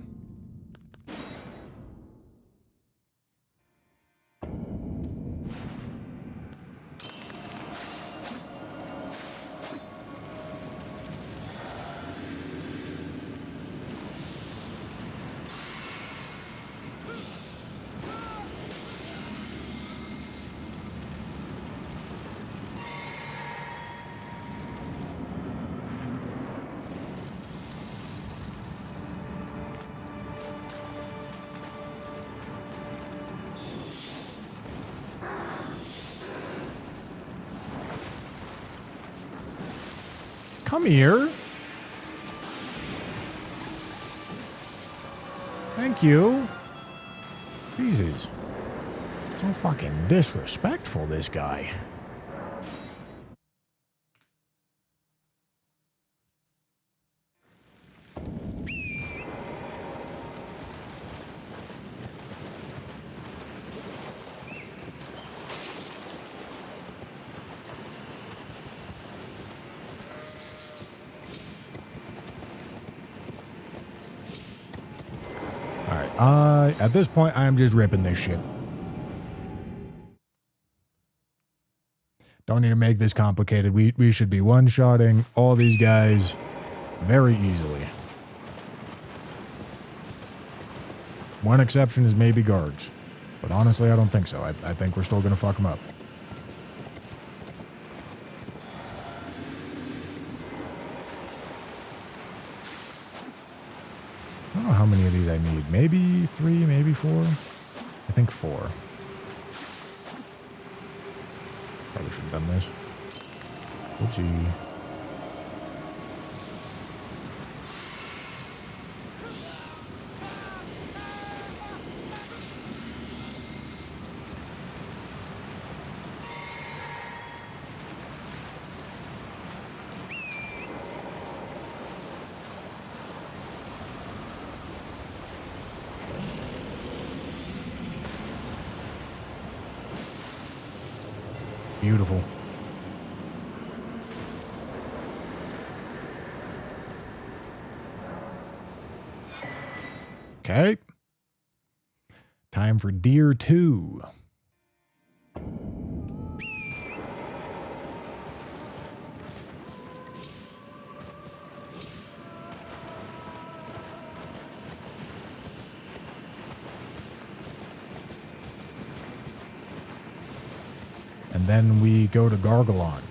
Come here. Thank you. Jesus. So fucking disrespectful, this guy. Alright, at this point, I'm just ripping this shit. Don't need to make this complicated. We should be one-shotting all these guys very easily. One exception is maybe Gargs. But honestly, I don't think so. I think we're still going to fuck them up. I don't know how many of these I need. Maybe 3, maybe 4? I think 4. Probably should have done this. Oopsie. Beautiful. Okay. Time for Deer 2. And then we go to Gargalon.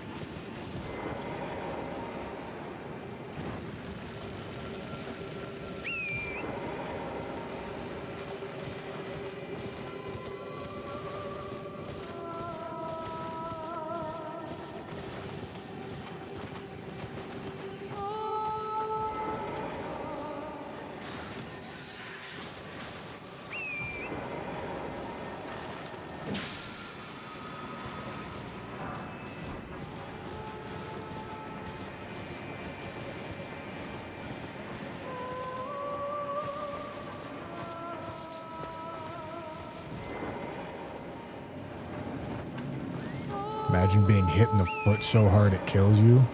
Imagine being hit in the foot so hard it kills you.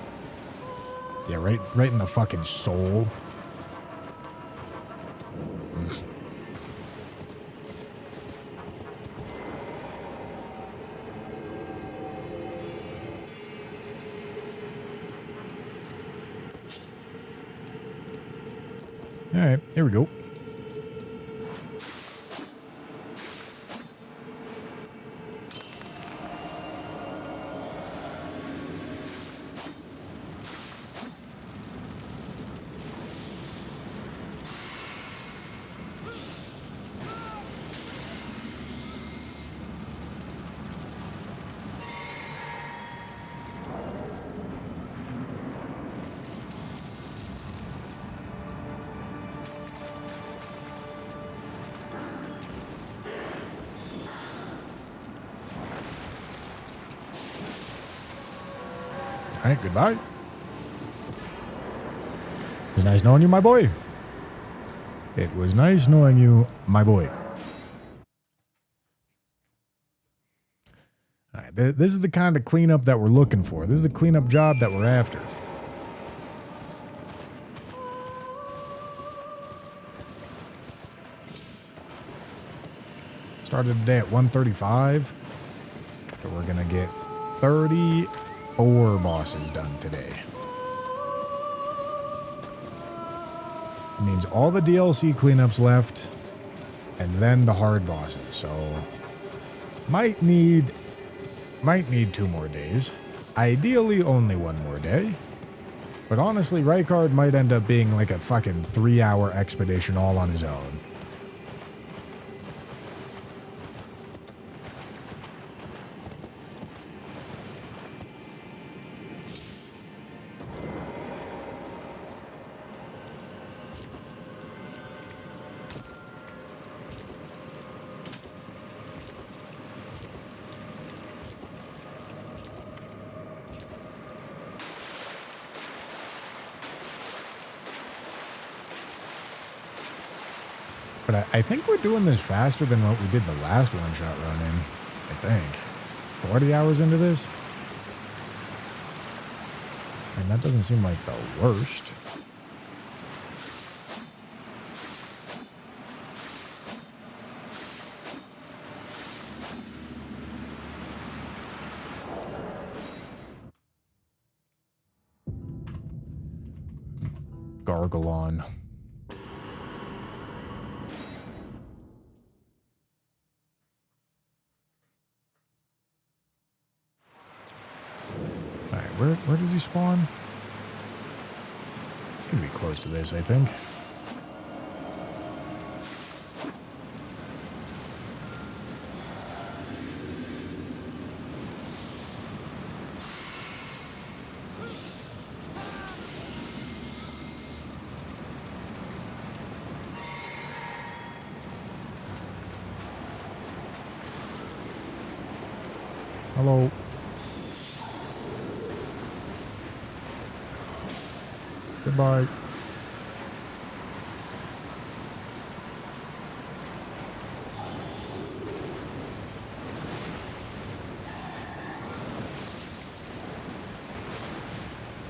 Yeah, right in the fucking soul. All right, here we go. All right, goodbye. It was nice knowing you, my boy. It was nice knowing you, my boy. All right, this is the kind of cleanup that we're looking for. This is the cleanup job that we're after. Started the day at 1:35. So we're going to get 34 bosses done today. It means all the DLC cleanups left, and then the hard bosses. So might need 2 more days. Ideally, only 1 more day. But honestly, Rykard might end up being like a fucking 3-hour expedition all on his own. But I think we're doing this faster than what we did the last one-shot run in, I think. 40 hours into this? And that doesn't seem like the worst. Gargalon. Alright, where does he spawn? It's gonna be close to this, I think. Hello. Goodbye.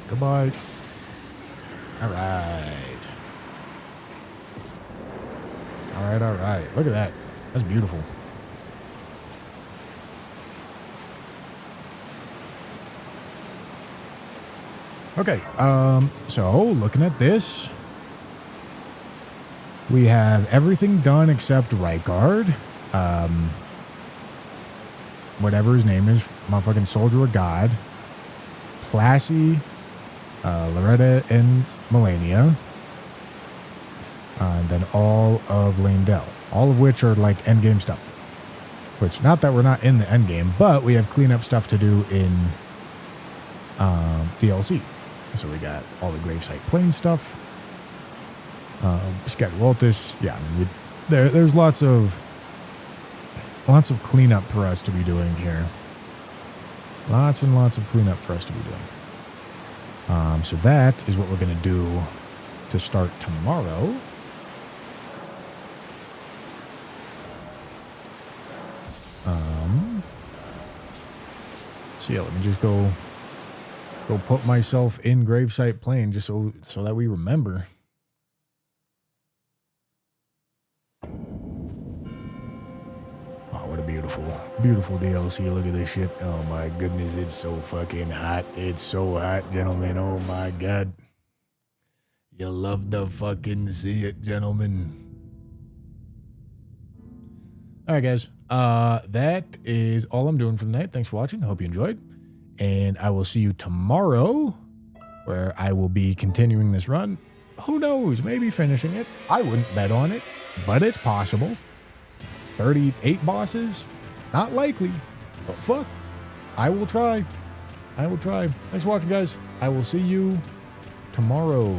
Goodbye. All right. All right, all right. Look at that. That's beautiful. Okay, so looking at this, we have everything done except Rykard, whatever his name is, motherfucking Soldier of God, Plassey, Loretta and Melania, and then all of Landell, all of which are like endgame stuff. Which, not that we're not in the endgame, but we have cleanup stuff to do in DLC. So we got all the gravesite plane stuff. Scat Waltus. Yeah, I mean, there's lots of cleanup for us to be doing here. Lots and lots of cleanup for us to be doing. So that is what we're going to do to start tomorrow. So yeah, let me just go put myself in gravesite plane just so that we remember. Oh, what a beautiful DLC. Look at this shit. Oh my goodness, it's so fucking hot. It's so hot, gentlemen. Oh my god. You love to fucking see it, gentlemen. All right, guys. That is all I'm doing for the night. Thanks for watching. Hope you enjoyed. And I will see you tomorrow, where I will be continuing this run. Who knows? Maybe finishing it. I wouldn't bet on it, but it's possible. 38 bosses? Not likely, but fuck. I will try. I will try. Thanks for watching, guys. I will see you tomorrow.